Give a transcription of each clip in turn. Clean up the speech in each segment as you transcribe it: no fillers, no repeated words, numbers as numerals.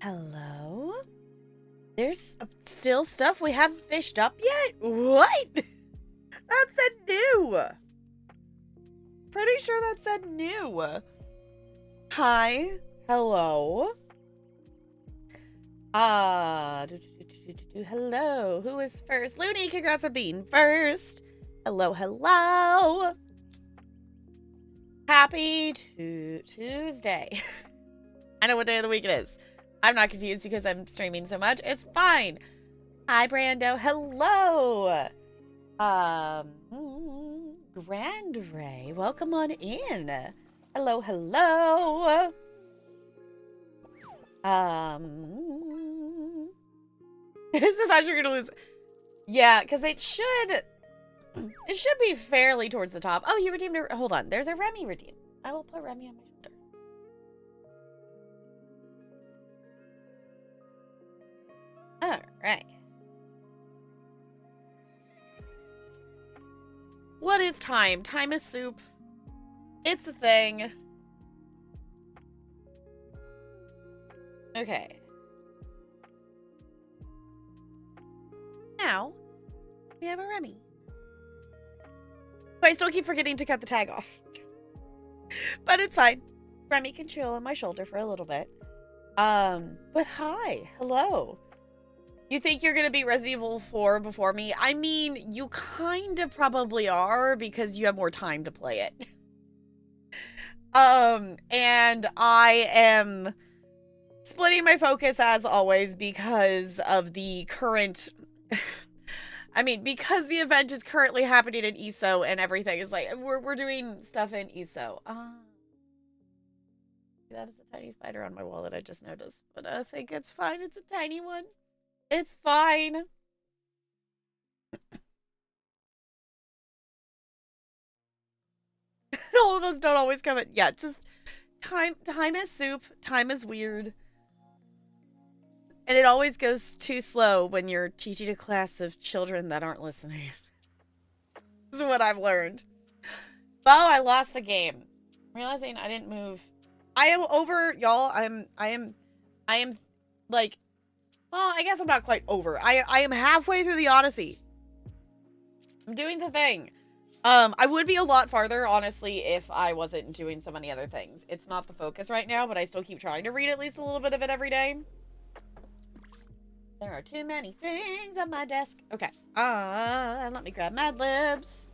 Hello? There's still stuff we haven't fished up yet? What? That said new. Pretty sure that said new. Hi. Hello. Hello. Who is first? Looney, congrats on being first. Hello, hello. Happy Tuesday. I know what day of the week it is. I'm not confused because I'm streaming so much. It's fine. Hi, Brando. Hello. Grand Ray. Welcome on in. Hello, hello. I thought you were gonna lose. Yeah, because it should be fairly towards the top. Oh, you redeemed a... Hold on. There's a Remy redeem. I will put Remy on my shoulder. All right. What is time? Time is soup. It's a thing. Okay. Now, we have a Remy. I still keep forgetting to cut the tag off. But it's fine. Remy can chill on my shoulder for a little bit. But hi. Hello. You think you're going to beat Resident Evil 4 before me? I mean, you kind of probably are because you have more time to play it. And I am splitting my focus as always because of the current... I mean, because the event is currently happening in ESO and everything is like, we're doing stuff in ESO. That is a tiny spider on my wall that I just noticed. But I think it's fine. It's a tiny one. It's fine. All of those don't always come in. Yeah, just time is soup. Time is weird. And it always goes too slow when you're teaching a class of children that aren't listening. This is what I've learned. Oh, I lost the game. Realizing I didn't move. I am over, y'all. I am like, well, I guess I'm not quite over. I am halfway through the Odyssey. I'm doing the thing. I would be a lot farther, honestly, if I wasn't doing so many other things. It's not the focus right now, but I still keep trying to read at least a little bit of it every day. There are too many things on my desk. Okay. Let me grab Mad Libs.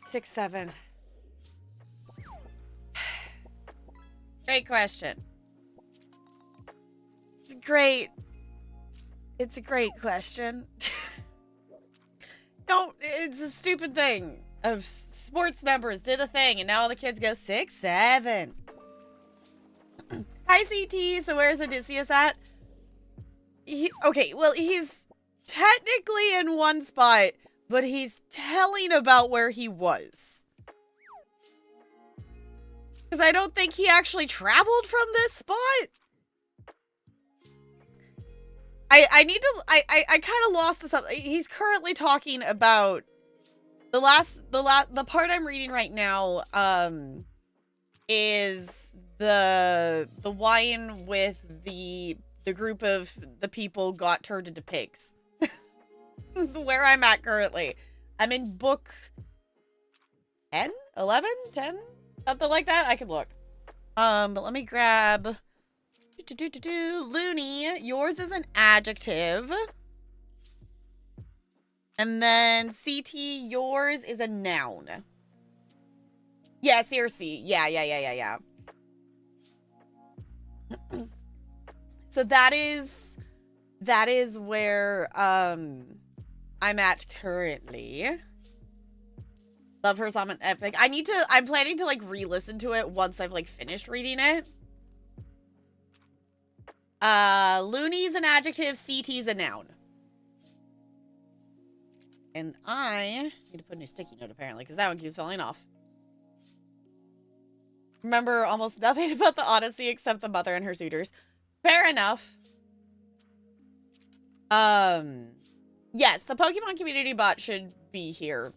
6, 7. Great question. It's a great question. It's a stupid thing of sports numbers did a thing and now all the kids go 6, 7. Hi, CT. So where's Odysseus at? Okay, well, he's technically in one spot, but he's telling about where he was. Because I don't think he actually traveled from this spot. I kind of lost to something. He's currently talking about the part I'm reading right now, is the wine with the group of the people got turned into pigs. This is where I'm at currently. I'm in book 10, 11, 10, something like that. I can look. But let me grab Looney. Yours is an adjective. And then CT, yours is a noun. Yeah, Circe. Yeah. So that is where I'm at currently. Love Her Summon Epic. I'm planning to like re-listen to it once I've like finished reading it. Looney's an adjective, CT's a noun. And I need to put a new sticky note apparently because that one keeps falling off. Remember almost nothing about the Odyssey except the mother and her suitors. Fair enough. Yes, the Pokemon community bot should be here.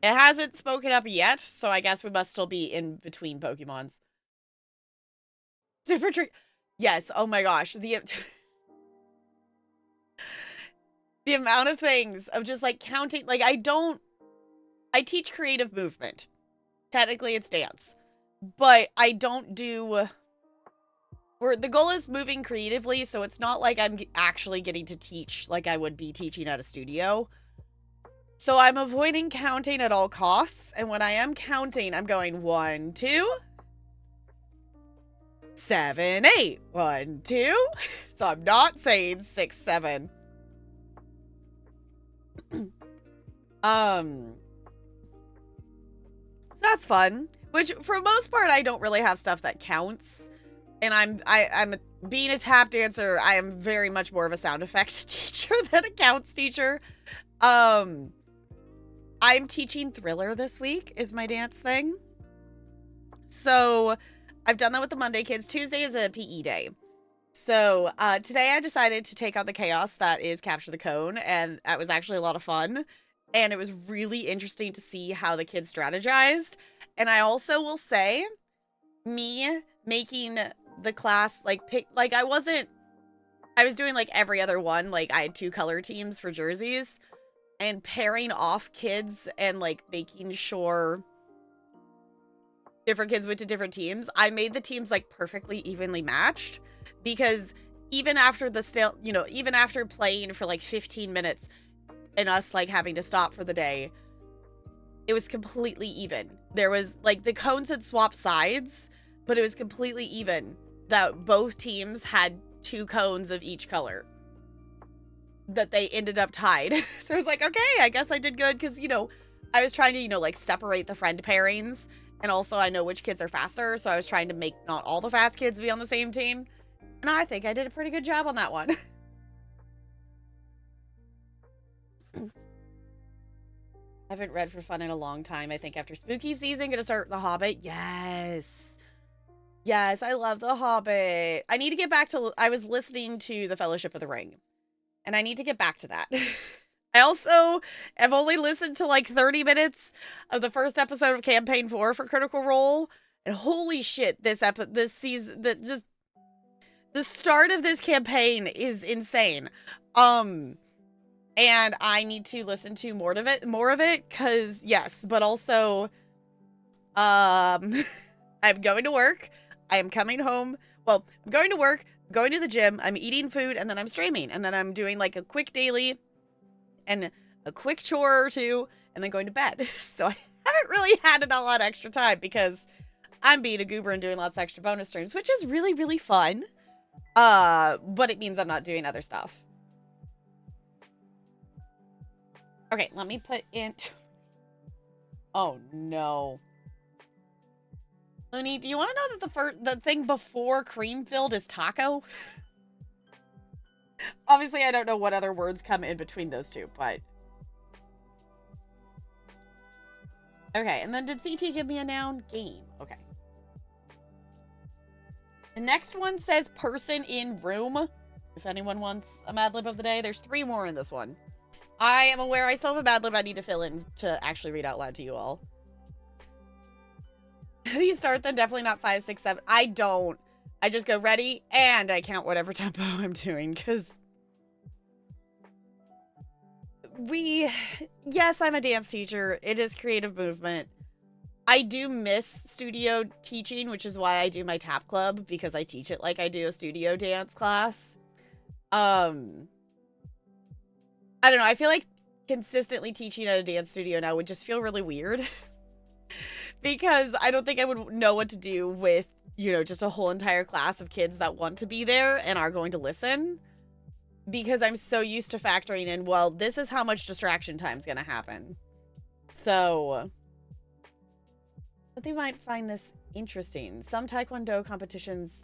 It hasn't spoken up yet, so I guess we must still be in between Pokemons. Super trick. Yes, oh my gosh. The amount of things of just like counting, like I teach creative movement. Technically it's dance. But I don't do the goal is moving creatively, so it's not like I'm actually getting to teach like I would be teaching at a studio. So I'm avoiding counting at all costs, and when I am counting, I'm going 1, 2, 7, 8. 1, 2. So I'm not saying 6, 7. So that's fun. Which for the most part I don't really have stuff that counts. And I'm being a tap dancer, I am very much more of a sound effects teacher than a counts teacher. I'm teaching Thriller this week is my dance thing. So I've done that with the Monday kids. Tuesday is a PE day. So today I decided to take on the chaos that is Capture the Cone, and that was actually a lot of fun. And it was really interesting to see how the kids strategized. And I also will say, me making the class, like, I was doing, like, every other one. Like, I had 2 color teams for jerseys. And pairing off kids and, like, making sure different kids went to different teams. I made the teams, like, perfectly evenly matched. Because even after even after playing for, like, 15 minutes and us, like, having to stop for the day, it was completely even. There was, like, the cones had swapped sides, but it was completely even that both teams had 2 cones of each color that they ended up tied. So I was like, okay, I guess I did good because, I was trying to, like, separate the friend pairings, and also I know which kids are faster, so I was trying to make not all the fast kids be on the same team, and I think I did a pretty good job on that one. I haven't read for fun in a long time. I think after spooky season, gonna start The Hobbit. Yes. Yes, I love The Hobbit. I need to get back to, I was listening to The Fellowship of the Ring, and I need to get back to that. I also have only listened to like 30 minutes of the first episode of Campaign 4 for Critical Role, and holy shit, this season, just the start of this campaign is insane. And I need to listen to more of it, because, yes, but also, I'm going to work, I am coming home, well, I'm going to work, going to the gym, I'm eating food, and then I'm streaming, and then I'm doing, like, a quick daily, and a quick chore or 2, and then going to bed. So I haven't really had a lot of extra time, because I'm being a goober and doing lots of extra bonus streams, which is really, really fun, but it means I'm not doing other stuff. Okay, let me put in... Oh, no. Looney, do you want to know that the thing before cream-filled is taco? Obviously, I don't know what other words come in between those two, but... Okay, and then did CT give me a noun? Game. Okay. The next one says person in room. If anyone wants a Mad Lib of the day, there's 3 more in this one. I am aware I still have a Mad Lib I need to fill in to actually read out loud to you all. If you start, then definitely not 5, 6, 7. I don't. I just go ready, and I count whatever tempo I'm doing, because... Yes, I'm a dance teacher. It is creative movement. I do miss studio teaching, which is why I do my tap club, because I teach it like I do a studio dance class. I don't know, I feel like consistently teaching at a dance studio now would just feel really weird. Because I don't think I would know what to do with, just a whole entire class of kids that want to be there and are going to listen. Because I'm so used to factoring in, well, this is how much distraction time is going to happen. So, but they might find this interesting. Some Taekwondo competitions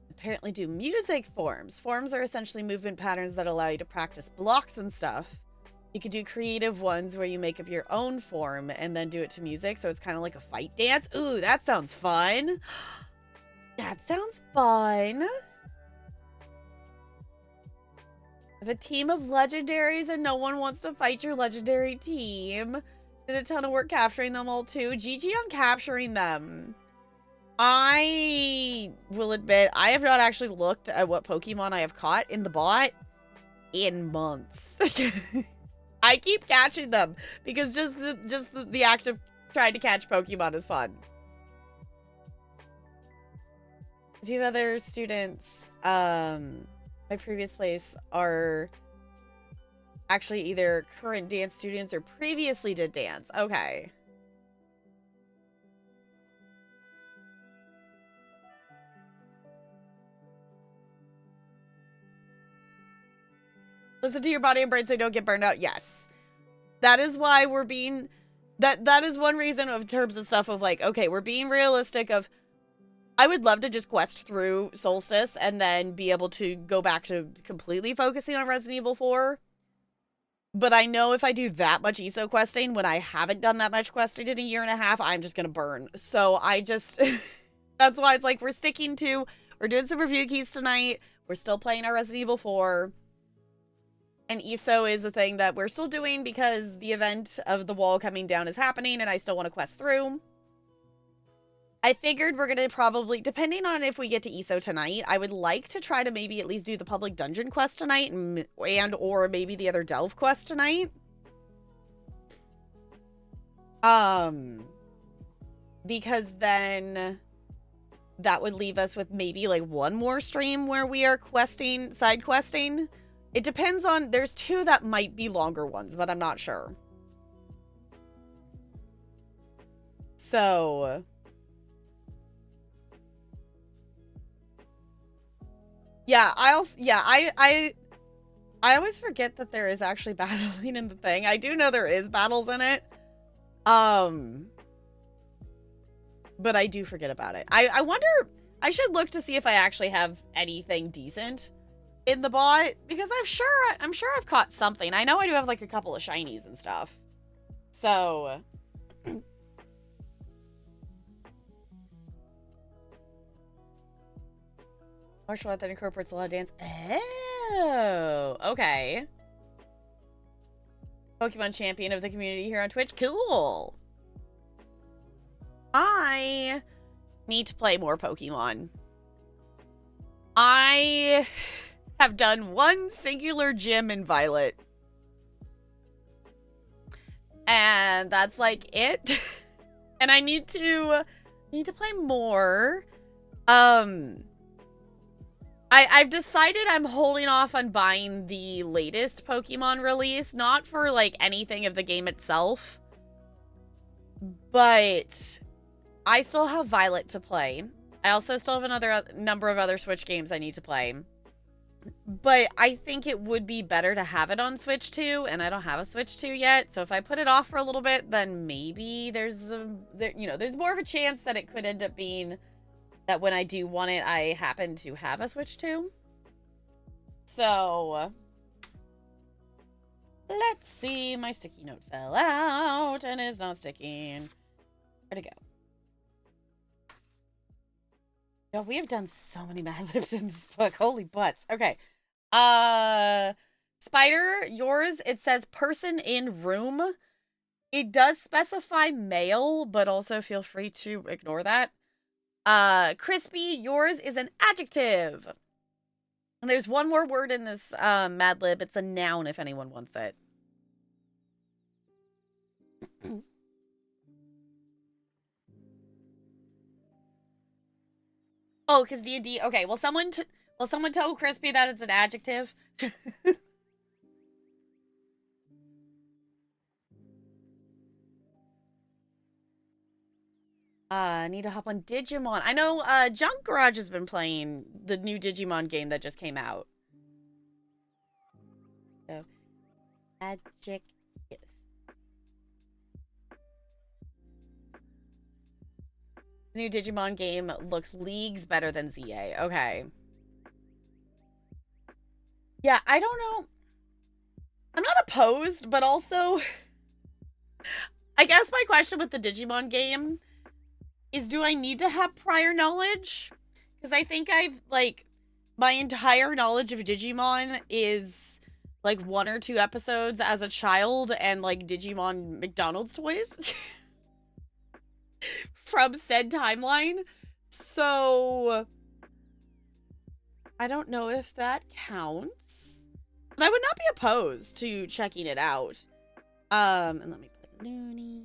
apparently do music forms. Forms are essentially movement patterns that allow you to practice blocks and stuff. You could do creative ones where you make up your own form and then do it to music, so it's kind of like a fight dance. Ooh, that sounds fun. That sounds fun. If a team of legendaries and no one wants to fight your legendary team, did a ton of work capturing them all too. GG on capturing them. I will admit I have not actually looked at what Pokemon I have caught in the bot in months. I keep catching them because just the act of trying to catch Pokemon is fun. A few other students, my previous place are actually either current dance students or previously did dance. Okay. Listen to your body and brain so you don't get burned out. Yes. That is why we're being... That is one reason in terms of stuff of like, okay, we're being realistic of... I would love to just quest through Solstice and then be able to go back to completely focusing on Resident Evil 4. But I know if I do that much ESO questing, when I haven't done that much questing in a year and a half, I'm just going to burn. So I just... That's why it's like we're sticking to... We're doing some review keys tonight. We're still playing our Resident Evil 4. And ESO is the thing that we're still doing because the event of the wall coming down is happening and I still want to quest through. I figured we're going to probably, depending on if we get to ESO tonight, I would like to try to maybe at least do the public dungeon quest tonight and or maybe the other delve quest tonight. Because then that would leave us with maybe like one more stream where we are questing, side questing. It depends on, there's two that might be longer ones, but I'm not sure. So... Yeah, I always forget that there is actually battling in the thing. I do know there is battles in it. But I do forget about it. I wonder, I should look to see if I actually have anything decent in the bot, because I'm sure I've caught something. I know I do have like a couple of shinies and stuff. So martial art that incorporates a lot of dance. Oh, okay. Pokemon champion of the community here on Twitch. Cool. I need to play more Pokemon. I have done one singular gym in Violet. And that's like it. And I need to play more. I've decided I'm holding off on buying the latest Pokemon release, not for like anything of the game itself, but I still have Violet to play. I also still have another number of other Switch games I need to play. But I think it would be better to have it on Switch 2, and I don't have a Switch 2 yet. So if I put it off for a little bit, then maybe there's there's more of a chance that it could end up being that when I do want it, I happen to have a Switch 2. So let's see. My sticky note fell out and is not sticking. Where'd it go? Oh, we have done so many Mad Libs in this book. Holy butts. Okay. Spider, yours, it says person in room. It does specify male, but also feel free to ignore that. Crispy, yours is an adjective. And there's one more word in this Mad Lib. It's a noun if anyone wants it. Oh, because D&D. Okay, will someone tell Crispy that it's an adjective? I need to hop on Digimon. I know Junk Garage has been playing the new Digimon game that just came out. So, adjective. The new Digimon game looks leagues better than ZA. Okay. Yeah, I don't know. I'm not opposed, but also... I guess my question with the Digimon game is, do I need to have prior knowledge? Because I think I've, like, my entire knowledge of Digimon is, like, 1 or 2 episodes as a child and, like, Digimon McDonald's toys. From said timeline. So I don't know if that counts. But I would not be opposed to checking it out. And let me put Looney.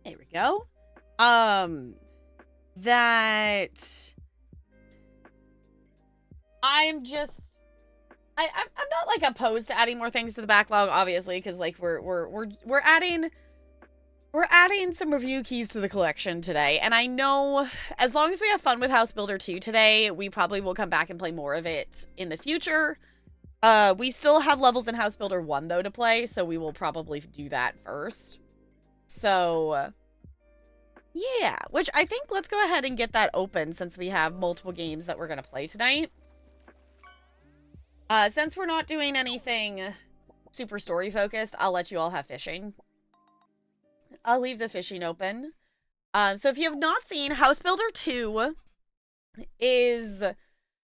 There we go. That I'm just I'm not like opposed to adding more things to the backlog, obviously, because like we're adding some review keys to the collection today, and I know as long as we have fun with House Builder 2 today, we probably will come back and play more of it in the future. We still have levels in House Builder 1 though to play, so we will probably do that first. So yeah, which I think let's go ahead and get that open since we have multiple games that we're going to play tonight. Since we're not doing anything super story focused, I'll let you all have fishing. I'll leave the fishing open. So if you have not seen, House Builder 2 is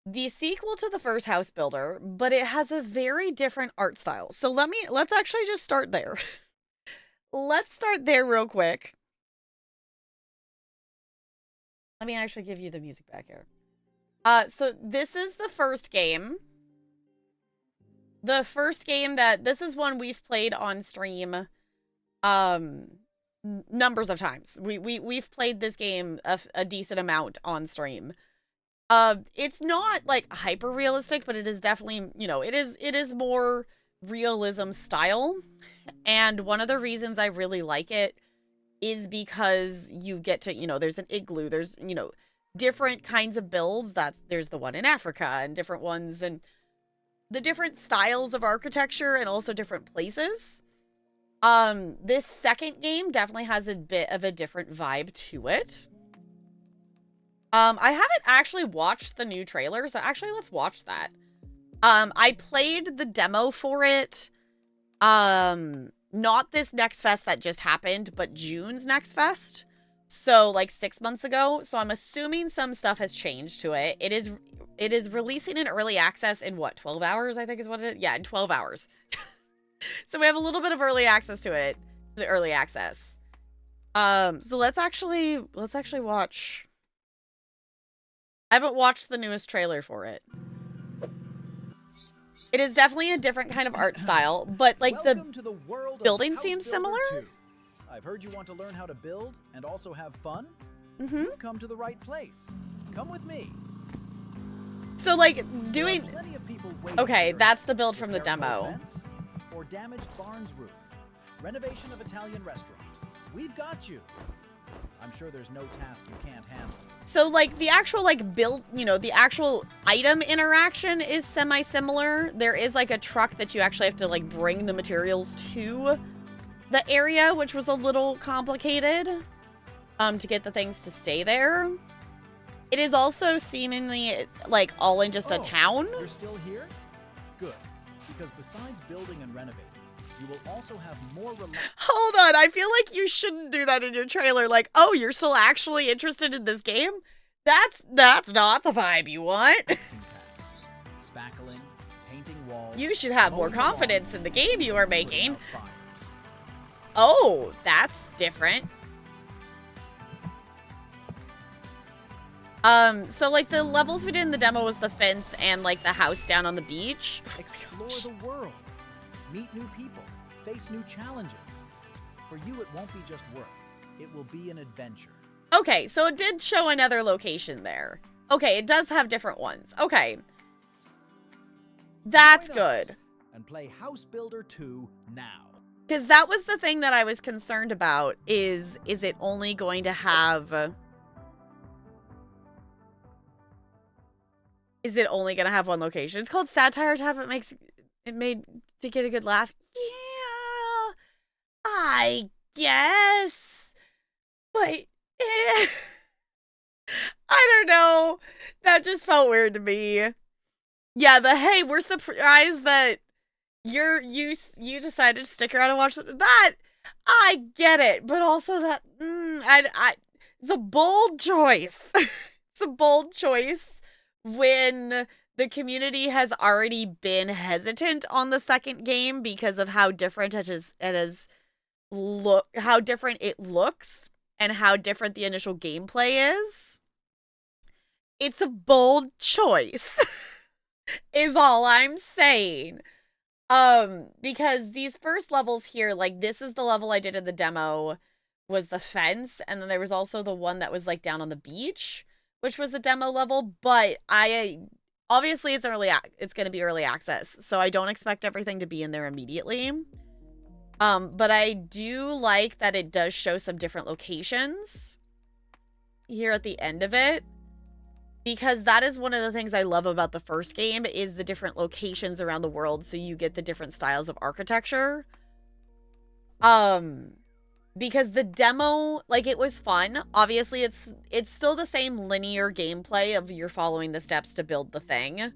the sequel to the first House Builder, but it has a very different art style. So let's actually just start there. Let's start there real quick. Let me actually give you the music back here. So this is the first game. The first game this is one we've played on stream numbers of times. We've played this game a decent amount on stream. It's not like hyper realistic, but it is definitely, you know, it is more realism style. And one of the reasons I really like it is because you get to, you know, there's an igloo, there's, you know, different kinds of builds. There's the one in Africa and different ones, and the different styles of architecture and also different places. This second game definitely has a bit of a different vibe to it. I haven't actually watched the new trailer, so actually let's watch that. I played the demo for it. Not this Next Fest that just happened, but June's Next Fest. So like 6 months ago. So I'm assuming some stuff has changed to it. It is releasing in early access in what, 12 hours, I think is what it is? Yeah, in 12 hours. So we have a little bit of early access to it, the early access. So let's actually watch. I haven't watched the newest trailer for it. It is definitely a different kind of art style, but like the building seems similar. I've heard you want to learn how to build and also have fun. You've come to the right place. Come with me. So like doing. Okay, that's the build from the demo. Or damaged barn's roof. Renovation of Italian restaurant. We've got you. I'm sure there's no task you can't handle. So like the actual like build, you know, the actual item interaction is semi-similar. There is like a truck that you actually have to like bring the materials to the area, which was a little complicated to get the things to stay there. It is also seemingly like all in just a town. You're still here? Good. Because besides building and renovating, you will also have more. Hold on, I feel like you shouldn't do that in your trailer. Like, oh, you're still actually interested in this game? That's not the vibe you want. Tasks, spackling, painting walls. You should have more confidence in the game you are making. Oh, that's different. So like the levels we did in the demo was the fence and like the house down on the beach. Explore the world. Meet new people. Face new challenges. For you, it won't be just work. It will be an adventure. Okay, so it did show another location there. Okay, it does have different ones. Okay. That's good. And play House Builder 2 now. Because that was the thing that I was concerned about, is it only going to have... Is it only going to have one location? It's called Satire Tab. It made to get a good laugh. Yeah, I guess. But, I don't know. That just felt weird to me. Yeah, hey, we're surprised that you decided to stick around and watch that. I get it, but also that it's a bold choice. It's a bold choice when the community has already been hesitant on the second game because of how different how different it looks and how different the initial gameplay is. It's a bold choice, is all I'm saying. Because these first levels here, like this is the level I did in the demo, was the fence, and then there was also the one that was like down on the beach, which was the demo level, but obviously it's going to be early access, so I don't expect everything to be in there immediately. But I do like that it does show some different locations here at the end of it, because that is one of the things I love about the first game is the different locations around the world, so you get the different styles of architecture. Because the demo, like, it was fun. Obviously, it's still the same linear gameplay of you're following the steps to build the thing.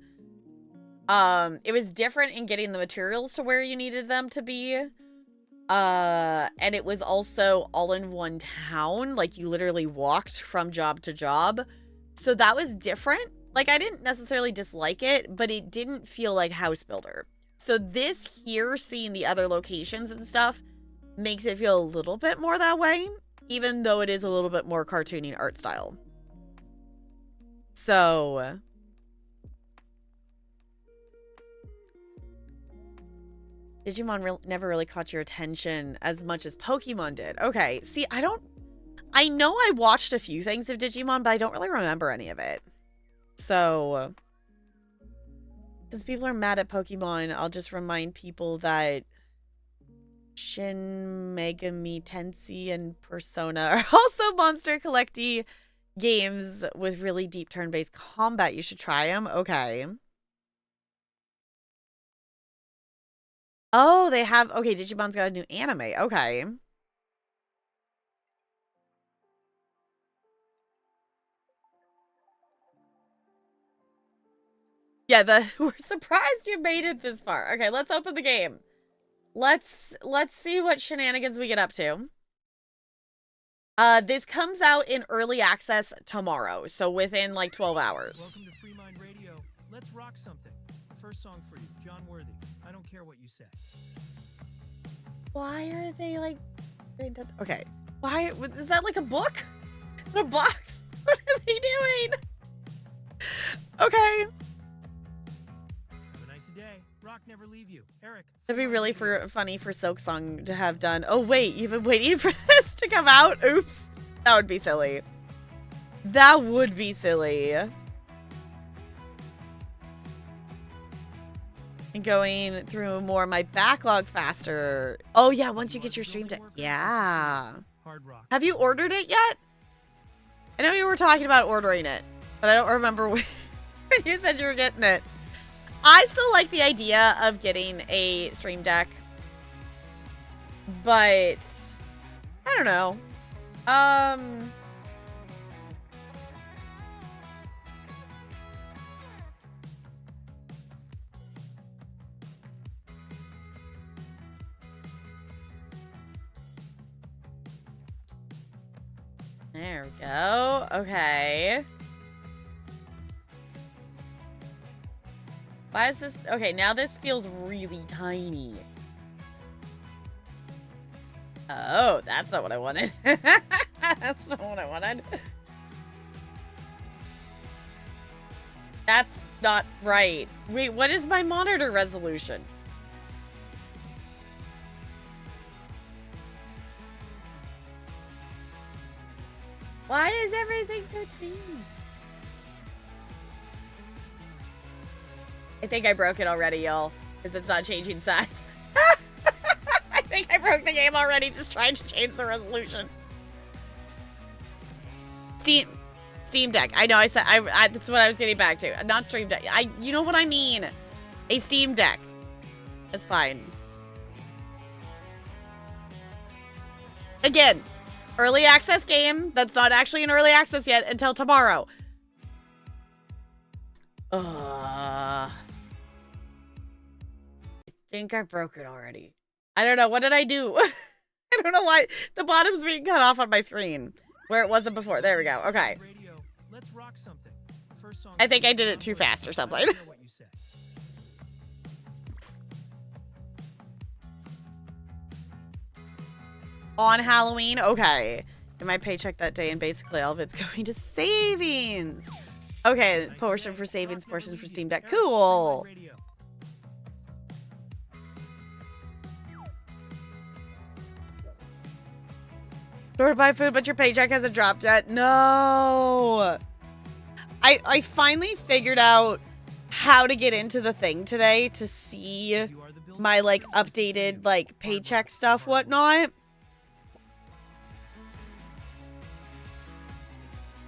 It was different in getting the materials to where you needed them to be. And it was also all in one town. Like, you literally walked from job to job. So that was different. Like, I didn't necessarily dislike it, but it didn't feel like House Builder. So this here, seeing the other locations and stuff, makes it feel a little bit more that way, even though it is a little bit more cartoony art style. So Digimon never really caught your attention as much as Pokemon did. Okay, see, I know I watched a few things of Digimon, but I don't really remember any of it. So, since people are mad at Pokemon, I'll just remind people that Shin Megami Tensei and Persona are also monster collecty games with really deep turn-based combat. You should try them. Okay. Oh, they have... Okay, Digimon's got a new anime. Okay. Yeah, we're surprised you made it this far. Okay, let's open the game. Let's see what shenanigans we get up to. This comes out in early access tomorrow, so within like 12 hours. Welcome to Free Mind Radio. Let's rock something. First song for you, John Worthy. I don't care what you say. Why are they like... Okay. Why? Is that like a book? In a box? What are they doing? Okay. Have a nice day. Rock never leave you. Eric. That'd be really funny for Silksong to have done. Oh, wait. You've been waiting for this to come out? Oops. That would be silly. That would be silly. And going through more of my backlog faster. Oh, yeah. Once you get your stream deck. Yeah. Hard rock. Have you ordered it yet? I know you were talking about ordering it, but I don't remember when you said you were getting it. I still like the idea of getting a stream deck, but I don't know. There we go. Okay. Why is this? Okay, now this feels really tiny. Oh, that's not what I wanted. That's not what I wanted. That's not right. Wait, what is my monitor resolution? Why is everything so tiny? I think I broke it already, y'all, because it's not changing size. I think I broke the game already just trying to change the resolution. Steam Deck. I know I said that's what I was getting back to. Not Stream Deck. You know what I mean. A Steam Deck. It's fine. Again, early access game that's not actually in early access yet until tomorrow. I think I broke it already. I don't know. What did I do? I don't know why the bottom's being cut off on my screen where it wasn't before. There we go. Okay. Let's rock something. First song. I think I did it too fast or something. On Halloween? Okay. Get my paycheck that day and basically all of it's going to savings. Okay, Nice portion day. for savings, Rock portion never for leave Steam you. Deck. Eric, Green Light Cool. Radio. Store to buy food, but your paycheck hasn't dropped yet. No. I finally figured out how to get into the thing today to see You are the builder. my like This is for you. updated like Hard paycheck work, stuff, hard work. whatnot.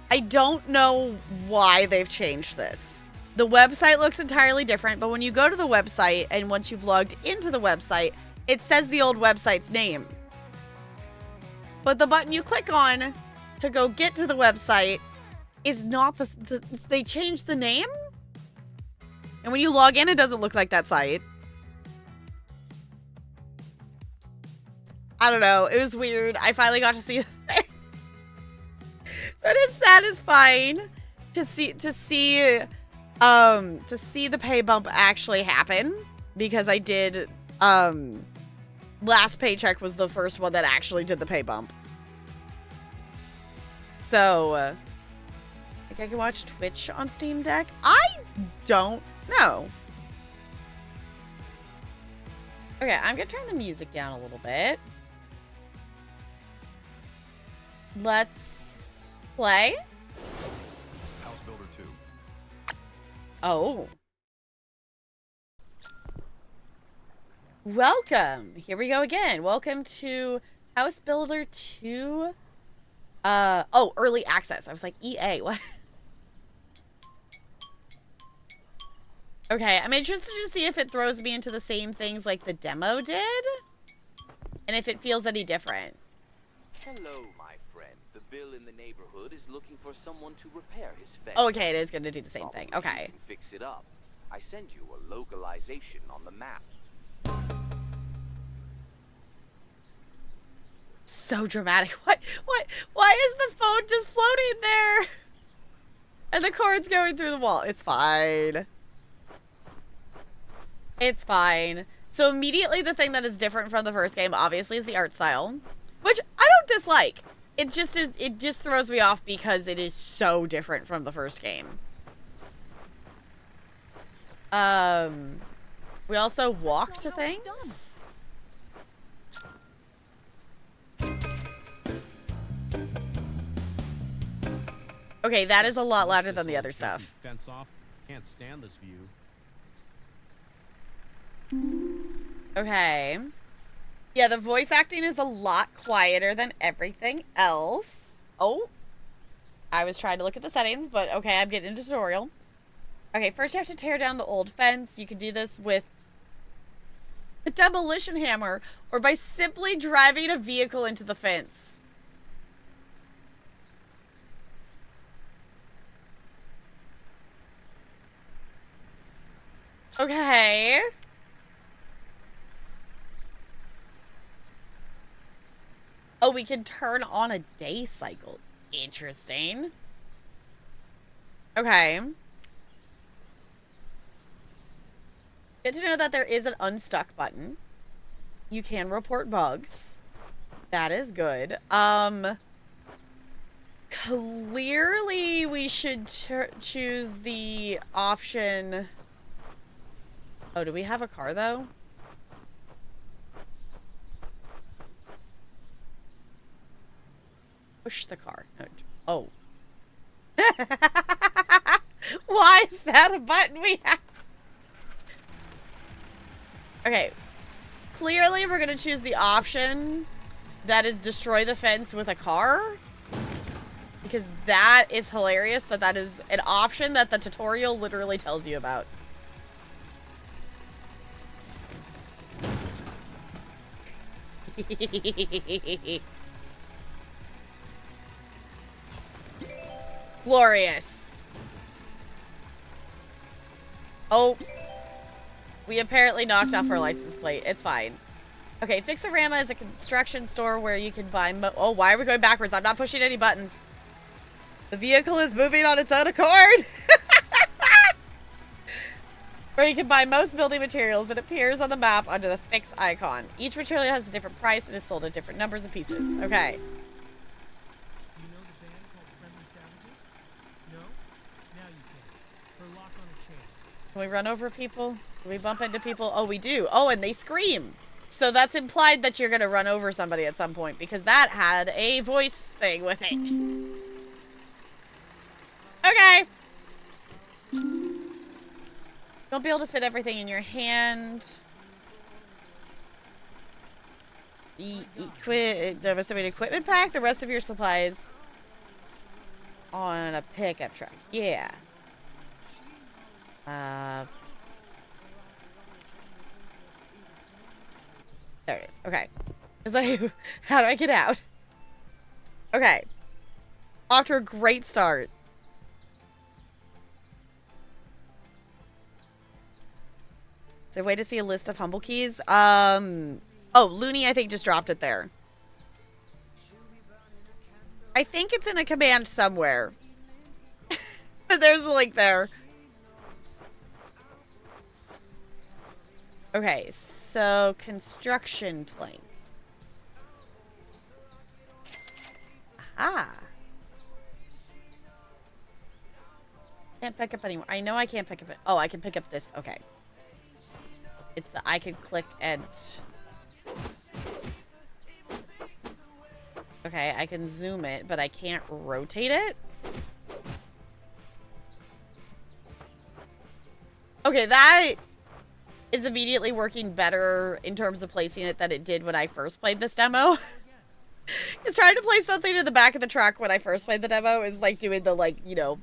I don't know why they've changed this. The website looks entirely different, but when you go to the website and once you've logged into the website, it says the old website's name. But the button you click on to go get to the website is not they changed the name? And when you log in, it doesn't look like that site. I don't know. It was weird. I finally got to see it. So it is satisfying to see the pay bump actually happen, because I did last paycheck was the first one that actually did the pay bump. So I think I can watch Twitch on Steam Deck. I don't know. Okay, I'm gonna turn the music down a little bit. Let's play. House Builder 2. Oh. Welcome. Here we go again. Welcome to House Builder 2. Oh, early access. I was like, EA, what? Okay, I'm interested to see if it throws me into the same things like the demo did. And if it feels any different. Hello, my friend. The bill in the neighborhood is looking for someone to repair his fence. Oh, okay, it is going to do the same thing. Probably Okay. you can fix it up. I send you a localization on the map. So dramatic. What? Why is the phone just floating there? And the cord's going through the wall. It's fine. It's fine. So immediately the thing that is different from the first game, obviously, is the art style. Which I don't dislike. It just throws me off because it is so different from the first game. We also walk to things. Okay, that is a lot louder than the other stuff. Fence off. Can't stand this view. Okay. Yeah, the voice acting is a lot quieter than everything else. Oh. I was trying to look at the settings, but okay, I'm getting into tutorial. Okay, first you have to tear down the old fence. You can do this with a demolition hammer or by simply driving a vehicle into the fence. Okay. Oh, we can turn on a day cycle. Interesting. Okay. Good to know that there is an unstuck button. You can report bugs. That is good. Clearly we should choose the option. Oh, do we have a car though? Push the car. Oh. Why is that a button we have? Okay. Clearly we're going to choose the option that is destroy the fence with a car. Because that is hilarious that is an option that the tutorial literally tells you about. Glorious. Oh. We apparently knocked off our license plate. It's fine. Okay, Fixorama is a construction store where you can buy oh, why are we going backwards? I'm not pushing any buttons. The vehicle is moving on its own accord. Where you can buy most building materials. It appears on the map under the Fix icon. Each material has a different price and is sold at different numbers of pieces. Okay. You know the band called Friendly Savages? No? Now you can. Her lock on a chain. Can we run over people? Can we bump into people? Oh, we do. Oh, and they scream. So that's implied that you're going to run over somebody at some point because that had a voice thing with it. Okay. Don't be able to fit everything in your hand. There must have an equipment pack. The rest of your supplies on a pickup truck. Yeah. There it is. Okay. It's like, how do I get out? Okay. Off to a great start. Is there a way to see a list of humble keys? Oh, Looney, I think, just dropped it there. I think it's in a command somewhere. But there's a link there. Okay, so construction plank. Aha. Can't pick up anymore. I know I can't pick up it. Oh, I can pick up this. Okay. It's the I can click and... Okay, I can zoom it, but I can't rotate it. Okay, that is immediately working better in terms of placing it than it did when I first played this demo. Because trying to place something in the back of the truck when I first played the demo is like doing the, like, you know,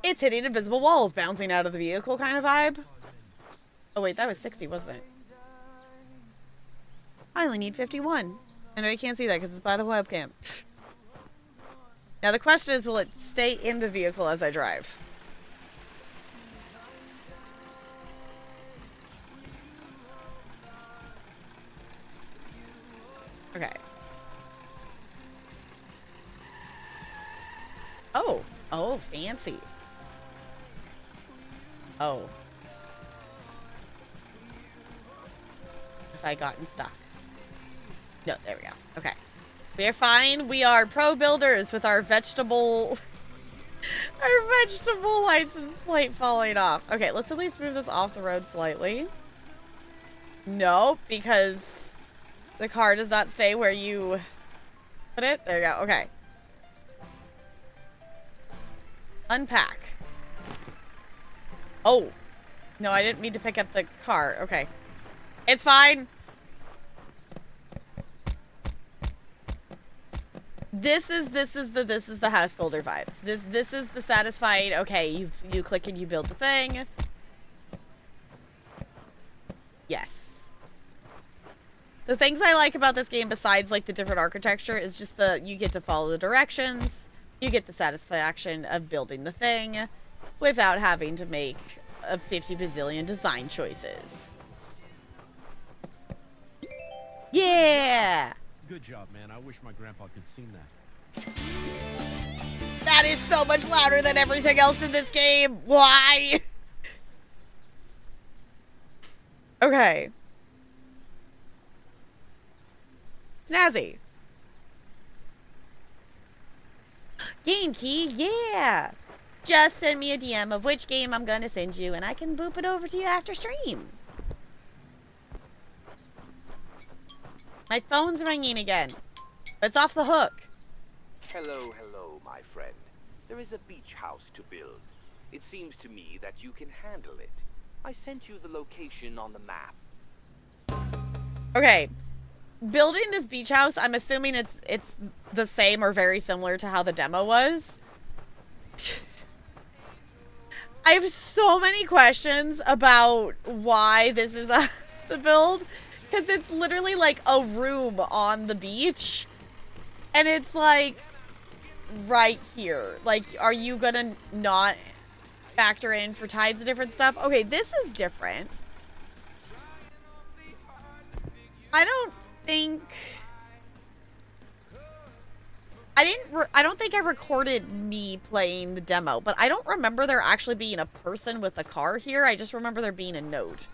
it's hitting invisible walls bouncing out of the vehicle kind of vibe. Oh, wait, that was 60, wasn't it? I only need 51. I know you can't see that because it's by the webcam. Now, the question is, will it stay in the vehicle as I drive? Okay. Oh. Oh, fancy. Oh. If I gotten stuck. No, there we go. Okay. We're fine. We are pro builders with our vegetable... our vegetable license plate falling off. Okay, let's at least move this off the road slightly. No, because the car does not stay where you put it. There you go. Okay. Unpack. Oh. No, I didn't mean to pick up the car. Okay. It's fine. This is the house builder vibes. This is the satisfied, okay, you click and you build the thing. Yes. The things I like about this game besides like the different architecture is just you get to follow the directions. You get the satisfaction of building the thing without having to make a 50 bazillion design choices. Yeah! Good job, man. I wish my grandpa could seen that. That is so much louder than everything else in this game. Why? Okay. Snazzy. Game key, yeah. Just send me a DM of which game I'm gonna send you, and I can boop it over to you after stream. My phone's ringing again. It's off the hook. Hello, hello, my friend. There is a beach house to build. It seems to me that you can handle it. I sent you the location on the map. Okay. Building this beach house, I'm assuming it's the same or very similar to how the demo was. I have so many questions about why this is a house to build. Because it's literally like a room on the beach. And it's like right here. Like, are you gonna not factor in for tides and different stuff? Okay, this is different. I don't think... I don't think I recorded me playing the demo, but I don't remember there actually being a person with a car here. I just remember there being a note.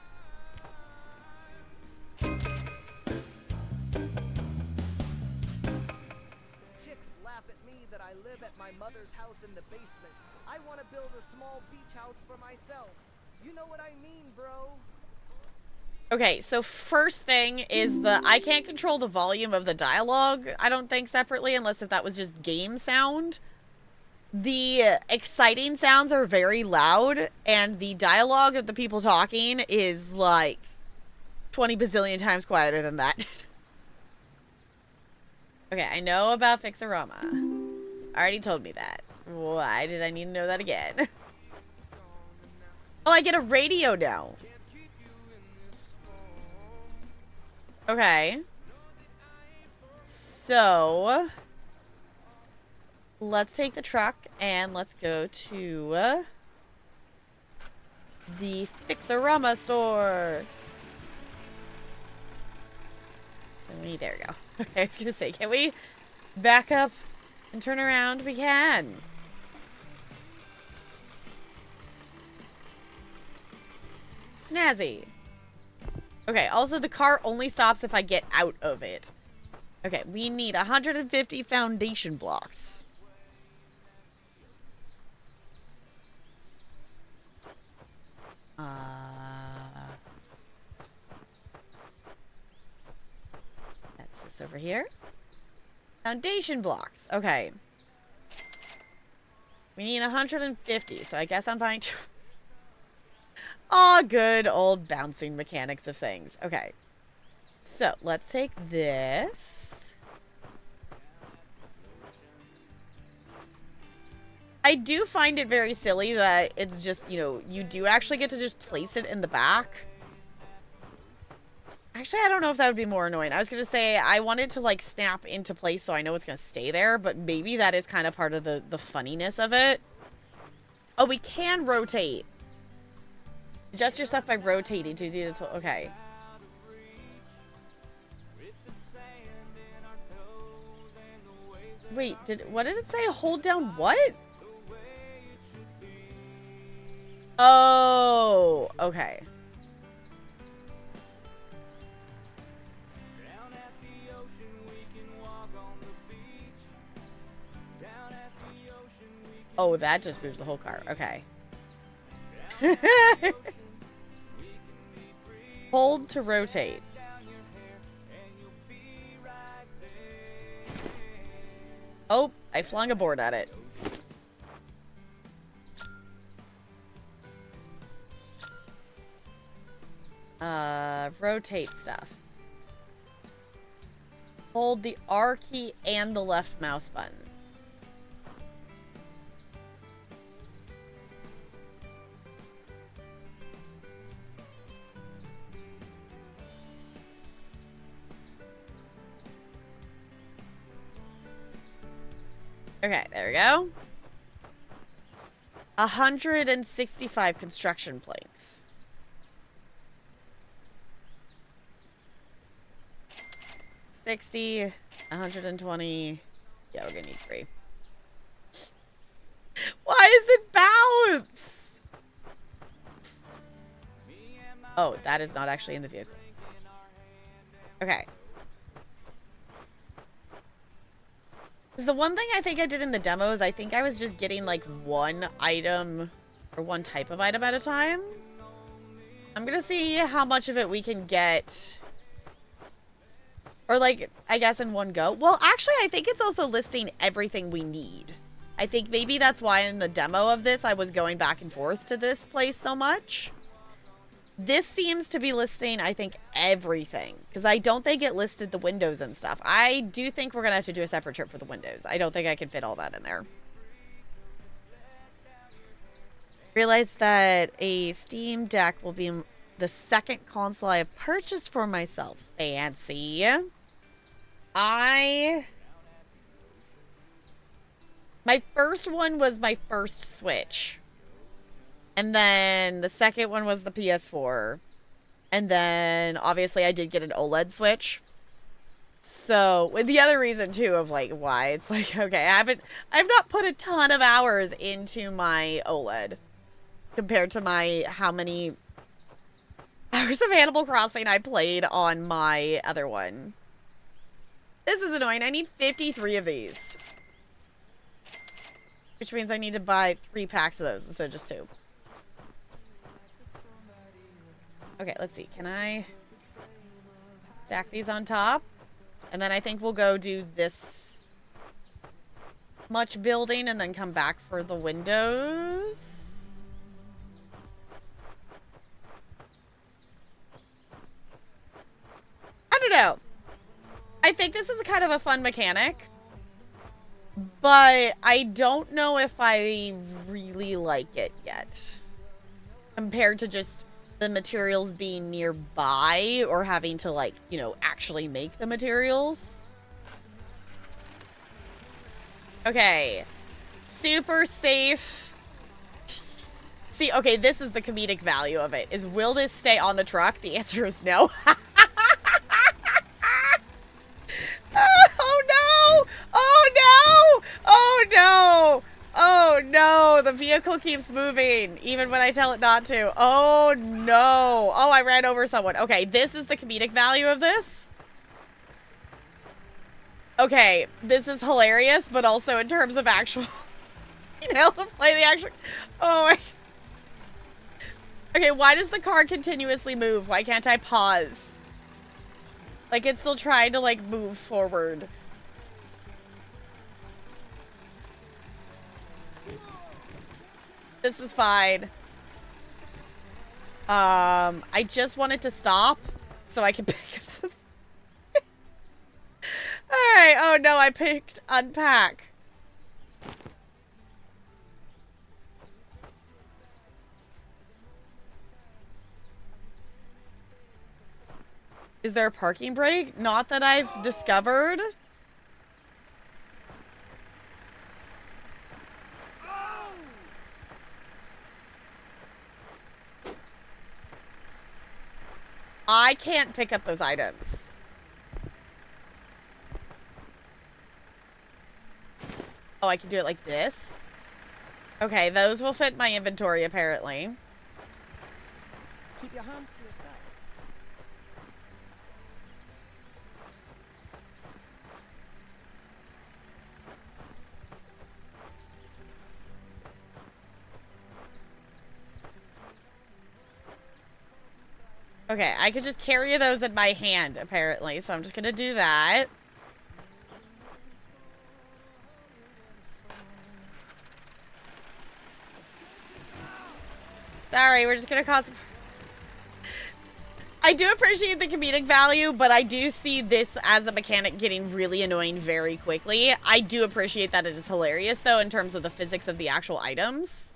Chicks laugh at me that I live at my mother's house in the basement. I want build a small beach house for myself. You know what I mean, bro? Okay, so first thing is I can't control the volume of the dialogue, I don't think, separately, unless if that was just game sound. The exciting sounds are very loud, and the dialogue of the people talking is like 20 bazillion times quieter than that. Okay, I know about Fixarama. Already told me that. Why did I need to know that again? Oh, I get a radio now. Okay. So, let's take the truck and let's go to the Fixarama store. There we go. Okay, I was gonna say, can we back up and turn around? We can. Snazzy. Okay, also the car only stops if I get out of it. Okay, we need 150 foundation blocks. That's this over here. Foundation blocks. Okay. We need 150, so I guess I'm buying two. Aw, good old bouncing mechanics of things. Okay. So, let's take this. I do find it very silly that it's just, you know, you do actually get to just place it in the back. Actually, I don't know if that would be more annoying. I was going to say I wanted to, like, snap into place so I know it's going to stay there, but maybe that is kind of part of the funniness of it. Oh, we can rotate. Adjust your stuff by rotating to do this. Okay. Wait, what did it say? Hold down what? Oh, okay. Oh, that just moves the whole car. Okay. Hold to rotate. Oh, I flung a board at it. Rotate stuff. Hold the R key and the left mouse button. Okay, there we go. 165 construction planks. 60, 120. Yeah, we're gonna need 3. Why is it bounce? Oh, that is not actually in the vehicle. Okay. The one thing I think I did in the demo is I think I was just getting like one item or one type of item at a time. I'm gonna see how much of it we can get. Or like, I guess in one go. Well, actually, I think it's also listing everything we need. I think maybe that's why in the demo of this, I was going back and forth to this place so much. This seems to be listing, I think, everything. Because I don't think it listed the windows and stuff. I do think we're going to have to do a separate trip for the windows. I don't think I can fit all that in there. Realized that a Steam Deck will be the second console I have purchased for myself. Fancy. My first one was my first Switch. And then the second one was the PS4. And then, obviously, I did get an OLED Switch. So, with the other reason, too, of, like, why. It's like, okay, I've not put a ton of hours into my OLED. Compared to how many hours of Animal Crossing I played on my other one. This is annoying. I need 53 of these. Which means I need to buy 3 packs of those instead of just 2. Okay, let's see. Can I stack these on top? And then I think we'll go do this much building and then come back for the windows. I don't know. I think this is kind of a fun mechanic. But I don't know if I really like it yet. Compared to just the materials being nearby or having to, like, you know, actually make the materials. Okay. Super safe. See, okay, this is the comedic value of it. Is will this stay on the truck? The answer is no. Oh no! Oh no! Oh no! Oh no! The vehicle keeps moving, even when I tell it not to. Oh no! Oh, I ran over someone. Okay, this is the comedic value of this. Okay, this is hilarious, but also in terms of actual, you know, play the actual. Oh my. Okay, why does the car continuously move? Why can't I pause? Like, it's still trying to, like, move forward. This is fine. I just want it to stop so I can pick up the... Alright, oh no, I picked unpack. Is there a parking brake? Not that I've discovered. I can't pick up those items. Oh, I can do it like this? Okay, those will fit my inventory, apparently. Keep your hands to yourself. Okay, I could just carry those in my hand, apparently. So I'm just gonna do that. Sorry, we're just gonna cause... I do appreciate the comedic value, but I do see this as a mechanic getting really annoying very quickly. I do appreciate that it is hilarious, though, in terms of the physics of the actual items.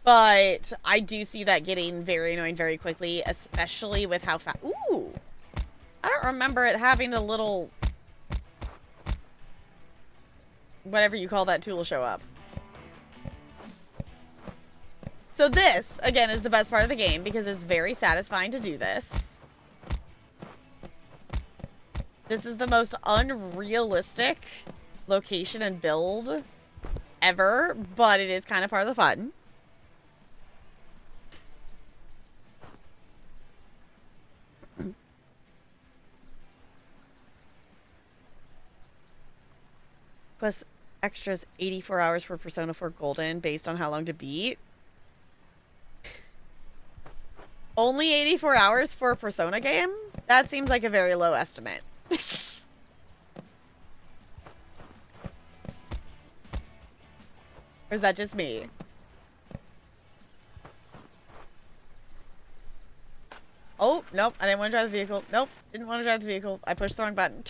But I do see that getting very annoying very quickly, especially with how fast... Ooh! I don't remember it having a little... whatever you call that tool show up. So this, again, is the best part of the game because it's very satisfying to do this. This is the most unrealistic location and build ever, but it is kind of part of the fun. Plus extras 84 hours for Persona 4 Golden based on how long to beat. Only 84 hours for a Persona game? That seems like a very low estimate. Or is that just me? Oh, nope. I didn't want to drive the vehicle. Nope. Didn't want to drive the vehicle. I pushed the wrong button.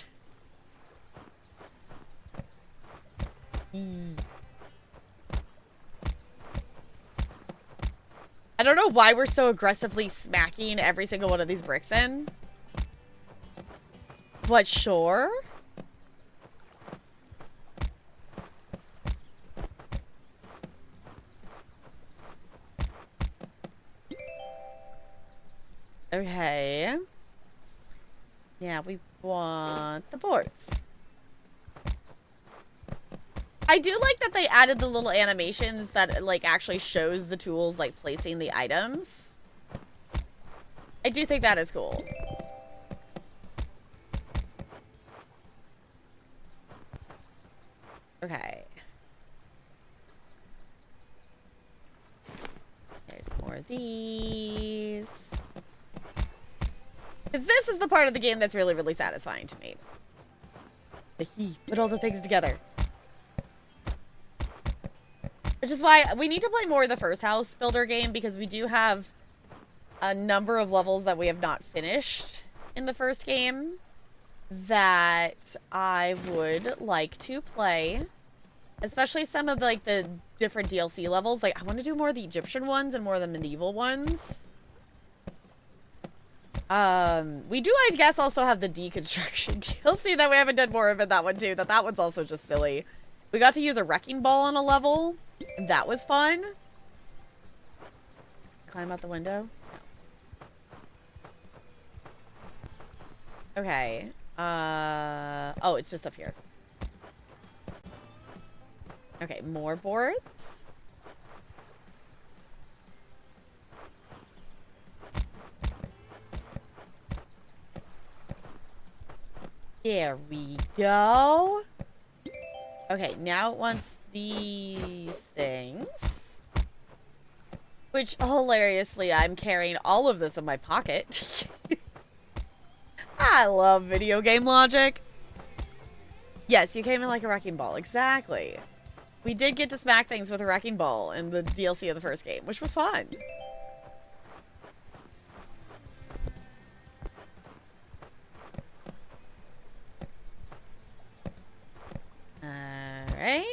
I don't know why we're so aggressively smacking every single one of these bricks in. But sure. Okay. Yeah, we want the boards. I do like that they added the little animations that, like, actually shows the tools, like, placing the items. I do think that is cool. Okay. There's more of these. Because this is the part of the game that's really, really satisfying to me. Put all the things together. Which is why we need to play more of the first house builder game, because we do have a number of levels that we have not finished in the first game that I would like to play. Especially some of like the different DLC levels. Like, I want to do more of the Egyptian ones and more of the medieval ones. We do, I guess, also have the deconstruction DLC that we haven't done more of in that one too. That one's also just silly. We got to use a wrecking ball on a level. That was fun. Climb out the window? No. Okay. Oh, it's just up here. Okay, more boards. There we go. Okay, now it wants these things. Which, hilariously, I'm carrying all of this in my pocket. I love video game logic. Yes, you came in like a wrecking ball. Exactly. We did get to smack things with a wrecking ball in the DLC of the first game, which was fun. Alright.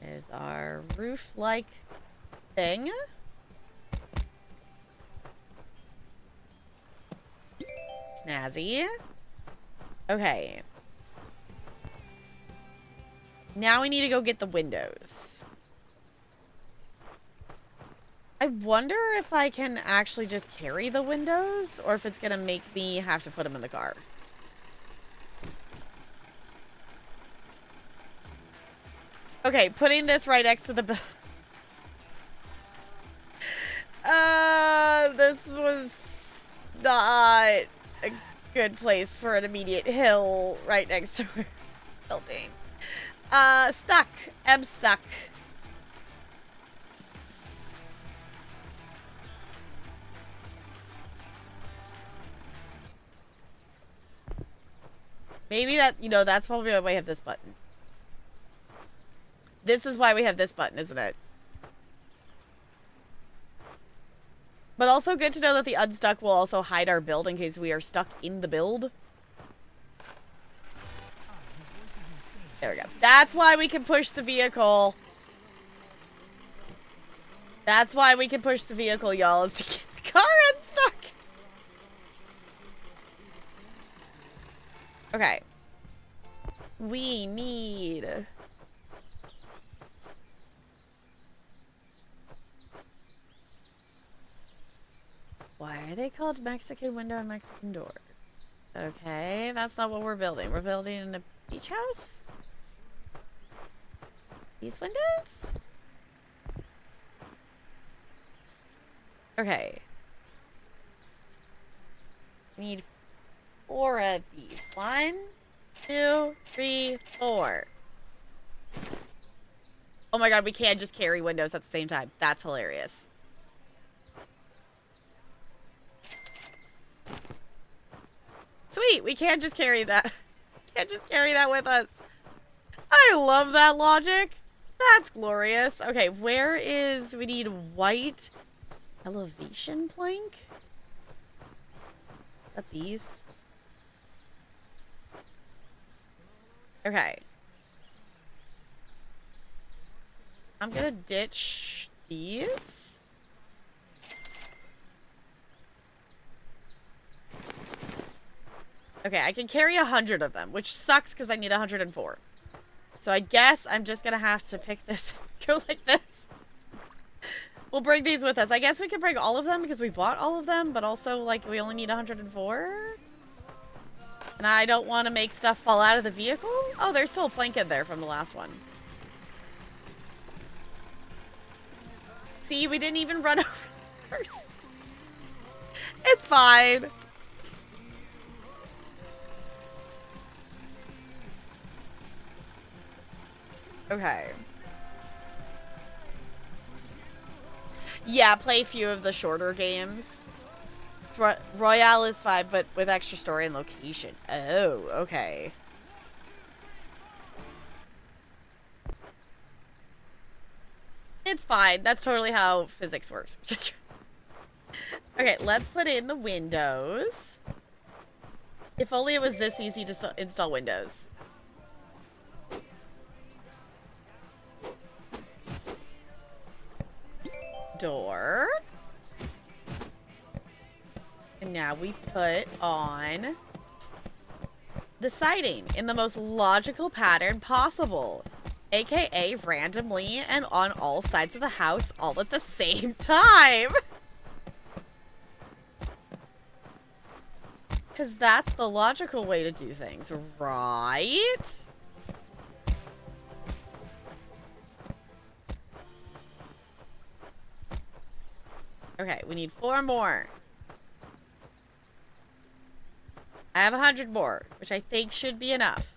There's our roof-like thing. Snazzy. Okay. Now we need to go get the windows. I wonder if I can actually just carry the windows, or if it's gonna make me have to put them in the car. Okay, putting this right next to the... this was not a good place for an immediate hill right next to our building. Stuck. I'm stuck. Maybe that, you know, that's probably why we have this button. This is why we have this button, isn't it? But also good to know that the unstuck will also hide our build in case we are stuck in the build. There we go. That's why we can push the vehicle. That's why we can push the vehicle, y'all, is to get the car unstuck. Okay. We need... Why are they called Mexican window and Mexican door? Okay, that's not what we're building. We're building a beach house? These windows? Okay. We need 4 of these. 1, 2, 3, 4. Oh my god, we can't just carry windows at the same time. That's hilarious. Sweet, we can't just carry that. Can't just carry that with us. I love that logic. That's glorious. Okay, where is... We need white elevation plank? Is that these? Okay. I'm gonna ditch these. Okay, I can carry 100 of them, which sucks because I need 104. So I guess I'm just gonna have to pick this, go like this. We'll bring these with us. I guess we can bring all of them because we bought all of them, but also, like, we only need 104. And I don't want to make stuff fall out of the vehicle. Oh, there's still a plank in there from the last one. See, we didn't even run over first. It's fine. Okay. Yeah, play a few of the shorter games. Royale is 5, but with extra story and location. Oh, okay. It's fine. That's totally how physics works. Okay, let's put in the windows. If only it was this easy to install Windows. Door. And now we put on the siding in the most logical pattern possible, aka randomly and on all sides of the house all at the same time. Because that's the logical way to do things, right? Okay, we need 4 more. I have 100 more, which I think should be enough.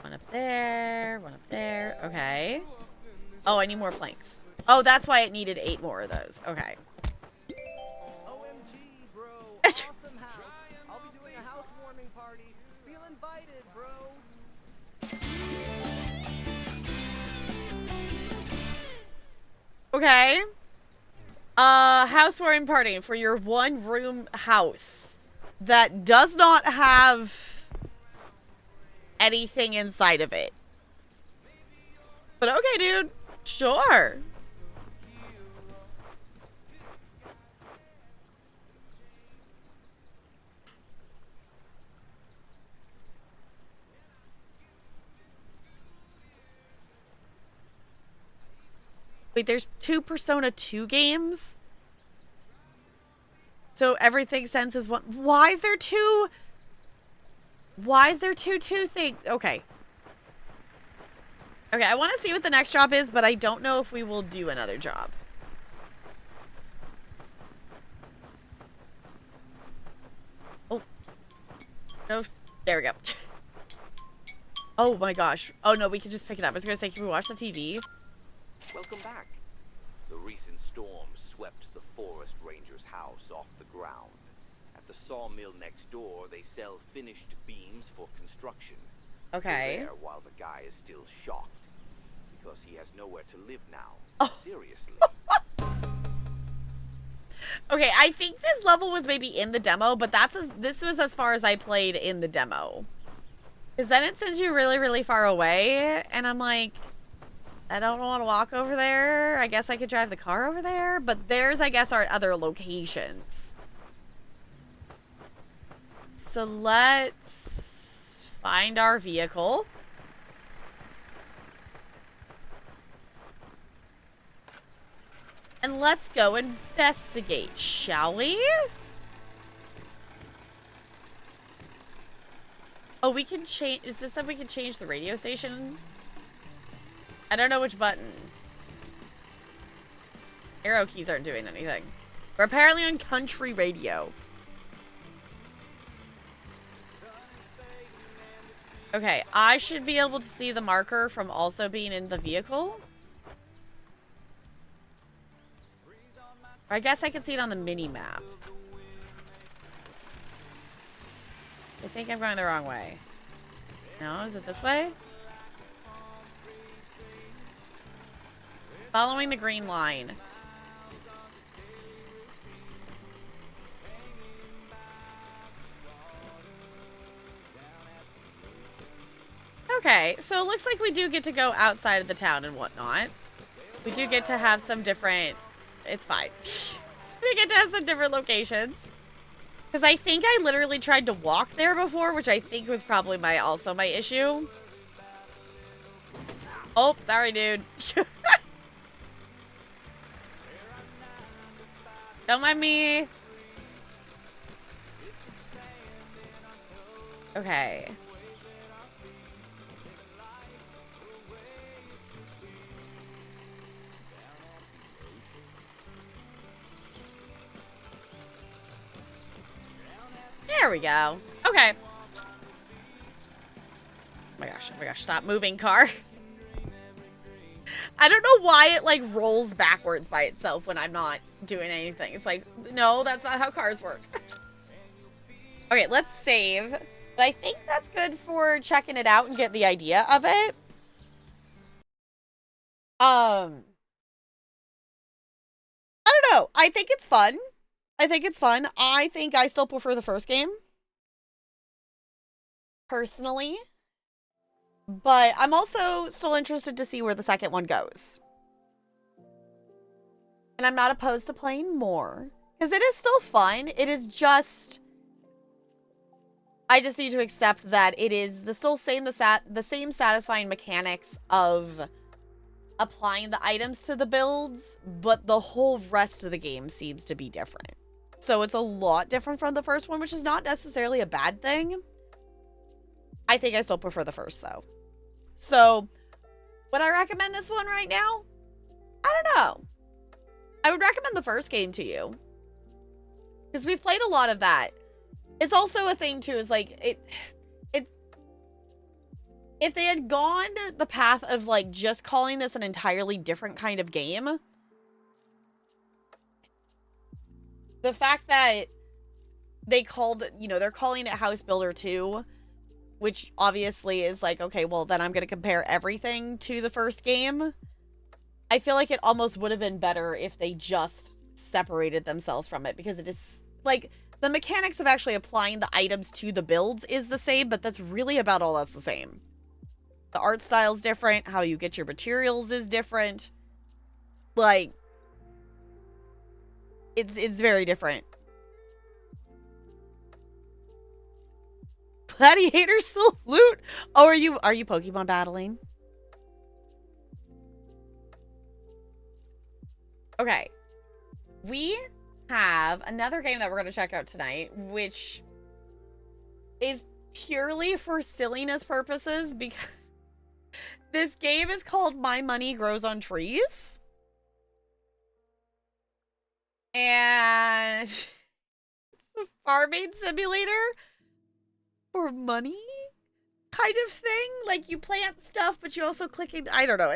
One up there, one up there. Okay. Oh, I need more planks. Oh, that's why it needed 8 more of those. Okay. OMG, bro. Awesome house. I'll be doing a housewarming party. Feel invited, bro. Okay. Housewarming party for your 1-room house that does not have anything inside of it. But okay, dude. Sure. Wait, there's 2 Persona 2 games? So everything senses one. Why is there 2? Why is there 2 things? Okay. Okay, I want to see what the next job is, but I don't know if we will do another job. Oh. No. There we go. Oh my gosh. Oh no, we can just pick it up. I was going to say, can we watch the TV? Welcome back. The recent storm swept the forest ranger's house off the ground. At the sawmill next door, they sell finished beams for construction. Okay. They're there while the guy is still shocked because he has nowhere to live now. Oh. Seriously. Okay, I think this level was maybe in the demo, but this was as far as I played in the demo. Because then it sends you really, really far away, and I'm like, I don't want to walk over there. I guess I could drive the car over there, but there's, I guess, our other locations. So let's find our vehicle. And let's go investigate, shall we? Oh, we can change. Is this that we can change the radio station? I don't know which button. Arrow keys aren't doing anything. We're apparently on country radio. Okay, I should be able to see the marker from also being in the vehicle. Or I guess I can see it on the mini-map. I think I'm going the wrong way. No, is it this way? Following the green line. Okay, so it looks like we do get to go outside of the town and whatnot. We do get to have some different... It's fine. We get to have some different locations. Because I think I literally tried to walk there before, which I think was probably also my issue. Oh, sorry, dude. Don't mind me. Okay. There we go. Okay. oh my gosh, stop moving, car. I don't know why it, like, rolls backwards by itself when I'm not doing anything. It's like, no, that's not how cars work. Okay, let's save. But I think that's good for checking it out and get the idea of it. I don't know. I think it's fun. I think I still prefer the first game. Personally. But I'm also still interested to see where the second one goes. And I'm not opposed to playing more. Because it is still fun. It is just... I just need to accept that it is the same satisfying mechanics of applying the items to the builds, but the whole rest of the game seems to be different. So it's a lot different from the first one, which is not necessarily a bad thing. I think I still prefer the first, though. So, would I recommend this one right now? I don't know. I would recommend the first game to you. Because we've played a lot of that. It's also a thing, too, is like, if they had gone the path of, like, just calling this an entirely different kind of game, the fact that they called, you know, they're calling it House Builder 2, which obviously is like, okay, well, then I'm going to compare everything to the first game. I feel like it almost would have been better if they just separated themselves from it, because it is, like, the mechanics of actually applying the items to the builds is the same, but that's really about all that's the same. The art style's different, how you get your materials is different. Like, it's very different. Gladiator salute. Oh, are you Pokemon battling? Okay. We have another game that we're going to check out tonight, which is purely for silliness purposes, because this game is called My Money Grows on Trees. And it's a farming simulator for money kind of thing. Like, you plant stuff, but you also click it. I don't know.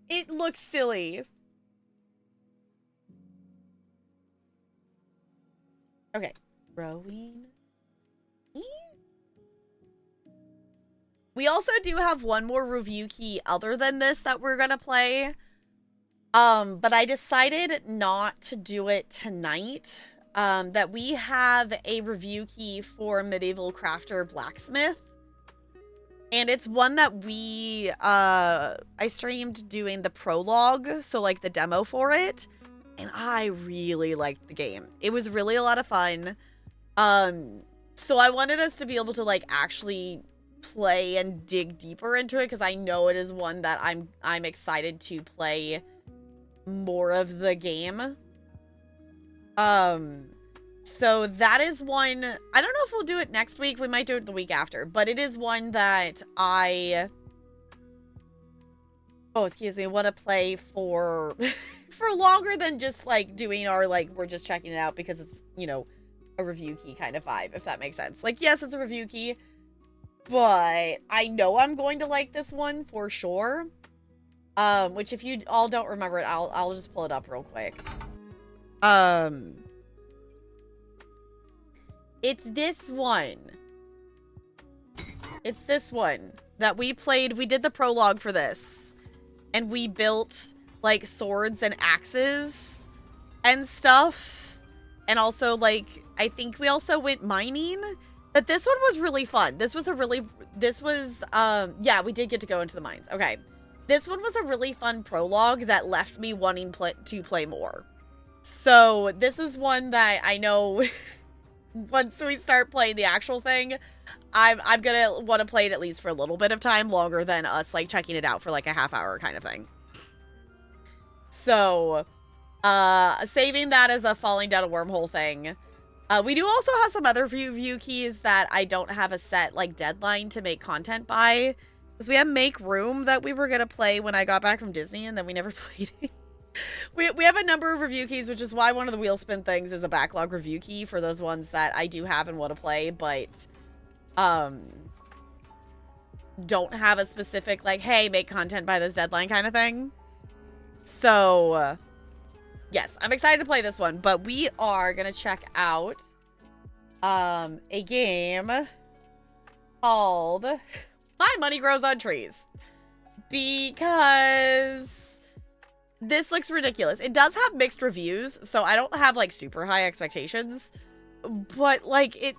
It looks silly. Okay. Growing. We also do have one more review key other than this that we're gonna play. But I decided not to do it tonight. That we have a review key for Medieval Crafter Blacksmith. And it's one that I streamed doing the prologue, so like the demo for it. And I really liked the game. It was really a lot of fun. So I wanted us to be able to like actually play and dig deeper into it, because I know it is one that I'm excited to play more of the game. So that is one. I don't know if we'll do it next week. We might do it the week after, but it is one that want to play for for longer than just like doing our, like, we're just checking it out because it's, you know, a review key kind of vibe, if that makes sense. Like, yes, it's a review key, but I know I'm going to like this one for sure. Which, if you all don't remember it, I'll just pull it up real quick. It's this one. It's this one that we played. We did the prologue for this, and we built like swords and axes and stuff. And also, like, I think we also went mining. But this one was really fun. Yeah, we did get to go into the mines. Okay. This one was a really fun prologue that left me wanting to play more. So this is one that I know once we start playing the actual thing, I'm gonna want to play it at least for a little bit of time, longer than us like checking it out for like a half hour kind of thing. So, saving that as a falling down a wormhole thing. We do also have some other view keys that I don't have a set like deadline to make content by. Because we have Make Room that we were going to play when I got back from Disney, and then we never played it. We have a number of review keys, which is why one of the wheel spin things is a backlog review key for those ones that I do have and want to play. But don't have a specific, like, hey, make content by this deadline kind of thing. So, yes, I'm excited to play this one, but we are going to check out a game called My Money Grows on Trees, because this looks ridiculous. It does have mixed reviews, so I don't have, like, super high expectations, but, like, it...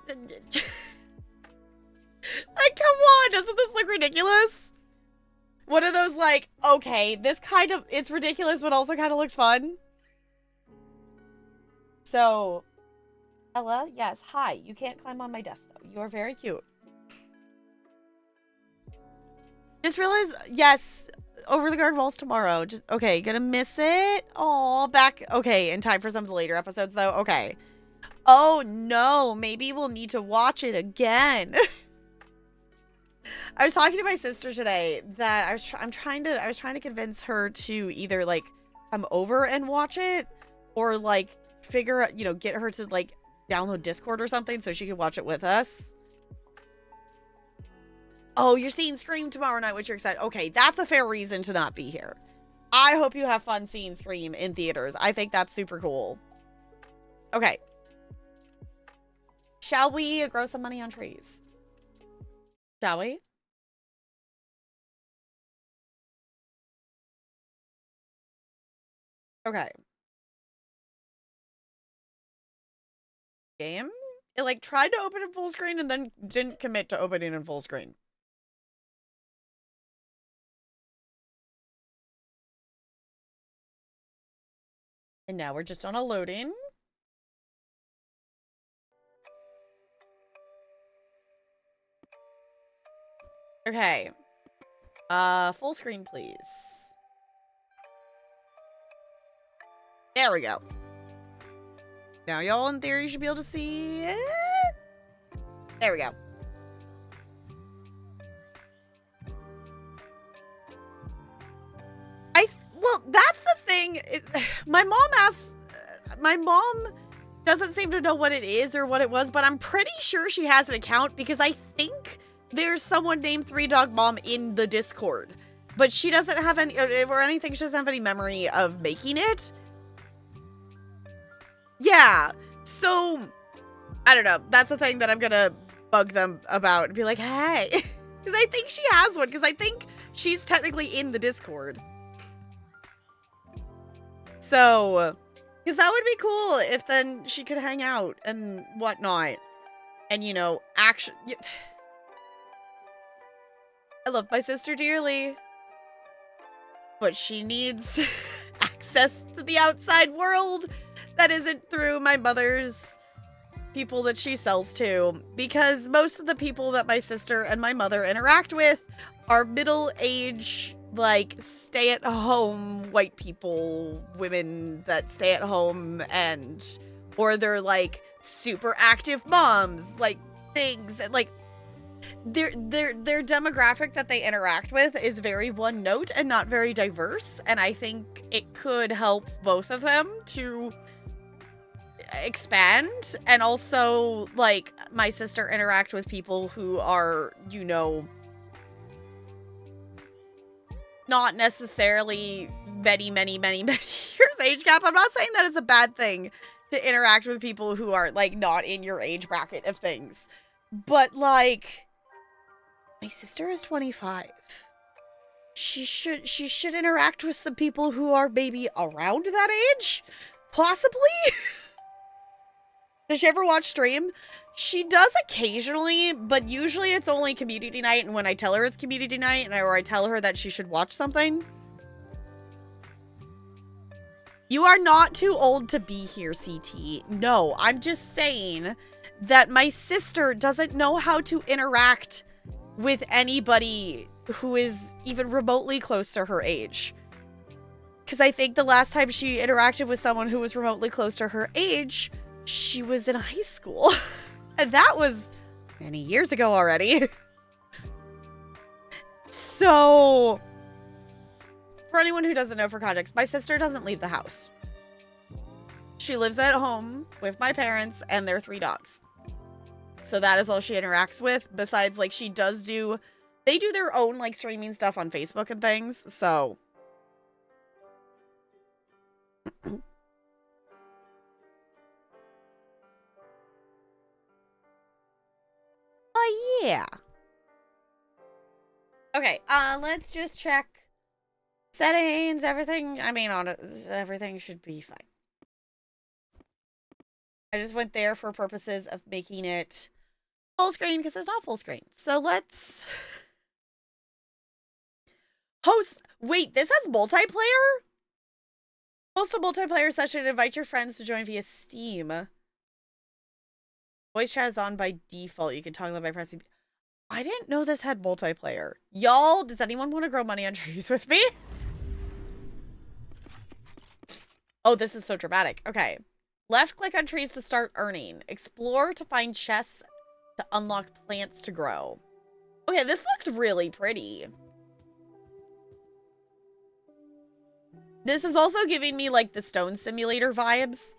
like, come on, doesn't this look ridiculous? One of those, like, okay, this kind of, it's ridiculous, but also kind of looks fun. So, Ella, yes, hi. You can't climb on my desk, though. You are very cute. Just realized, yes, Over the Guard Walls tomorrow. Just, okay, gonna miss it. Oh, back, okay, in time for some of the later episodes, though. Okay. Oh, no, maybe we'll need to watch it again. I was talking to my sister today that I was trying to convince her to either, like, come over and watch it, or, like, figure out, you know, get her to, like, download Discord or something so she could watch it with us. Oh, you're seeing Scream tomorrow night, which you're excited. Okay, that's a fair reason to not be here. I hope you have fun seeing Scream in theaters. I think that's super cool. Okay. Shall we grow some money on trees? Shall we? Okay. Game? It, like, tried to open in full screen and then didn't commit to opening in full screen. And now we're just on a loading. Okay. Full screen, please. There we go. Now y'all in theory should be able to see it. There we go. Well, that's the thing. My mom doesn't seem to know what it is or what it was, but I'm pretty sure she has an account because I think there's someone named 3Dog Mom in the Discord, but she doesn't have any, or anything, she doesn't have any memory of making it. Yeah, so, I don't know, that's the thing that I'm gonna bug them about and be like, hey, because I think she has one, because I think she's technically in the Discord. So, because that would be cool if then she could hang out and whatnot. And, you know, actually... I love my sister dearly. But she needs access to the outside world that isn't through my mother's people that she sells to. Because most of the people that my sister and my mother interact with are middle-aged, like, stay-at-home white people, women that stay at home, and, or they're, like, super active moms, like, things, and, like, their demographic that they interact with is very one note and not very diverse, and I think it could help both of them to expand, and also, like, my sister interact with people who are, you know, not necessarily many years age gap. I'm not saying that it's a bad thing to interact with people who are, like, not in your age bracket of things. But, like, my sister is 25. She should interact with some people who are maybe around that age? Possibly? Does she ever watch stream? She does occasionally, but usually it's only community night, and when I tell her it's community night, or I tell her that she should watch something. You are not too old to be here, CT. No, I'm just saying that my sister doesn't know how to interact with anybody who is even remotely close to her age. Because I think the last time she interacted with someone who was remotely close to her age, she was in high school. And that was many years ago already. So, for anyone who doesn't know, for context, my sister doesn't leave the house. She lives at home with my parents and their 3 dogs. So that is all she interacts with. Besides, like, she does do They do their own, like, streaming stuff on Facebook and things, so. Yeah. Okay, let's just check settings, everything. I mean, everything should be fine. I just went there for purposes of making it full screen because it's not full screen. So let's host. Wait, this has multiplayer? Host a multiplayer session and invite your friends to join via Steam. Voice chat is on by default. You can toggle it by pressing. I didn't know this had multiplayer. Y'all, does anyone want to grow money on trees with me? Oh, this is so dramatic. Okay. Left click on trees to start earning. Explore to find chests to unlock plants to grow. Okay, this looks really pretty. This is also giving me like the Stone Simulator vibes.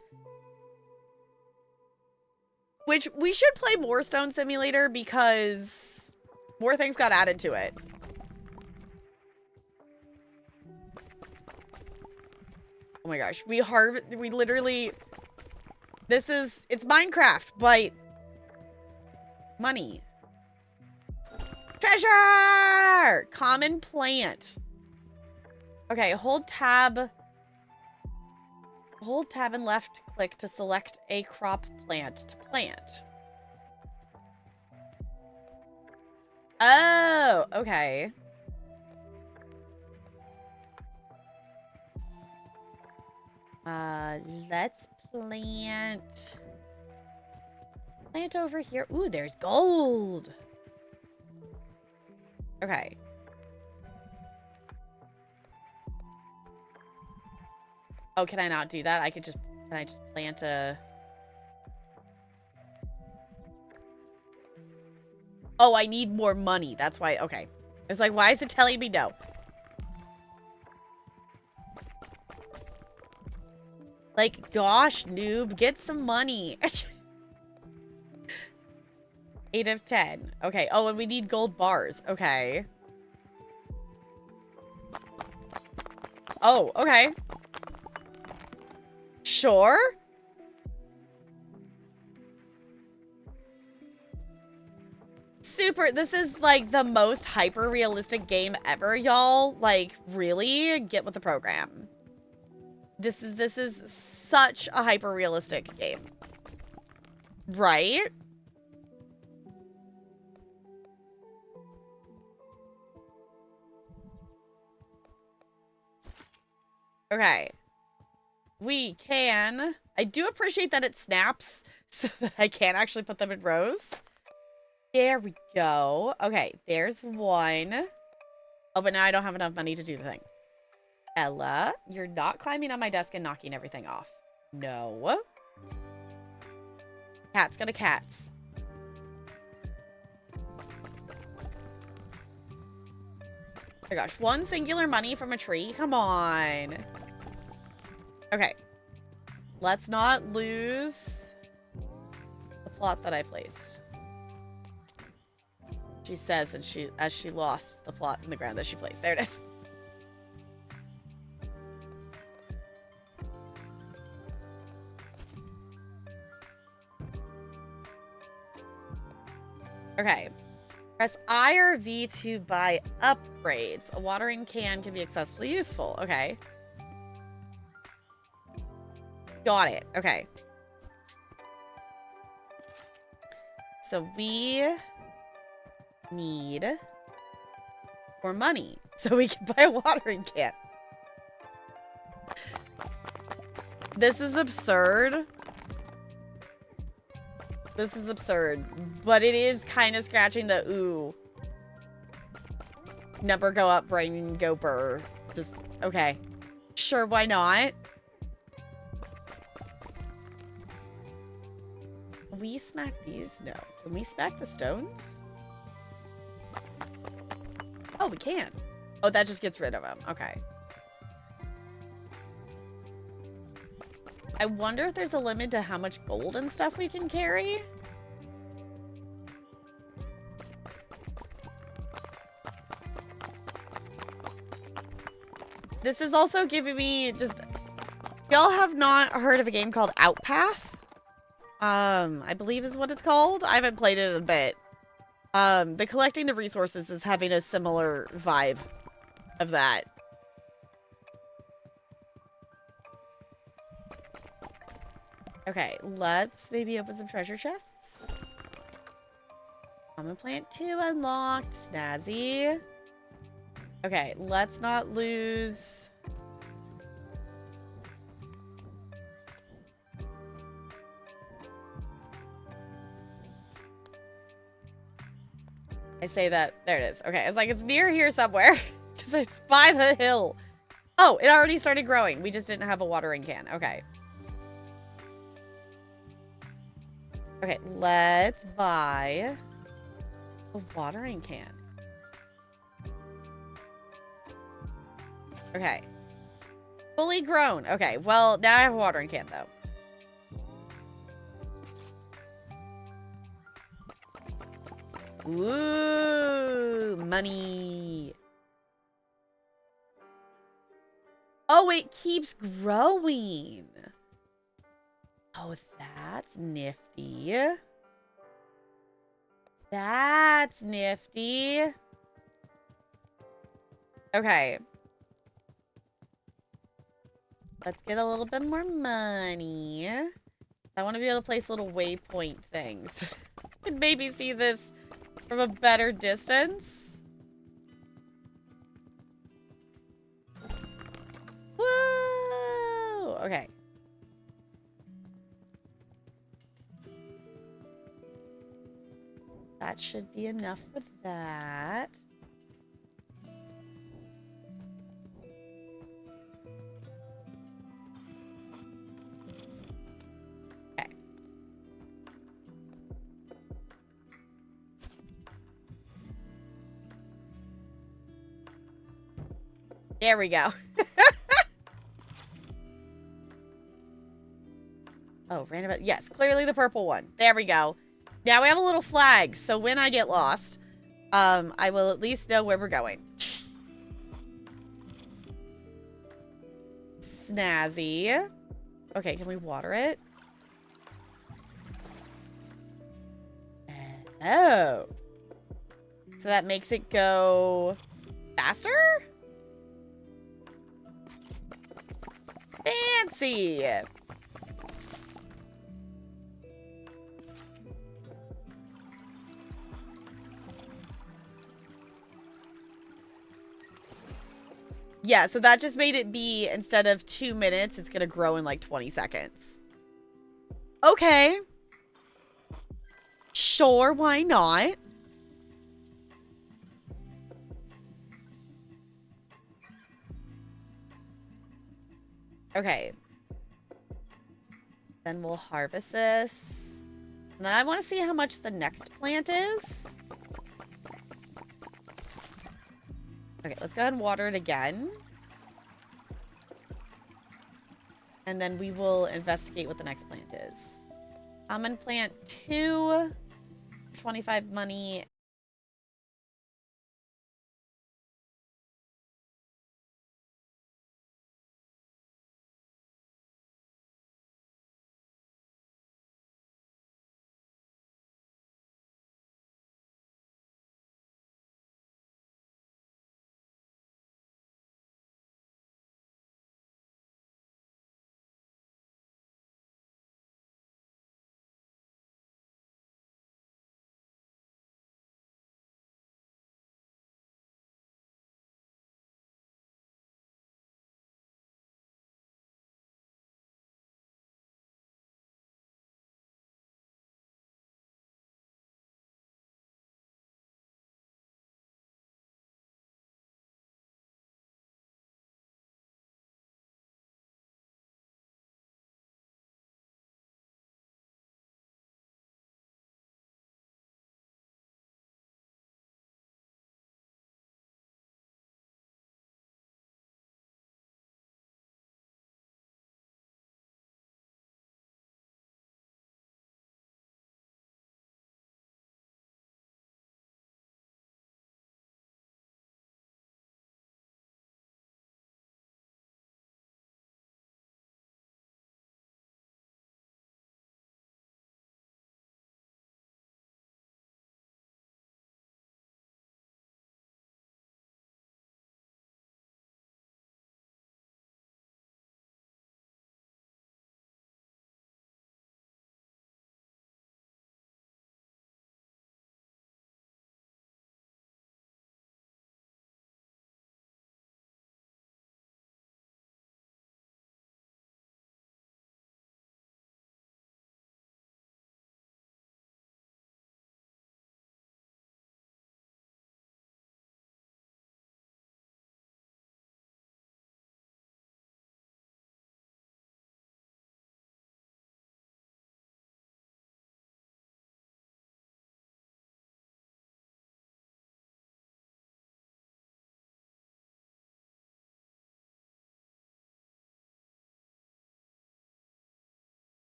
Which we should play more Stone Simulator because more things got added to it. Oh my gosh, we literally, it's Minecraft, but money. Treasure! Common plant. Okay, hold tab and left click to select a crop plant to plant. Oh, okay. Let's plant over here. Ooh, there's gold. Okay. Oh, can I not do that? Can I just plant a... Oh, I need more money. That's why, okay. It's like, why is it telling me no? Like, gosh, noob, get some money. 8 of 10. Okay. Oh, and we need gold bars. Okay. Oh, okay. Sure. Super. This is like the most hyper realistic game ever, y'all. Like, really? Get with the program. This is such a hyper realistic game. Right? Okay. We can... I do appreciate that it snaps so that I can actually put them in rows. There we go. Okay, there's one. Oh, but now I don't have enough money to do the thing. Ella, you're not climbing on my desk and knocking everything off. No. Cat's gonna cats. Oh my gosh, one singular money from a tree? Come on. Okay. Let's not lose the plot that I placed. She says, and as she lost the plot in the ground that she placed. There it is. Okay. Press I or V to buy upgrades. A watering can can be excessively useful. Okay. Got it. Okay. So we need more money so we can buy a watering can. This is absurd. This is absurd. But it is kind of scratching the ooh. Number go up, brain go burr. Just, okay. Sure, why not? Can we smack these? No. Can we smack the stones? Oh, we can. Oh, that just gets rid of them. Okay. I wonder if there's a limit to how much gold and stuff we can carry. This is also giving me just... Y'all have not heard of a game called Outpath? I believe is what it's called. I haven't played it in a bit. The collecting the resources is having a similar vibe of that. Okay, let's maybe open some treasure chests. Common plant 2 unlocked. Snazzy. Okay, let's not lose... I say that. There it is. Okay, it's like it's near here somewhere. Because it's by the hill. Oh, it already started growing. We just didn't have a watering can. Okay. Okay, let's buy a watering can. Okay. Fully grown. Okay, well, now I have a watering can, though. Ooh, money. Oh, it keeps growing. Oh, that's nifty. That's nifty. Okay. Let's get a little bit more money. I want to be able to place little waypoint things. And maybe see this from a better distance. Whoa! Okay. That should be enough for that. Okay. There we go. Oh, random. Yes, clearly the purple one. There we go. Now we have a little flag, so when I get lost, I will at least know where we're going. Snazzy. Okay, can we water it? Oh. So that makes it go faster? Fancy. Yeah, so that just made it be, instead of 2 minutes, it's gonna grow in like 20 seconds. Okay. Sure, why not? Okay. Then we'll harvest this. And then I want to see how much the next plant is. Okay, let's go ahead and water it again. And then we will investigate what the next plant is. Common plant 2, 25 money,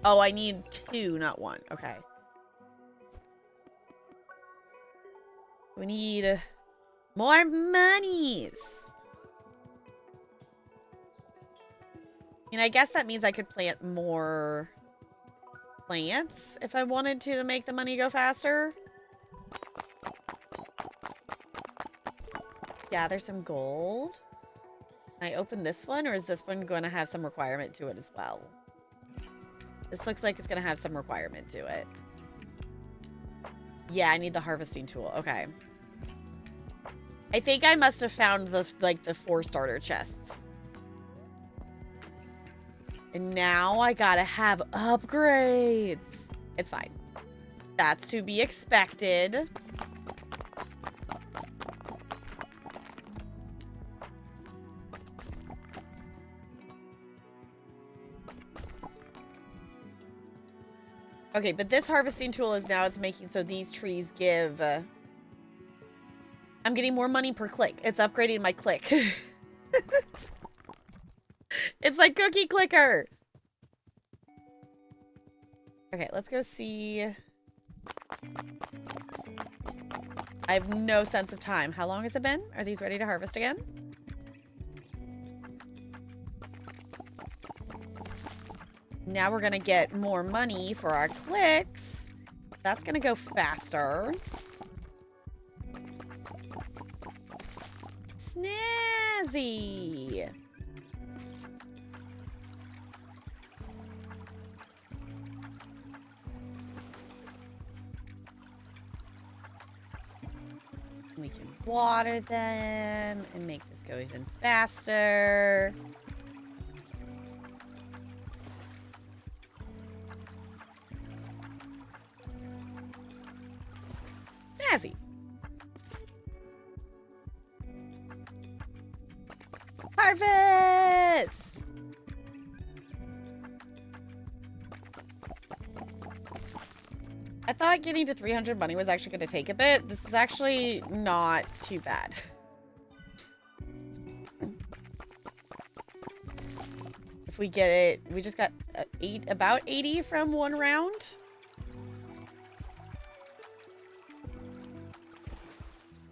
Oh, I need 2, not 1. Okay. We need more monies. And I guess that means I could plant more plants if I wanted to make the money go faster. Gather some gold. Can I open this one, or is this one going to have some requirement to it as well? This looks like it's going to have some requirement to it. Yeah, I need the harvesting tool. Okay. I think I must have found the 4 starter chests. And now I gotta have upgrades. It's fine. That's to be expected. Okay, but this harvesting tool is now it's making so these trees give... I'm getting more money per click. It's upgrading my click. It's like cookie clicker. Okay, let's go see. I have no sense of time. How long has it been? Are these ready to harvest again? Now we're gonna get more money for our clicks. That's gonna go faster. Snazzy. We can water them and make this go even faster. Snazzy. Harvest! I thought getting to 300 money was actually going to take a bit. This is actually not too bad. If we get it, we just got about 80 from one round.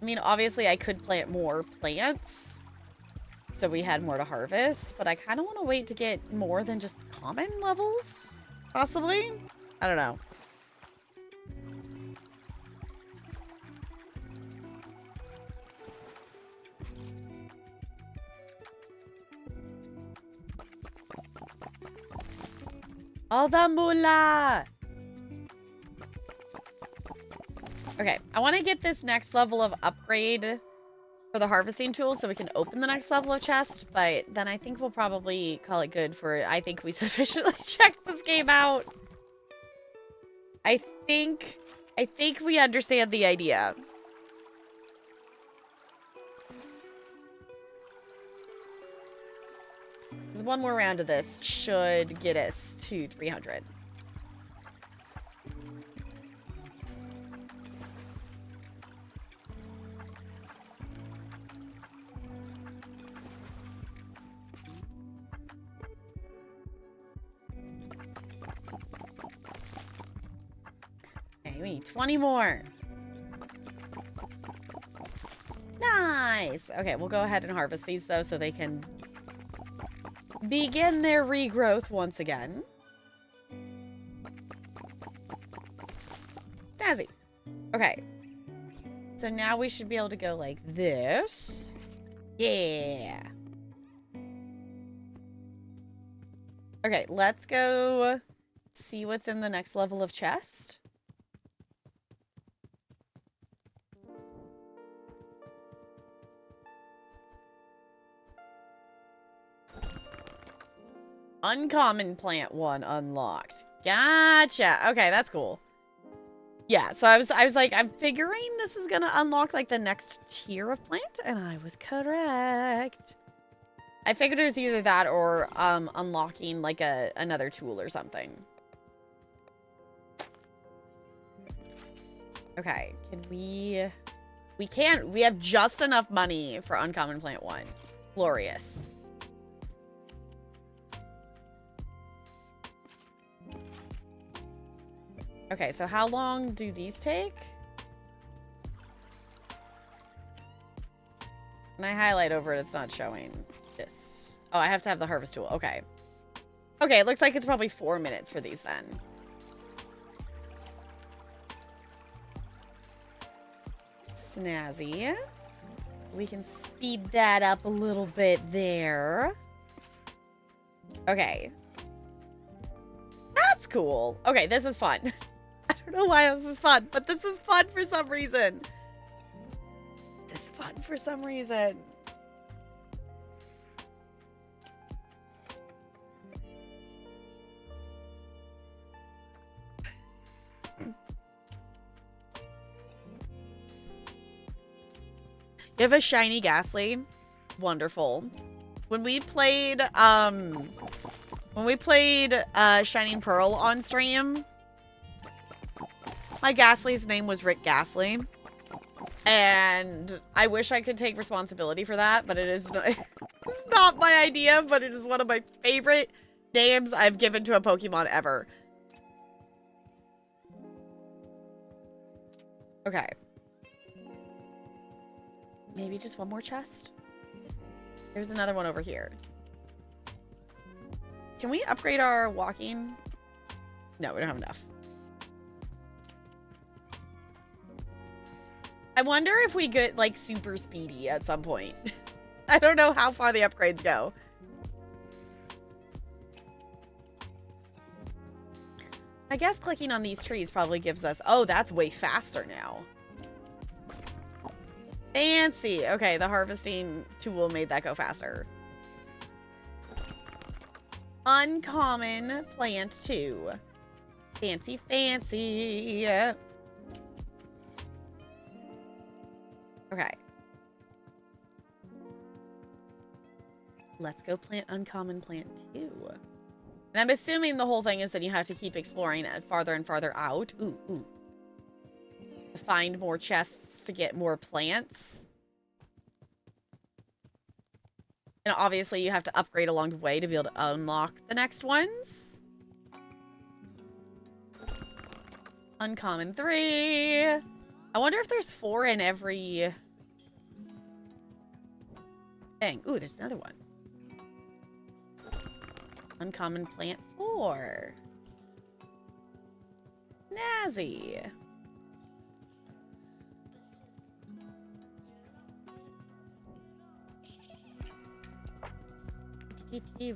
I mean, obviously I could plant more plants so we had more to harvest, but I kind of want to wait to get more than just common levels, possibly. I don't know. All the moolah! Okay, I want to get this next level of upgrade for the harvesting tool so we can open the next level of chest, but then I think we'll probably call it good for... I think we sufficiently checked this game out. I think we understand the idea. Because one more round of this should get us to 300. Okay, we need 20 more. Nice. Okay, we'll go ahead and harvest these, though, so they can begin their regrowth once again. Snazzy. Okay. So now we should be able to go like this. Yeah. Okay, let's go see what's in the next level of chest. Uncommon plant 1 unlocked. Gotcha. Okay, that's cool. Yeah, so I was like, I'm figuring this is gonna unlock like the next tier of plant, and I was correct. I figured it was either that or unlocking like another tool or something. Okay, can we can't. We have just enough money for uncommon plant 1. Glorious. Okay, so how long do these take? When I highlight over it, it's not showing this. Oh, I have to have the harvest tool. Okay. Okay, it looks like it's probably 4 minutes for these then. Snazzy. We can speed that up a little bit there. Okay. That's cool. Okay, this is fun. I don't know why this is fun, but this is fun for some reason. This is fun for some reason. You have a shiny Ghastly. Wonderful. When we played Shining Pearl on stream, my Ghastly's name was Rick Ghastly. And I wish I could take responsibility for that, but it is not, it's not my idea, but it is one of my favorite names I've given to a Pokemon ever. Okay. Maybe just one more chest? There's another one over here. Can we upgrade our walking? No, we don't have enough. I wonder if we get, like, super speedy at some point. I don't know how far the upgrades go. I guess clicking on these trees probably gives us... Oh, that's way faster now. Fancy. Okay, the harvesting tool made that go faster. Uncommon plant 2. Fancy, fancy. Okay. Let's go plant uncommon plant 2. And I'm assuming the whole thing is that you have to keep exploring it farther and farther out. Ooh, ooh. To find more chests to get more plants. And obviously you have to upgrade along the way to be able to unlock the next ones. Uncommon 3. I wonder if there's 4 in every thing. Ooh, there's another one. Uncommon plant 4. Snazzy.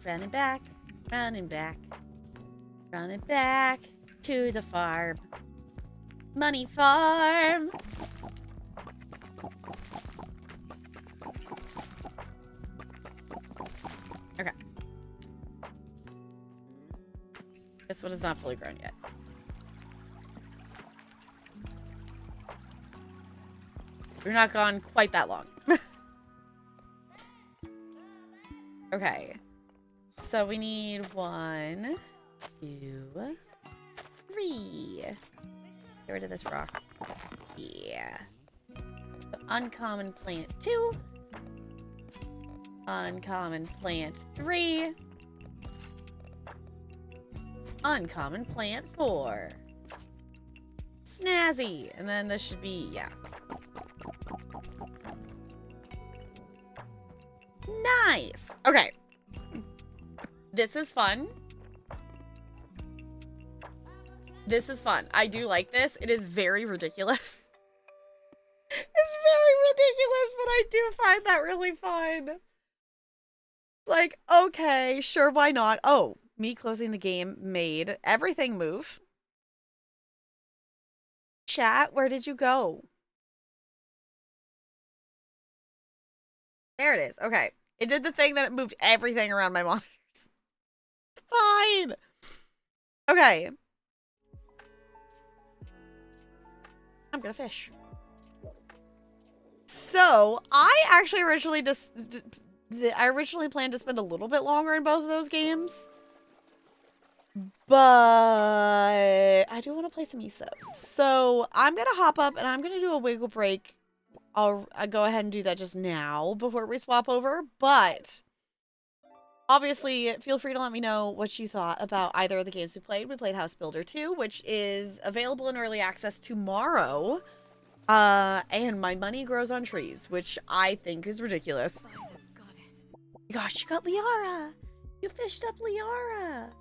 Running back, running back, running back to the farm. Money farm. Okay. This one is not fully grown yet. We're not gone quite that long. Okay. So we need 1, 2, 3. Get rid of this rock. Yeah. So uncommon plant 2. Uncommon plant 3. Uncommon plant 4. Snazzy. And then this should be, yeah. Nice. Okay. This is fun. This is fun. I do like this. It is very ridiculous. It's very ridiculous, but I do find that really fun. It's like, okay, sure, why not? Oh, me closing the game made everything move. Chat, where did you go? There it is. Okay. It did the thing that it moved everything around my monitors. It's fine. Okay. I'm gonna fish. So, I actually originally planned to spend a little bit longer in both of those games. But I do want to play some ESO. So, I'm gonna hop up and I'm gonna do a wiggle break. I'll go ahead and do that just now before we swap over, but Obviously, feel free to let me know what you thought about either of the games we played. We played House Builder 2, which is available in early access tomorrow. And My Money Grows on Trees, which I think is ridiculous. Gosh, you got Liara! You fished up Liara!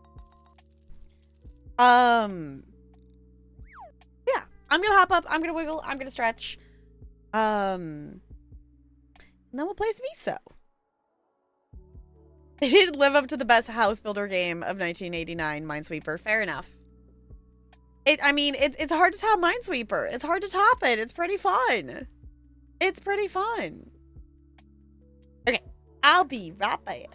Yeah, I'm gonna hop up, I'm gonna wiggle, I'm gonna stretch. And then we'll play some ESO. They didn't live up to the best house builder game of 1989, Minesweeper. Fair enough. It's hard to top Minesweeper. It's hard to top it. It's pretty fun. It's pretty fun. Okay, I'll be right back.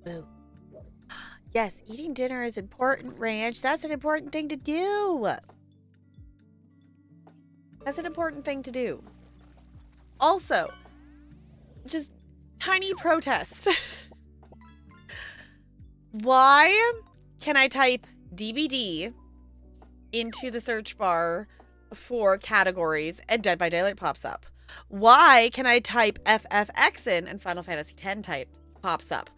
Boo. Yes, eating dinner is important, Ranch. That's an important thing to do. That's an important thing to do. Also, just tiny protest. Why can I type DBD into the search bar for categories and Dead by Daylight pops up? Why can I type FFX in and Final Fantasy X pops up?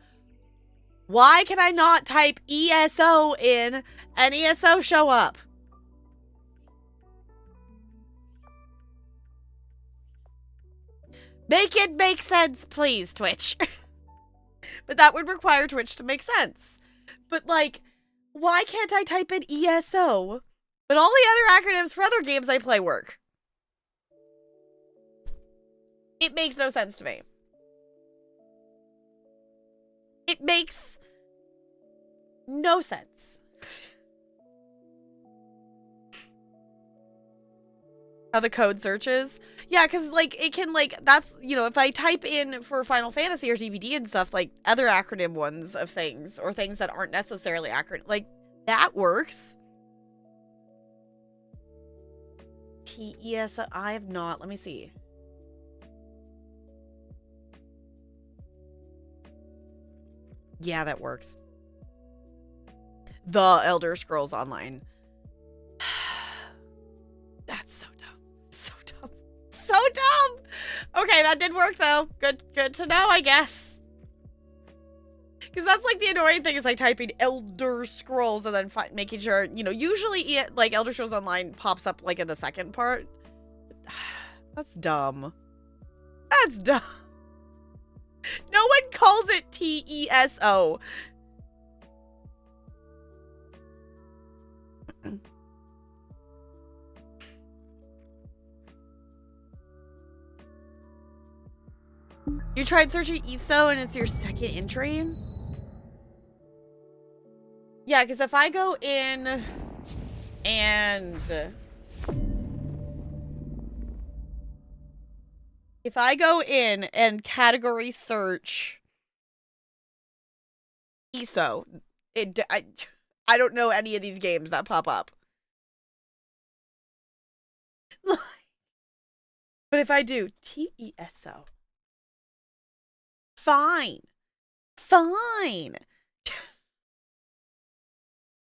Why can I not type ESO in and ESO show up? Make it make sense, please, Twitch. But that would require Twitch to make sense. But, like, why can't I type in ESO? But all the other acronyms for other games I play work. It makes no sense to me. It makes no sense. How the code searches? Yeah, because, like, it can, like, that's, you know, if I type in for Final Fantasy or DVD and stuff, like, other acronym ones of things, or things that aren't necessarily acronym, like, that works. TES, I have not, let me see. Yeah, that works. The Elder Scrolls Online. That's so dumb. So dumb. So dumb! Okay, that did work, though. Good to know, I guess. Because that's, like, the annoying thing is, like, typing Elder Scrolls and then making sure, you know, usually, like, Elder Scrolls Online pops up, like, in the second part. That's dumb. That's dumb. No one calls it TESO. You tried searching ESO and it's your second entry? Yeah, because if I go in and... If I go in and category search ESO, I don't know any of these games that pop up. But if I do TESO, fine. Fine.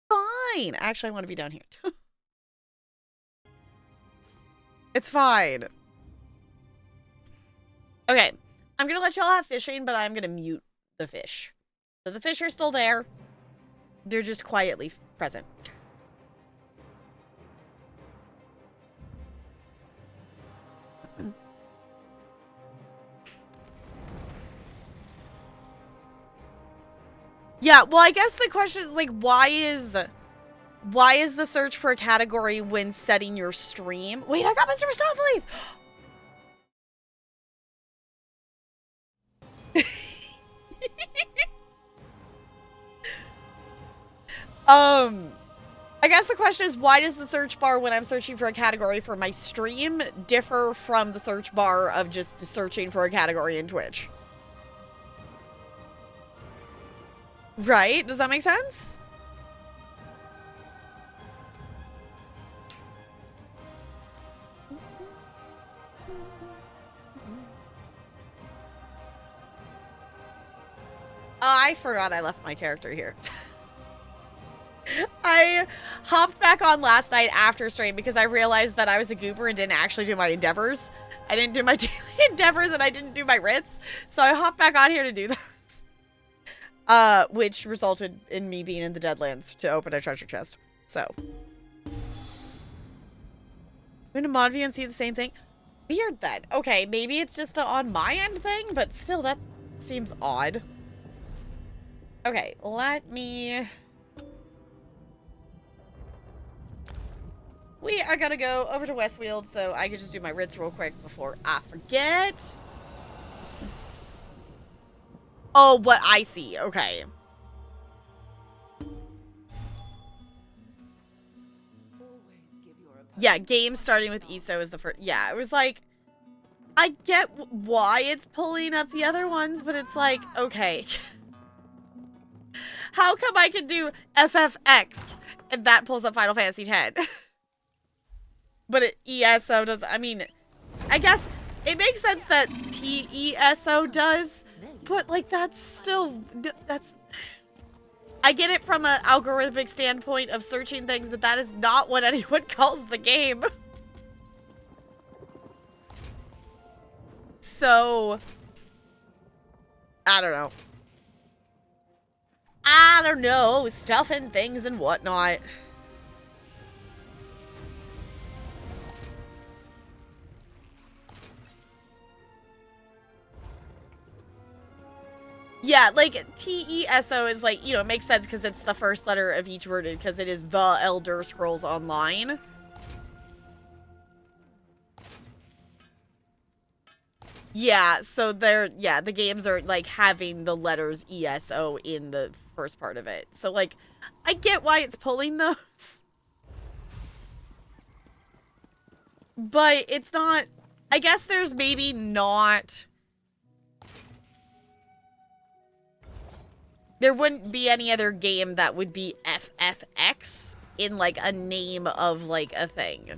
Fine. Actually, I want to be down here. It's fine. Okay. I'm going to let y'all have fishing, but I'm going to mute the fish. So the fish are still there. They're just quietly present. Yeah, well, I guess the question is, like, why is the search for a category when setting your stream? Wait, I got Mr. Mistopheles! I guess the question is, why does the search bar when I'm searching for a category for my stream differ from the search bar of just searching for a category in Twitch? Right? Does that make sense? I forgot I left my character here. I hopped back on last night after stream because I realized that I was a goober and didn't actually do my endeavors. I didn't do my daily endeavors and I didn't do my writs. So I hopped back on here to do those. Which resulted in me being in the Deadlands to open a treasure chest. So. I'm gonna mod V and see the same thing. Weird then. Okay, maybe it's just a on my end thing, but still that seems odd. Okay, let me... I gotta go over to Westfield so I can just do my writs real quick before I forget. Oh, what I see. Okay. Yeah, game starting with ESO is the first. Yeah, it was like, I get why it's pulling up the other ones, but it's like, okay. How come I can do FFX and that pulls up Final Fantasy X? But ESO does. I mean, I guess it makes sense that TESO does, but like that's still I get it from an algorithmic standpoint of searching things, but that is not what anyone calls the game. So, I don't know. I don't know. Stuff and things and whatnot. Yeah, like, TESO is like, you know, it makes sense because it's the first letter of each word because it is the Elder Scrolls Online. Yeah, so the games are, like, having the letters ESO in the first part of it. So, like, I get why it's pulling those. But it's not, I guess there's maybe not, there wouldn't be any other game that would be FFX in, like, a name of, like, a thing.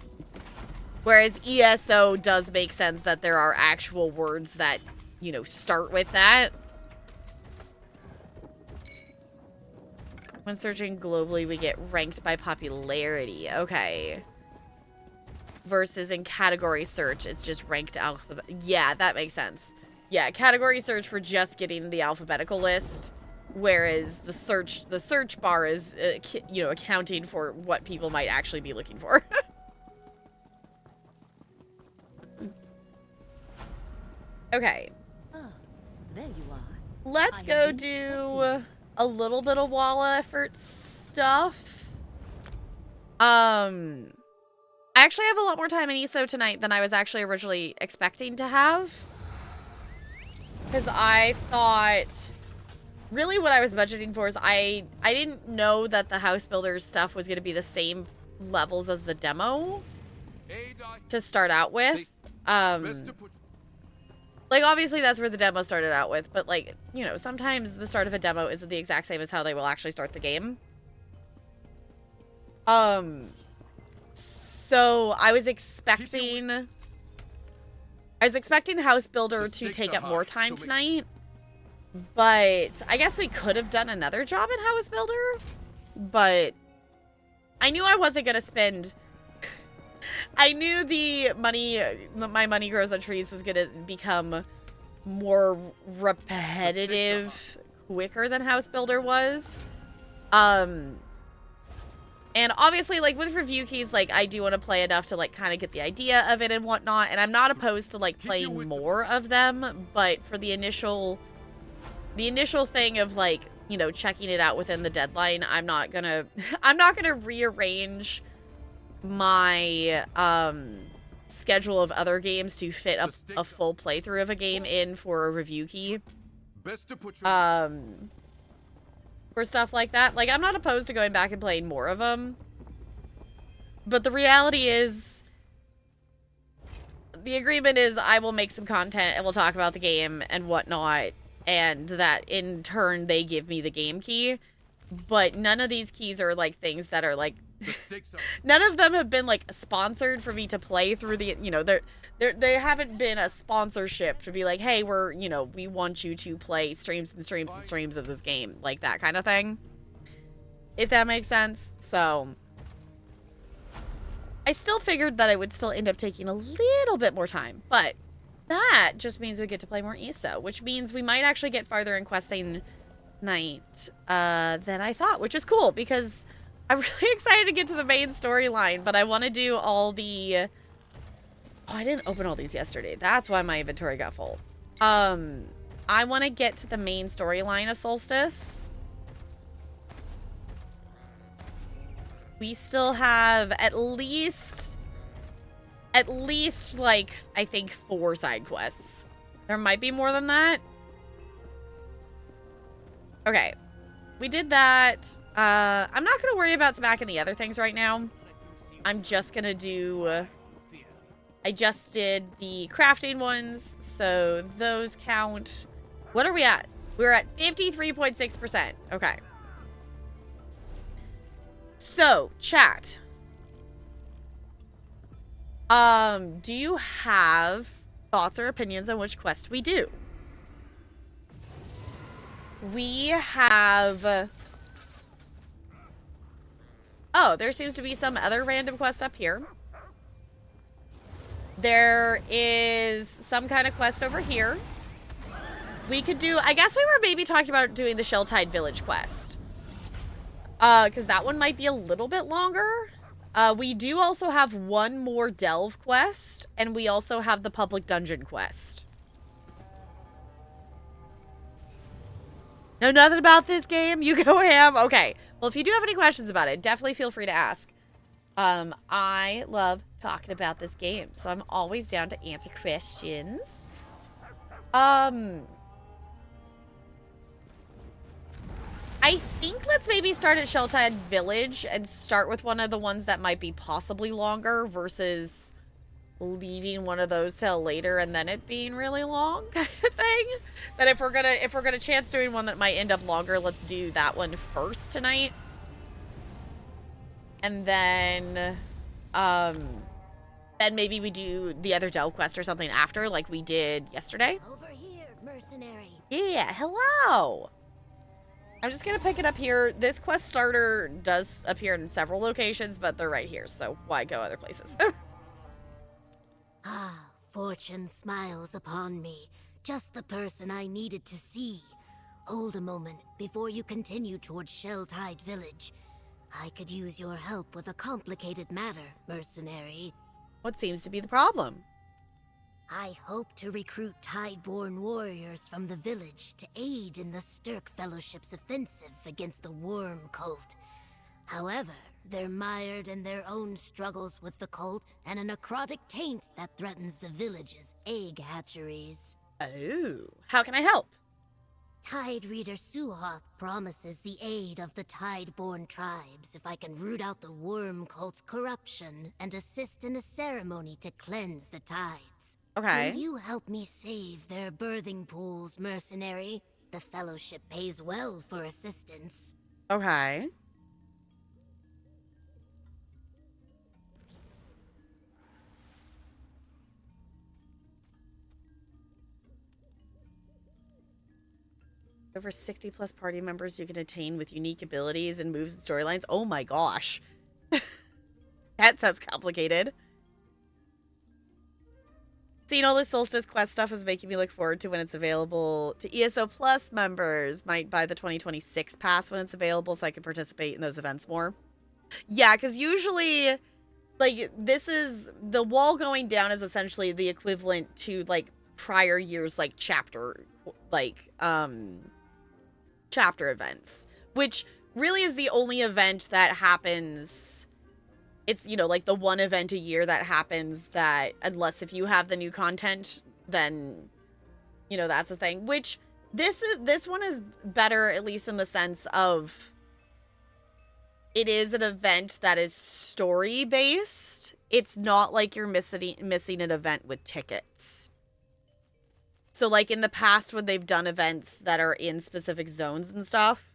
Whereas ESO does make sense that there are actual words that, you know, start with that. When searching globally, we get ranked by popularity. Okay. Versus in category search, it's just ranked alphabet. Yeah, that makes sense. Yeah, category search for just getting the alphabetical list. Whereas the search bar is, you know, accounting for what people might actually be looking for. Okay. Oh, there you are. Let's go do a little bit of Walla effort stuff. I actually have a lot more time in ESO tonight than I was actually originally expecting to have. Because I thought, really what I was budgeting for is I didn't know that the house builder stuff was going to be the same levels as the demo to start out with. Like, obviously, that's where the demo started out with, but, like, you know, sometimes the start of a demo isn't the exact same as how they will actually start the game. So, I was expecting House Builder to take up more time tonight, but I guess we could have done another job in House Builder, but I knew I wasn't going to spend... I knew my money grows on trees was going to become more repetitive quicker than House Builder was. And obviously, like, with review keys, like, I do want to play enough to, like, kind of get the idea of it and whatnot. And I'm not opposed to, like, playing more of them. But for the initial thing of, like, you know, checking it out within the deadline, I'm not gonna rearrange my schedule of other games to fit a full playthrough of a game in for a review key. For stuff like that. Like, I'm not opposed to going back and playing more of them. But the reality is, the agreement is I will make some content and we'll talk about the game and whatnot. And that, in turn, they give me the game key. But none of these keys are, like, things that are, like, none of them have been, like, sponsored for me to play through the, you know, they haven't been a sponsorship to be like, hey, we want you to play streams and streams and streams of this game, like that kind of thing, if that makes sense. So I still figured that I would still end up taking a little bit more time, but that just means we get to play more ESO, which means we might actually get farther in questing night than I thought, which is cool because I'm really excited to get to the main storyline, but I want to do all the... Oh, I didn't open all these yesterday. That's why my inventory got full. I want to get to the main storyline of Solstice. We still have at least, like, I think 4 side quests. There might be more than that. Okay. We did that. I'm not going to worry about smacking the other things right now. I'm just going to do... I just did the crafting ones, so those count. What are we at? We're at 53.6%. Okay. So, chat. Do you have thoughts or opinions on which quest we do? We have... Oh, there seems to be some other random quest up here. There is some kind of quest over here. We could do... I guess we were maybe talking about doing the Shelltide Village quest. Because that one might be a little bit longer. We do also have one more Delve quest. And we also have the Public Dungeon quest. Know nothing about this game? You go ham? Okay. Well, if you do have any questions about it, definitely feel free to ask. I love talking about this game, so I'm always down to answer questions. I think let's maybe start at Shelltide Village and start with one of the ones that might be possibly longer versus leaving one of those till later and then it being really long kind of thing. That if we're gonna chance doing one that might end up longer, let's do that one first tonight. And then maybe we do the other Delve quest or something after, like we did yesterday. Over here, mercenary. Yeah, hello. I'm just gonna pick it up here. This quest starter does appear in several locations, but they're right here, so why go other places? Ah, fortune smiles upon me. Just the person I needed to see. Hold a moment before you continue towards Shelltide Village. I could use your help with a complicated matter, mercenary. What seems to be the problem? I hope to recruit Tideborn warriors from the village to aid in the Stirk Fellowship's offensive against the Worm Cult. However, they're mired in their own struggles with the cult and a necrotic taint that threatens the village's egg hatcheries. Oh, how can I help? Tide Reader Suhoth promises the aid of the Tideborn tribes if I can root out the Worm Cult's corruption and assist in a ceremony to cleanse the tides. Okay. Will you help me save their birthing pools, mercenary? The Fellowship pays well for assistance. Okay. Over 60 plus party members you can attain with unique abilities and moves and storylines. Oh my gosh. That sounds complicated. Seeing all this Solstice quest stuff is making me look forward to when it's available to ESO Plus members. Might buy the 2026 pass when it's available so I can participate in those events more. Yeah, because usually, like, this is... The wall going down is essentially the equivalent to, like, prior years, like, chapter events. Which really is the only event that happens... It's, you know, like the one event a year that happens that, unless if you have the new content, then, you know, that's a thing. Which, this one is better, at least in the sense of, it is an event that is story-based. It's not like you're missing an event with tickets. So, like, in the past when they've done events that are in specific zones and stuff,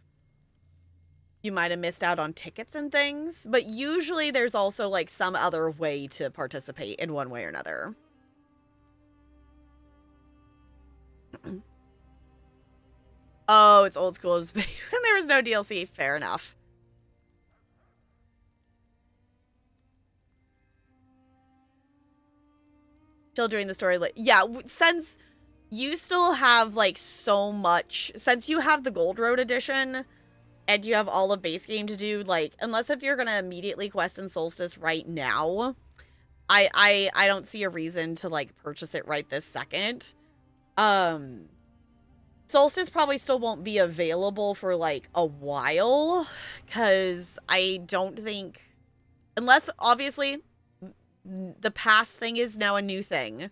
you might have missed out on tickets and things, but usually there's also, like, some other way to participate in one way or another. Oh, it's old school. When there was no DLC. Fair enough. Still doing the story. Yeah, since you still have, like, so much... Since you have the Gold Road edition... And you have all of base game to do, like, unless if you're gonna immediately quest in Solstice right now, I don't see a reason to, like, purchase it right this second. Solstice probably still won't be available for, like, a while, because I don't think, unless, obviously, the pass thing is now a new thing,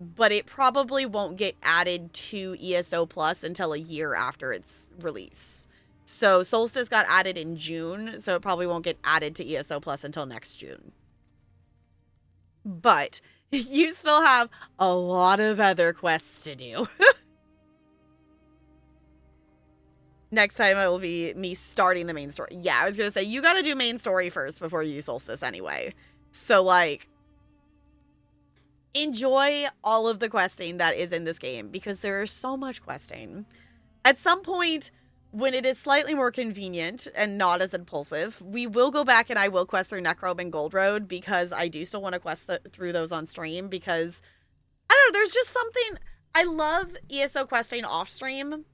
but it probably won't get added to ESO Plus until a year after its release. So Solstice got added in June, so it probably won't get added to ESO Plus until next June. But you still have a lot of other quests to do. Next time it will be me starting the main story. Yeah, I was going to say, you got to do main story first before you use Solstice anyway. So, like, enjoy all of the questing that is in this game because there is so much questing. At some point, when it is slightly more convenient and not as impulsive, we will go back and I will quest through Necrobe and Gold Road because I do still want to quest through those on stream because, I don't know, there's just something... I love ESO questing off stream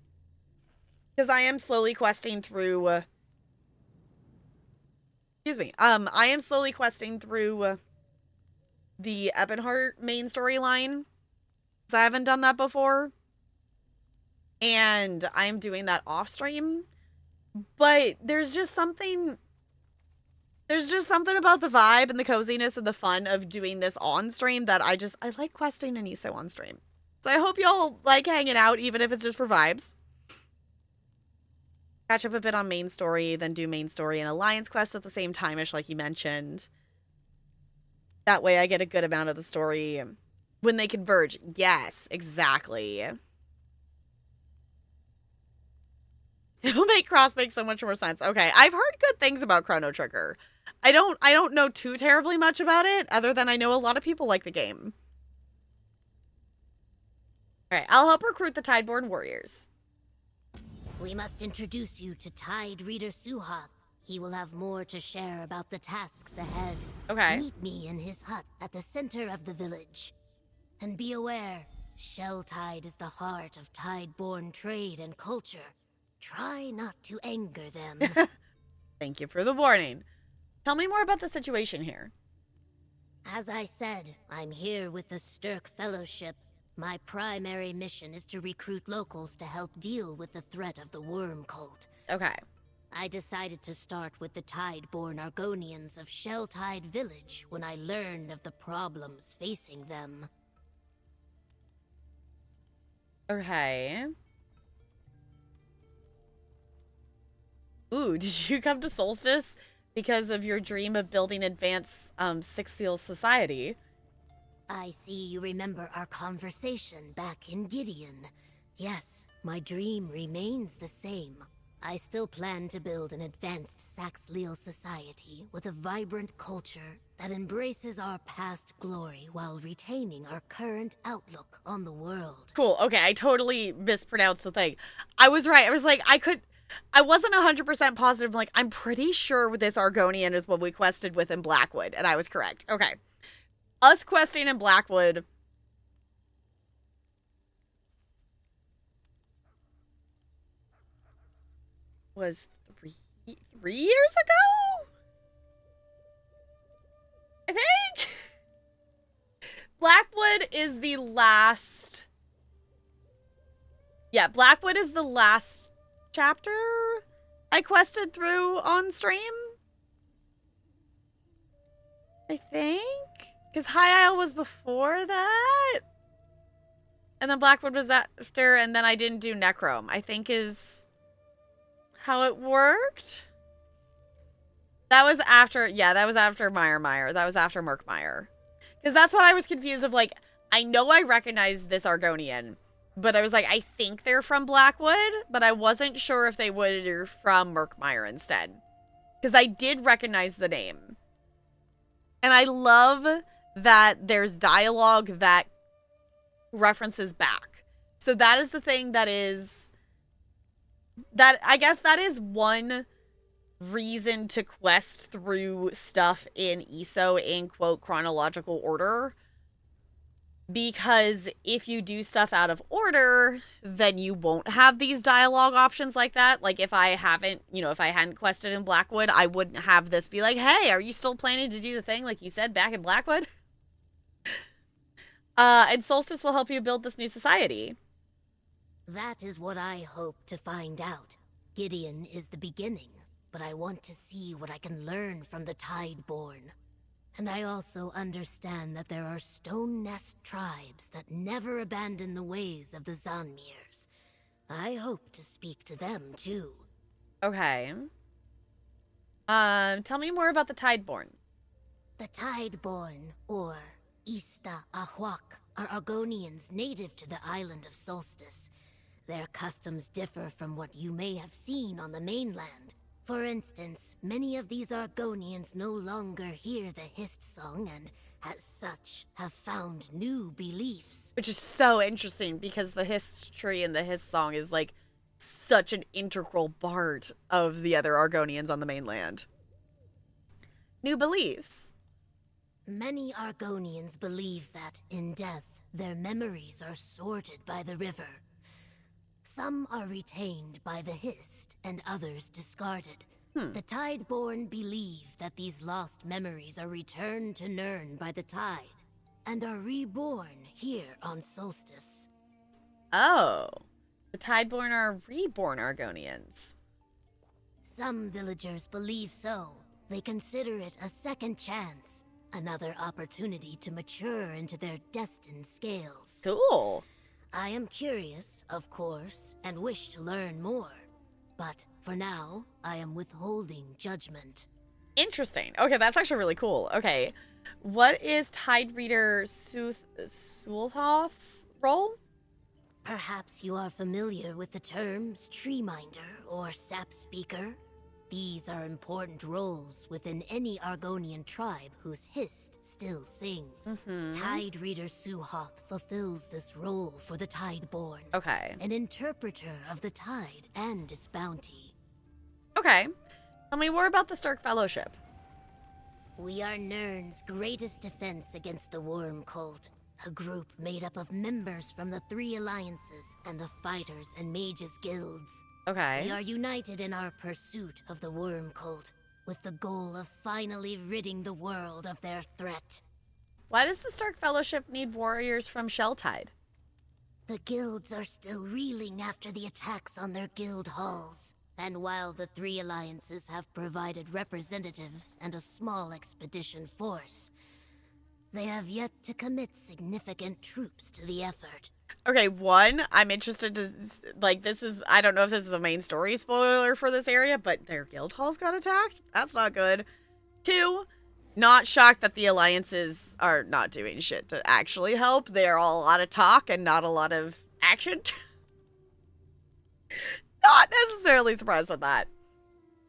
because I am slowly questing through... excuse me. I am slowly questing through the Ebonheart main storyline because I haven't done that before. And I'm doing that off stream. But there's just something about the vibe and the coziness and the fun of doing this on stream that I like questing and ESO on stream. So I hope y'all like hanging out, even if it's just for vibes. Catch up a bit on main story, then do main story and Alliance quest at the same time-ish, like you mentioned. That way I get a good amount of the story when they converge. Yes, exactly. It'll make Cross make so much more sense. Okay, I've heard good things about Chrono Trigger. I don't know too terribly much about it, other than I know a lot of people like the game. Alright, I'll help recruit the Tideborn warriors. We must introduce you to Tide Reader Suha. He will have more to share about the tasks ahead. Okay. Meet me in his hut at the center of the village. And be aware, Shell Tide is the heart of Tideborn trade and culture. Try not to anger them. Thank you for the warning. Tell me more about the situation here. As I said, I'm here with the Stirk Fellowship. My primary mission is to recruit locals to help deal with the threat of the worm cult. Okay. I decided to start with the Tideborn Argonians of Shelltide Village when I learned of the problems facing them. Okay. Ooh, did you come to Solstice because of your dream of building advanced Six Seals society? I see you remember our conversation back in Gideon. Yes, my dream remains the same. I still plan to build an advanced Saxleal society with a vibrant culture that embraces our past glory while retaining our current outlook on the world. Cool. Okay, I totally mispronounced the thing. I was right. I was like, I wasn't 100% positive. Like, I'm pretty sure this Argonian is what we quested with in Blackwood, and I was correct. Okay. Us questing in Blackwood was three years ago? I think? Blackwood is the last... Yeah, Blackwood is the last chapter I quested through on stream. I think? Because High Isle was before that. And then Blackwood was after, and then I didn't do Necrome, I think is how it worked. That was after, yeah, that was after Meyer. That was after Murkmire. Because that's what I was confused of, like, I know I recognize this Argonian, but I was like, I think they're from Blackwood, but I wasn't sure if they were from Murkmire instead. Because I did recognize the name. And I love that there's dialogue that references back. So that is the thing that is... that I guess that is one reason to quest through stuff in ESO in, quote, chronological order. Because if you do stuff out of order, then you won't have these dialogue options like that. Like, if I haven't, you know, if I hadn't quested in Blackwood, I wouldn't have this be like, hey, are you still planning to do the thing like you said back in Blackwood? And Solstice will help you build this new society. That is what I hope to find out. Gideon is the beginning, but I want to see what I can learn from the Tideborn. And I also understand that there are Stone Nest tribes that never abandon the ways of the Zanmirs. I hope to speak to them, too. Okay. Tell me more about the Tideborn. The Tideborn, or Ista Ahuak, are Argonians native to the island of Solstice. their customs differ from what you may have seen on the mainland. For instance, many of these Argonians no longer hear the Hist song and, as such, have found new beliefs. Which is so interesting because the history in the Hist song is like such an integral part of the other Argonians on the mainland. New beliefs. Many Argonians believe that, in death, their memories are sorted by the river. Some are retained by the Hist, and others discarded. The Tideborn believe that these lost memories are returned to Nirn by the tide, and are reborn here on Solstice. Oh. The Tideborn are reborn Argonians. Some villagers believe so. They consider it a second chance, another opportunity to mature into their destined scales. Cool. I am curious, of course, and wish to learn more. But for now, I am withholding judgment. Interesting. Okay, that's actually really cool. Okay. What is Tide Reader Sulthoth's role? Perhaps you are familiar with the terms Treeminder or Sap Speaker. These are important roles within any Argonian tribe whose Hist still sings. Tide Reader Suhoth fulfills this role for the Tideborn. Okay. An interpreter of the tide and its bounty. Okay. Tell me more about the Stark Fellowship. We are Nirn's greatest defense against the Worm Cult. A group made up of members from the 3 alliances and the Fighters and Mages guilds. Okay. We are united in our pursuit of the Worm Cult, with the goal of finally ridding the world of their threat. Why does the Stark Fellowship need warriors from Shelltide? The guilds are still reeling after the attacks on their guild halls. And while the 3 alliances have provided representatives and a small expedition force, they have yet to commit significant troops to the effort. Okay, one, I'm interested to, like, this is, I don't know if this is a main story spoiler for this area, but their guild halls got attacked? That's not good. 2, not shocked that the alliances are not doing shit to actually help. They're all a lot of talk and not a lot of action. Not necessarily surprised with that.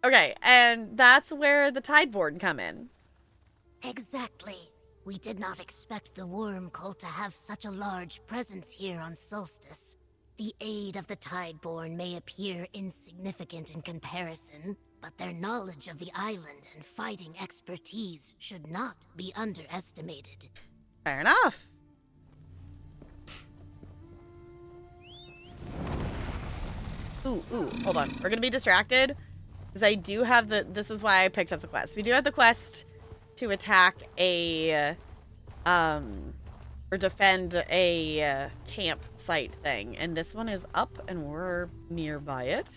Okay, and that's where the Tideborn come in. Exactly. We did not expect the Worm Cult to have such a large presence here on Solstice. The aid of the Tideborn may appear insignificant in comparison, but their knowledge of the island and fighting expertise should not be underestimated. Fair enough. Ooh, hold on. We're gonna be distracted, because I do have this is why I picked up the quest. We do have the quest to attack a, or defend a campsite thing. And this one is up, and we're nearby it.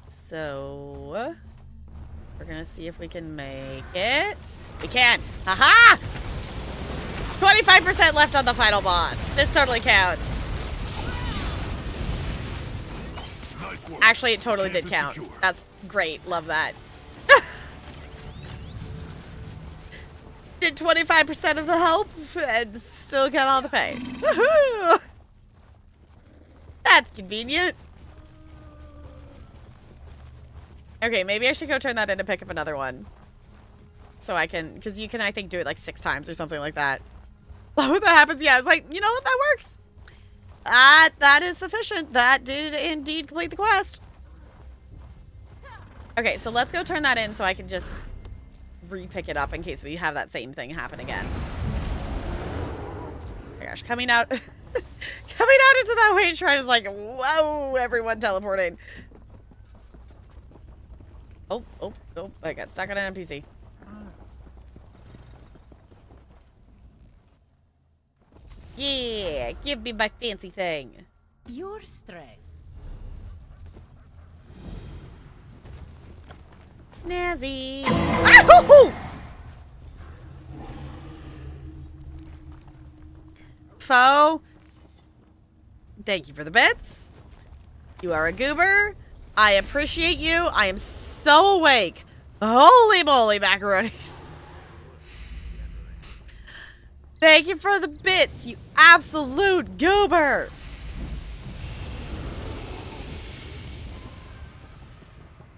So, we're gonna see if we can make it. We can! Haha! 25% left on the final boss. This totally counts. Nice work. Actually, it totally did Camp is count. secure. That's great. Love that. Did 25% of the help and still got all the pay. Woohoo! That's convenient. Okay, maybe I should go turn that in and pick up another one. So I can, because you can, I think, do it like 6 times or something like that. When that happens, yeah, I was like, you know what, that works. That is sufficient. That did indeed complete the quest. Okay, so let's go turn that in so I can just re-pick it up in case we have that same thing happen again. Oh my gosh, coming out coming out into that wage shrine is like, whoa, everyone teleporting. Oh, I got stuck on an NPC. Yeah, give me my fancy thing. Your strength. Snazzy. Ahoo! Foe. Thank you for the bits. You are a goober. I appreciate you. I am so awake. Holy moly, macaronis. Thank you for the bits, you absolute goober.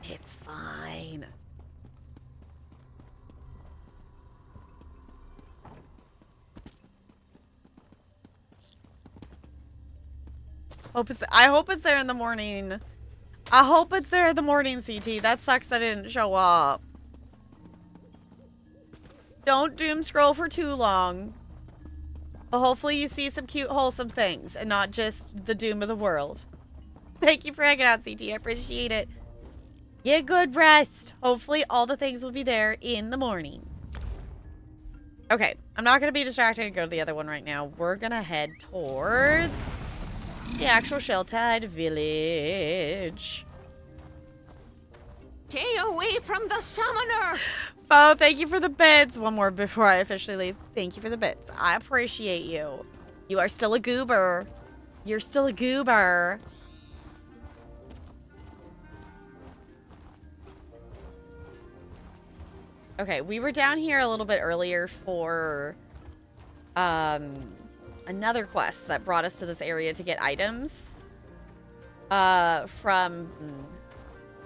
It's fine. I hope it's there in the morning. I hope it's there in the morning, CT. That sucks that it didn't show up. Don't doom scroll for too long. But hopefully you see some cute, wholesome things and not just the doom of the world. Thank you for hanging out, CT. I appreciate it. Get good rest. Hopefully all the things will be there in the morning. Okay, I'm not going to be distracted and go to the other one right now. We're going to head towards the actual Shelltide village. Stay away from the summoner! Oh, thank you for the bits. One more before I officially leave. Thank you for the bits. I appreciate you. You are still a goober. You're still a goober. Okay, we were down here a little bit earlier for another quest that brought us to this area to get items from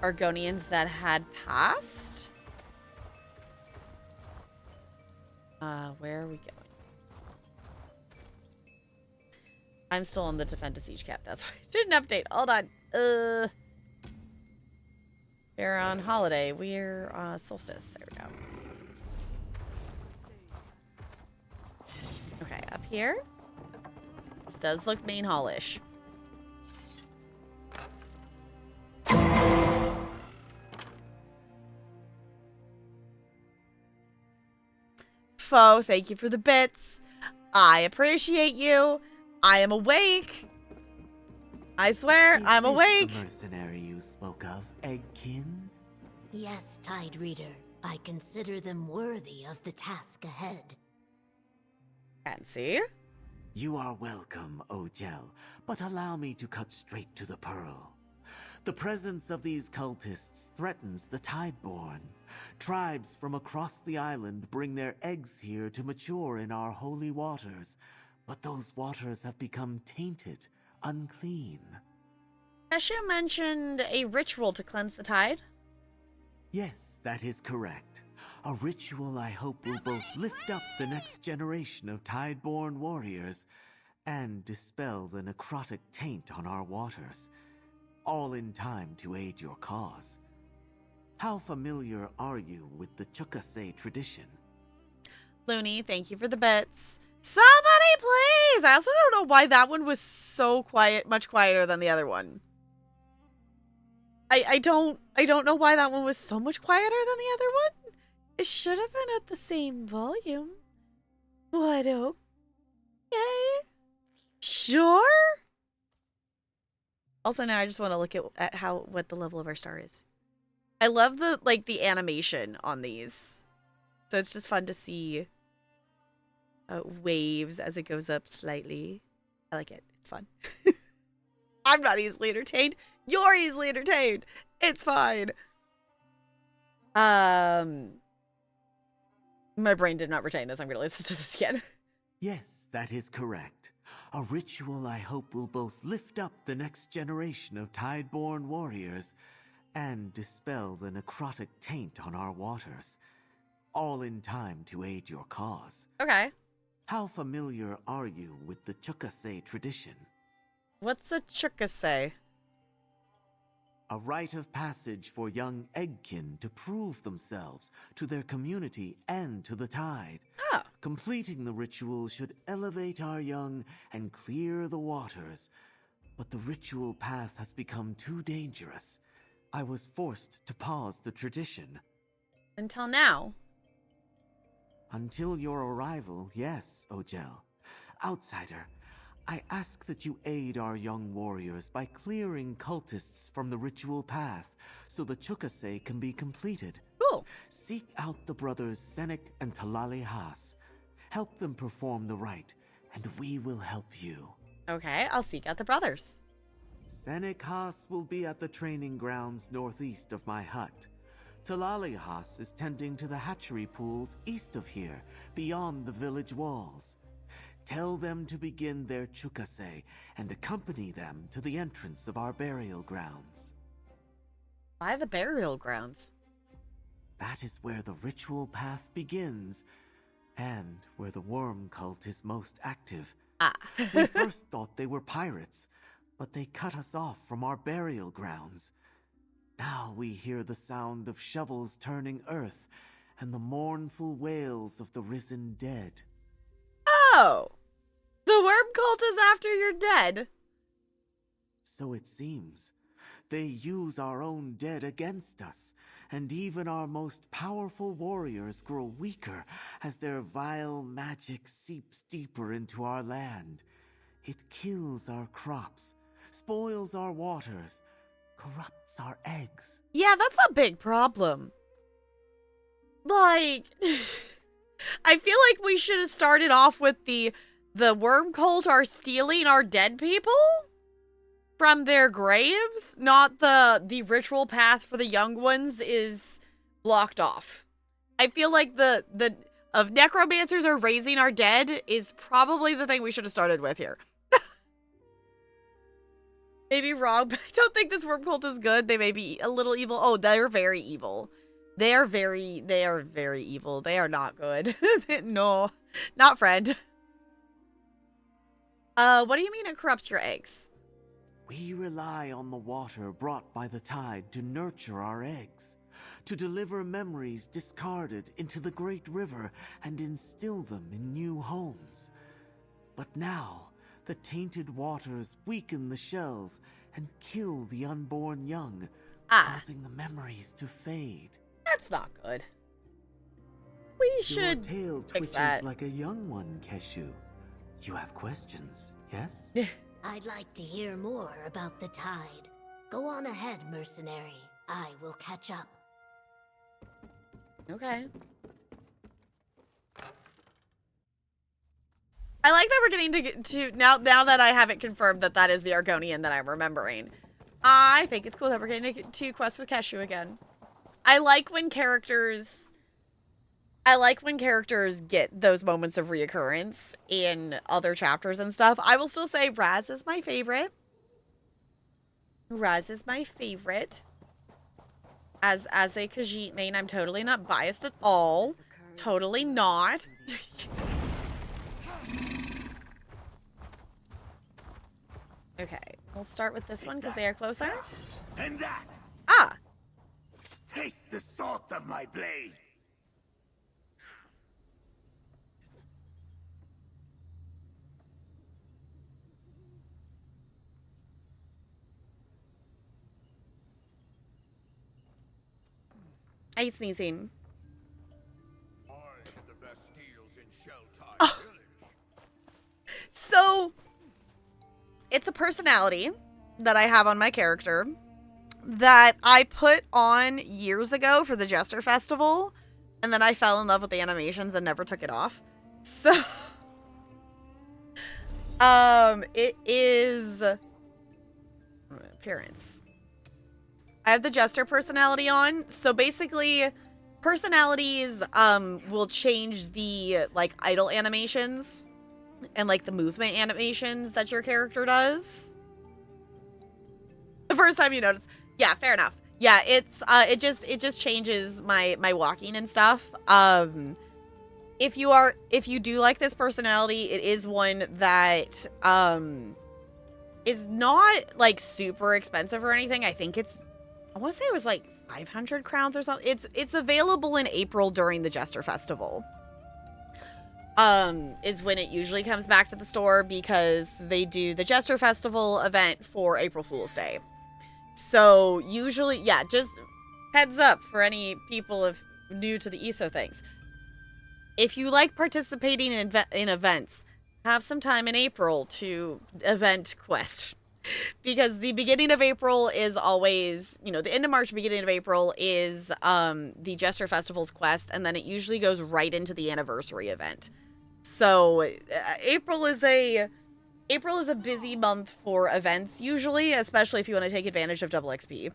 Argonians that had passed. Where are we going? I'm still on the Defend to Siege cap. That's why I didn't update. Hold on. We're on holiday. We're solstice. There we go. Okay, up here. This does look main hall-ish. Foe, thank you for the bits. I appreciate you. I am awake. I swear, I'm awake. The mercenary you spoke of, Eggkin? Yes, Tide Reader. I consider them worthy of the task ahead. Fancy. You are welcome, Ojel, but allow me to cut straight to the pearl. The presence of these cultists threatens the Tideborn. Tribes from across the island bring their eggs here to mature in our holy waters, but those waters have become tainted, unclean. Esha mentioned a ritual to cleanse the tide. Yes, that is correct. A ritual I hope will both lift up the next generation of Tideborn warriors and dispel the necrotic taint on our waters, all in time to aid your cause. How familiar are you with the Chukase tradition? Looney, thank you for the bits. Somebody please! I also don't know why that one was so quiet, much quieter than the other one. I don't know why that one was so much quieter than the other one. It should have been at the same volume. But okay. Sure. Also now I just want to look at what the level of our star is. I love the animation on these. So it's just fun to see waves as it goes up slightly. I like it. It's fun. I'm not easily entertained. You're easily entertained. It's fine. My brain did not retain this. I'm going to listen to this again. Yes, that is correct. A ritual I hope will both lift up the next generation of Tideborn warriors and dispel the necrotic taint on our waters, all in time to aid your cause. Okay. How familiar are you with the Chukase tradition? What's a Chukase? A rite of passage for young Eggkin to prove themselves to their community and to the tide. Oh. Completing the ritual should elevate our young and clear the waters, but the ritual path has become too dangerous. I was forced to pause the tradition. Until now. Until your arrival, yes, Ojel. Outsider, I ask that you aid our young warriors by clearing cultists from the ritual path so the Chukase can be completed. Cool. Seek out the brothers Senek and Talali Haas. Help them perform the rite, and we will help you. Okay, I'll seek out the brothers. Senek Haas will be at the training grounds northeast of my hut. Talali Haas is tending to the hatchery pools east of here, beyond the village walls. Tell them to begin their Chukase and accompany them to the entrance of our burial grounds. By the burial grounds. That is where the ritual path begins, and where the worm cult is most active. Ah. We first thought they were pirates, but they cut us off from our burial grounds. Now we hear the sound of shovels turning earth and the mournful wails of the risen dead. Oh! The worm cult is after you're dead. So it seems. They use our own dead against us, and even our most powerful warriors grow weaker as their vile magic seeps deeper into our land. It kills our crops, spoils our waters, corrupts our eggs. Yeah, that's a big problem. Like, I feel like we should have started off with the worm cult are stealing our dead people from their graves, not the ritual path for the young ones is blocked off. I feel like the of necromancers are raising our dead is probably the thing we should have started with here. Maybe wrong, but I don't think this worm cult is good. They may be a little evil. Oh, they're very evil. They are very evil. They are not good. No, not friend. What do you mean it corrupts your eggs? We rely on the water brought by the tide to nurture our eggs, to deliver memories discarded into the great river and instill them in new homes. But now, the tainted waters weaken the shells and kill the unborn young, causing the memories to fade. That's not good. We should Your tail fix twitches that. like a young one, Keshu. You have questions, yes? I'd like to hear more about the tide. Go on ahead, mercenary. I will catch up. Okay. I like that we're getting to get to now that I have it confirmed that that is the Argonian that I'm remembering. I think it's cool that we're getting to quest with Keshu again. I like when characters get those moments of reoccurrence in other chapters and stuff. I will still say Raz is my favorite. Raz is my favorite. As a Khajiit main, I'm totally not biased at all. Totally not. Okay, we'll start with this one because they are closer. And that! Ah! Taste the salt of my blade! I sneezing. The best deals in Sheltide Village. So, it's a personality that I have on my character that I put on years ago for the Jester Festival, and then I fell in love with the animations and never took it off. So, it is appearance. I have the Jester personality on, so basically, personalities will change the like idle animations and like the movement animations that your character does. The first time you notice. Yeah, fair enough. Yeah, it's it just changes my walking and stuff. If you do like this personality, it is one that is not like super expensive or anything. I think I want to say it was like 500 crowns or something. It's available in April during the Jester Festival. Is when it usually comes back to the store because they do the Jester Festival event for April Fool's Day. So usually, yeah, just heads up for any people new to the ESO things. If you like participating in events, have some time in April to event quest. Because the beginning of April is always, the end of March, beginning of April is the Jester Festival's quest, and then it usually goes right into the anniversary event. So April is a busy month for events, usually, especially if you want to take advantage of double XP.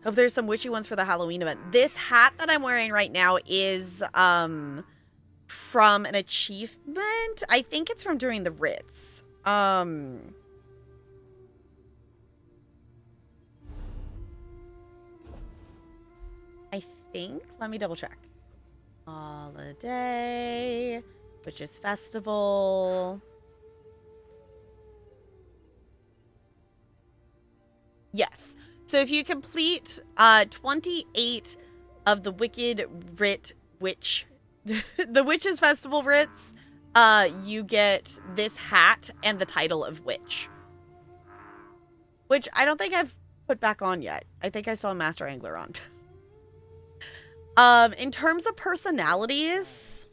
Hope there's some witchy ones for the Halloween event. This hat that I'm wearing right now is from an achievement. I think it's from during the Ritz. think. Let me double check. Holiday, Witches Festival. Yes. So if you complete 28 of the Wicked Writ Witch, the Witches Festival writs, you get this hat and the title of Witch. Which I don't think I've put back on yet. I think I saw Master Angler on. In terms of personalities,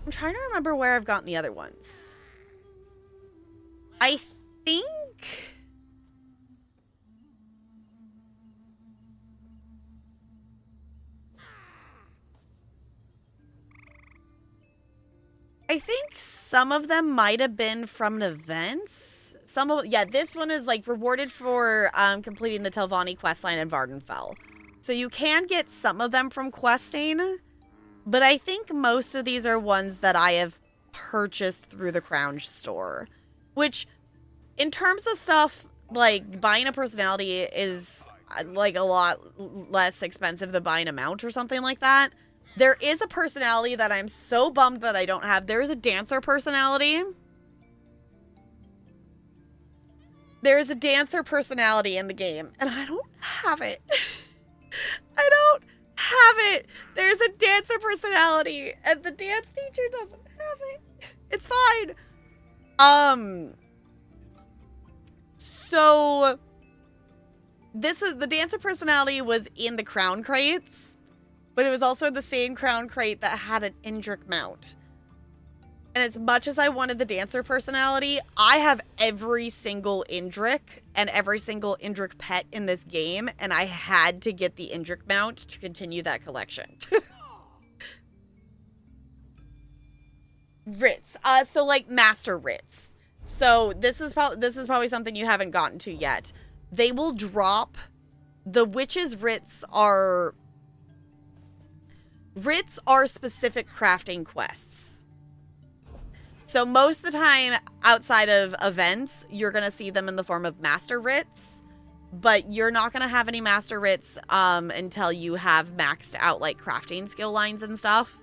I'm trying to remember where I've gotten the other ones. I think some of them might have been from events. Yeah, this one is like rewarded for completing the Telvanni questline in Vardenfell. So you can get some of them from questing, but I think most of these are ones that I have purchased through the Crown store, which in terms of stuff, like buying a personality is like a lot less expensive than buying a mount or something like that. There is a personality that I'm so bummed that I don't have. There is a dancer personality. There is a dancer personality in the game, and I don't have it. I don't have it. There's a dancer personality, and the dance teacher doesn't have it. It's fine. So the dancer personality was in the crown crates, but it was also the same crown crate that had an Indrik mount. And as much as I wanted the dancer personality, I have every single Indrik and every single Indrik pet in this game, and I had to get the Indrik mount to continue that collection. Writs. So like master writs. So this is probably something you haven't gotten to yet. They will drop the witches' writs are specific crafting quests. So most of the time outside of events, you're going to see them in the form of master writs, but you're not going to have any master writs until you have maxed out like crafting skill lines and stuff.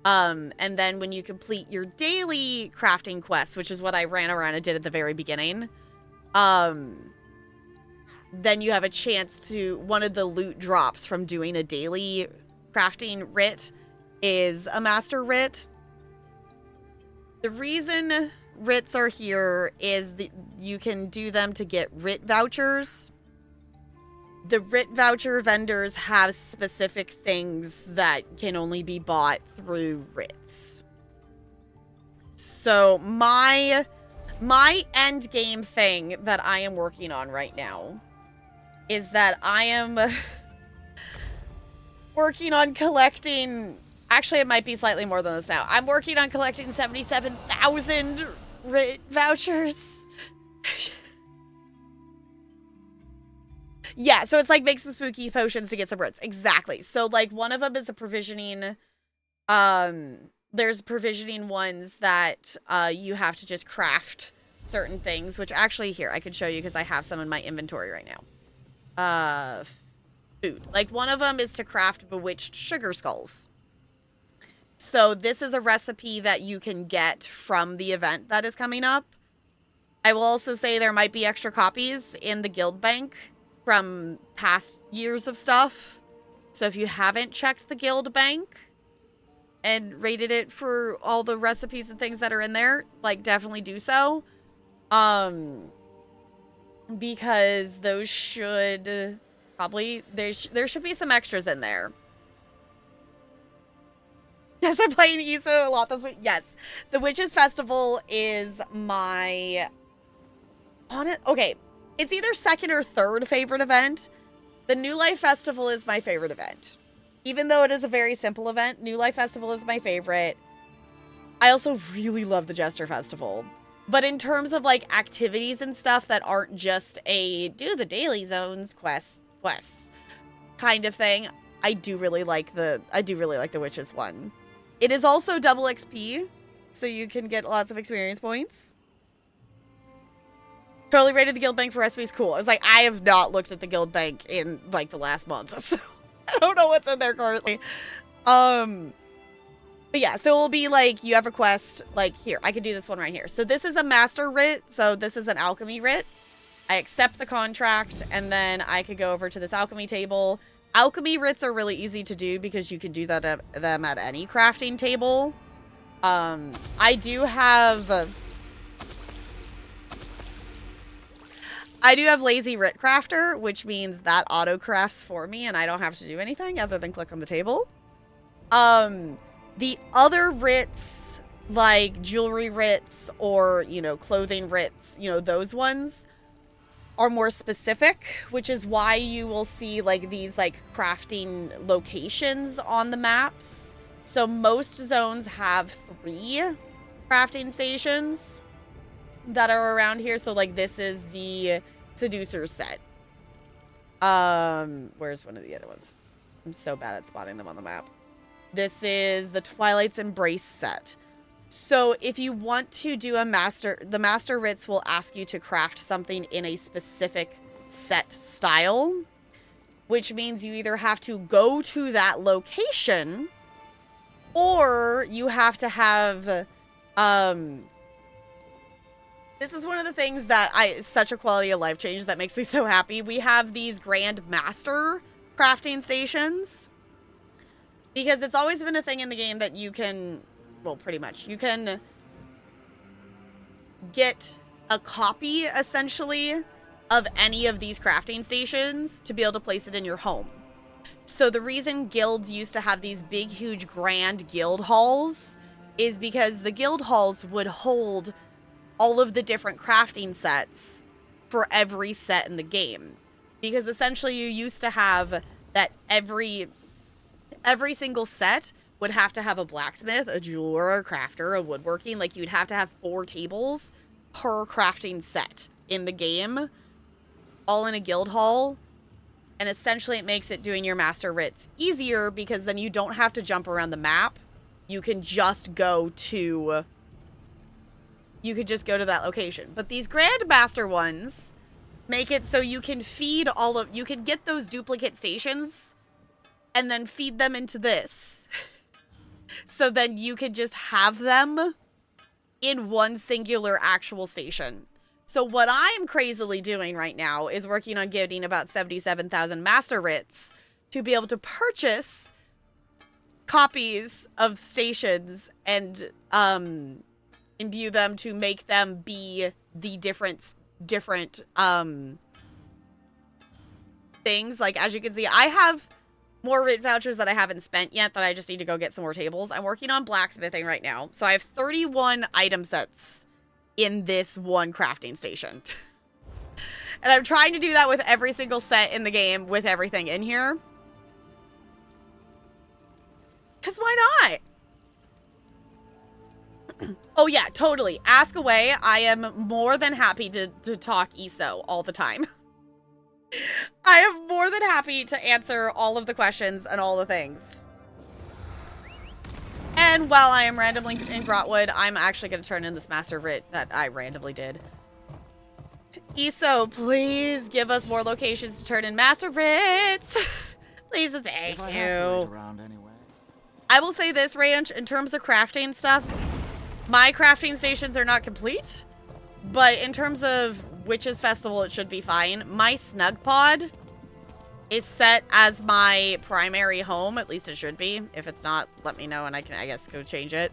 And then when you complete your daily crafting quests, which is what I ran around and did at the very beginning, then you have a chance to, one of the loot drops from doing a daily crafting writ is a master writ. The reason writs are here is that you can do them to get writ vouchers. The writ voucher vendors have specific things that can only be bought through writs. So my end game thing that I am working on right now is that I am working on collecting. Actually, it might be slightly more than this now. I'm working on collecting 77,000 writ vouchers. Yeah, so it's like make some spooky potions to get some writs. Exactly. So like one of them is a provisioning. There's provisioning ones that you have to just craft certain things, which actually here I can show you because I have some in my inventory right now. Food. Like one of them is to craft bewitched sugar skulls. So this is a recipe that you can get from the event that is coming up. I will also say there might be extra copies in the guild bank from past years of stuff. So if you haven't checked the guild bank and rated it for all the recipes and things that are in there, like definitely do so. Because those should probably, there should be some extras in there. Yes, I'm playing ESO a lot this week. Yes. The Witches Festival is my... Okay. It's either second or third favorite event. The New Life Festival is my favorite event. Even though it is a very simple event, New Life Festival is my favorite. I also really love the Jester Festival. But in terms of, like, activities and stuff that aren't just a do the daily zones quests kind of thing, I do really like the Witches one. It is also double XP, so you can get lots of experience points. Totally raided the guild bank for recipes. Cool. I was like, I have not looked at the guild bank in like the last month, so I don't know what's in there currently. But yeah, so it will be like you have a quest. Like here, I could do this one right here. So this is a master writ. So this is an alchemy writ. I accept the contract, and then I could go over to this alchemy table. Alchemy writs are really easy to do because you can do that them at any crafting table. I do have Lazy Writ Crafter, which means that auto crafts for me, and I don't have to do anything other than click on the table. The other writs, like jewelry writs or, you know, clothing writs, you know, those ones are more specific, which is why you will see like these like crafting locations on the maps. So most zones have 3 crafting stations that are around here. So like this is the Seducer's set. Where's one of the other ones? I'm so bad at spotting them on the map. This is the Twilight's Embrace set. So if you want to do the master writs will ask you to craft something in a specific set style, which means you either have to go to that location or you have to have, this is one of the things that such a quality of life change that makes me so happy. We have these Grand Master crafting stations because it's always been a thing in the game that you can, well, pretty much, you can get a copy, essentially, of any of these crafting stations to be able to place it in your home. So the reason guilds used to have these big, huge, grand guild halls is because the guild halls would hold all of the different crafting sets for every set in the game. Because essentially you used to have that every single set would have to have a blacksmith, a jeweler, a crafter, a woodworking. Like, you'd have to have 4 tables per crafting set in the game, all in a guild hall. And essentially it makes it doing your master writs easier because then you don't have to jump around the map. You can just go to that location. But these Grand Master ones make it so you can feed you can get those duplicate stations and then feed them into this. So then you could just have them in one singular actual station. So what I'm crazily doing right now is working on getting about 77,000 master writs to be able to purchase copies of stations and imbue them to make them be the different things. Like, as you can see, I have more writ vouchers that I haven't spent yet that I just need to go get some more tables. I'm working on blacksmithing right now. So I have 31 item sets in this one crafting station. And I'm trying to do that with every single set in the game with everything in here. Because why not? Oh yeah, totally. Ask away. I am more than happy to talk ESO all the time. I am more than happy to answer all of the questions and all the things. And while I am randomly in Grotwood, I'm actually going to turn in this master writ that I randomly did. ESO, please give us more locations to turn in master writs. Please and thank you. I will say this, Ranch, in terms of crafting stuff, my crafting stations are not complete. But in terms of Witches Festival, it should be fine. My snug pod is set as my primary home. At least it should be. If it's not, let me know and I can, I guess, go change it.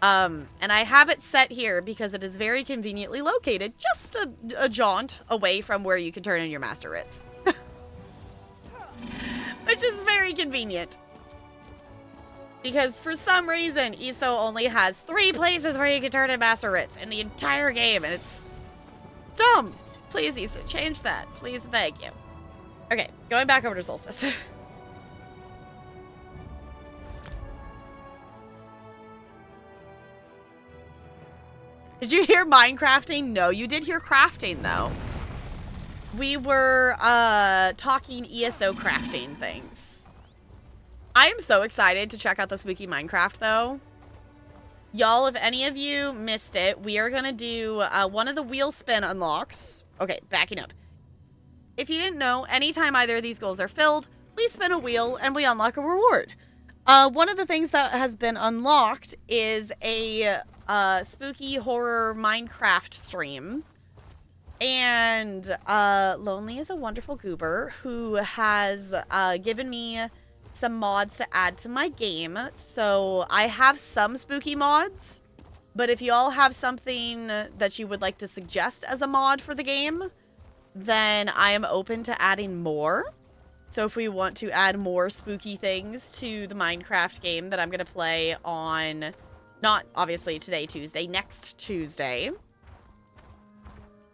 And I have it set here because it is very conveniently located, just a jaunt away from where you can turn in your master writs. Which is very convenient. Because for some reason, ESO only has 3 places where you can turn in master writs in the entire game, and it's dumb. Please, ESO, change that. Please and thank you. Okay, going back over to Solstice. Did you hear Minecrafting? No, you did hear crafting, though. We were talking ESO crafting things. I am so excited to check out the spooky Minecraft, though. Y'all, if any of you missed it, we are going to do one of the wheel spin unlocks. Okay, backing up. If you didn't know, anytime either of these goals are filled, we spin a wheel and we unlock a reward. One of the things that has been unlocked is a spooky horror Minecraft stream. And Lonely is a wonderful goober who has given me some mods to add to my game. So I have some spooky mods, but if you all have something that you would like to suggest as a mod for the game, then I am open to adding more. So if we want to add more spooky things to the Minecraft game that I'm going to play on, not obviously today, Tuesday, next Tuesday.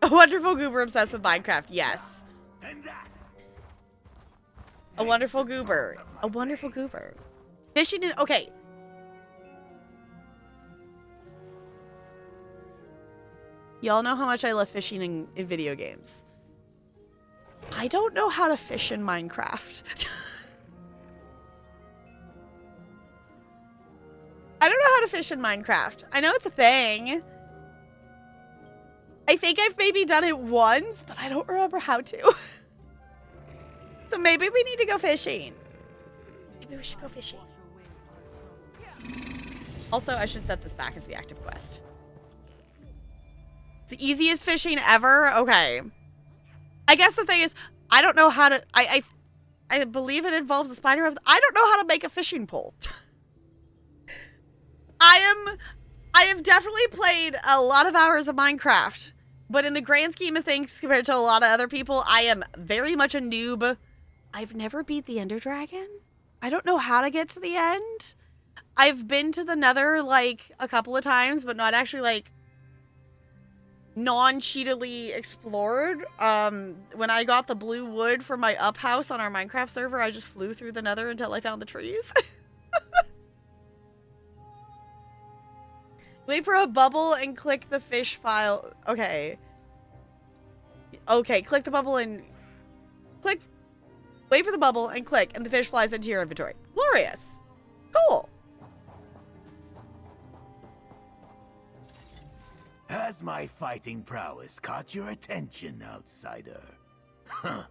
A wonderful goober obsessed with Minecraft, yes. A wonderful goober. A wonderful goober. Fishing in... Okay. Y'all know how much I love fishing in video games. I don't know how to fish in Minecraft. I don't know how to fish in Minecraft. I know it's a thing. I think I've maybe done it once, but I don't remember how to. So maybe we need to go fishing. Maybe we should go fishing. Also, I should set this back as the active quest. The easiest fishing ever? Okay. I guess the thing is, I don't know how to... I believe it involves a spider web. I don't know how to make a fishing pole. I have definitely played a lot of hours of Minecraft, but in the grand scheme of things, compared to a lot of other people, I am very much a noob. I've never beat the Ender Dragon. I don't know how to get to the end. I've been to the Nether, like, a couple of times, but not actually, like, non-cheatily explored. When I got the blue wood for my up house on our Minecraft server, I just flew through the Nether until I found the trees. Wait for a bubble and click the fish file. Okay. Okay, click the bubble and... Click. Wait for the bubble and click, and the fish flies into your inventory. Glorious. Cool. Has my fighting prowess caught your attention, outsider? Huh.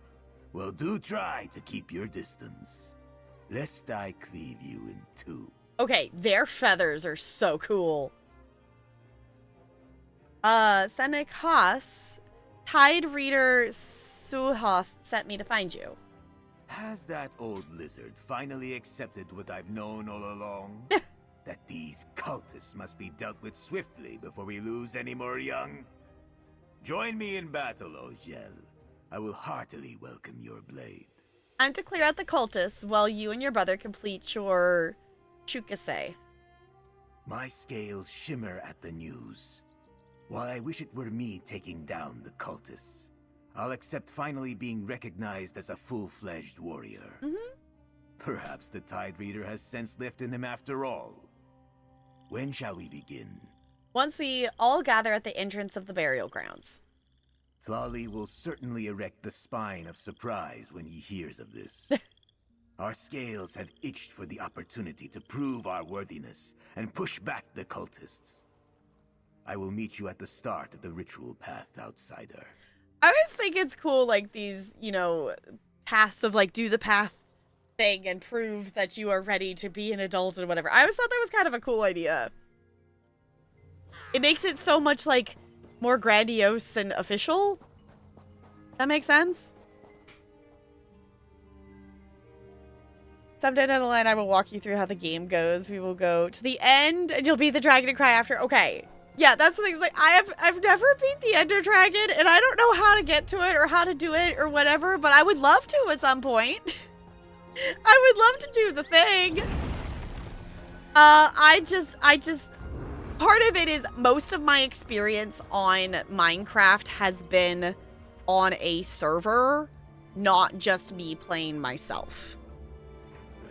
Well, do try to keep your distance, lest I cleave you in two. Okay, their feathers are so cool. Senek Haas, Tide Reader Suhoth sent me to find you. Has that old lizard finally accepted what I've known all along? That these cultists must be dealt with swiftly before we lose any more young? Join me in battle, Ogel. I will heartily welcome your blade. I'm to clear out the cultists while you and your brother complete your Chukase. My scales shimmer at the news. While I wish it were me taking down the cultists, I'll accept finally being recognized as a full-fledged warrior. Perhaps the Tide Reader has sense left in him after all. When shall we begin? Once we all gather at the entrance of the burial grounds. Tlali will certainly erect the spine of surprise when he hears of this. Our scales have itched for the opportunity to prove our worthiness and push back the cultists. I will meet you at the start of the ritual path, outsider. I always think it's cool, like, these, you know, paths of, like, do the path thing and prove that you are ready to be an adult and whatever. I always thought that was kind of a cool idea. It makes it so much, like, more grandiose and official. That makes sense? Sometime down the line, I will walk you through how the game goes. We will go to the end, and you'll be the dragon to cry after. Okay. Yeah, that's the thing. Like, I've never beat the Ender Dragon, and I don't know how to get to it or how to do it or whatever, but I would love to at some point. I would love to do the thing. I just, part of it is most of my experience on Minecraft has been on a server, not just me playing myself.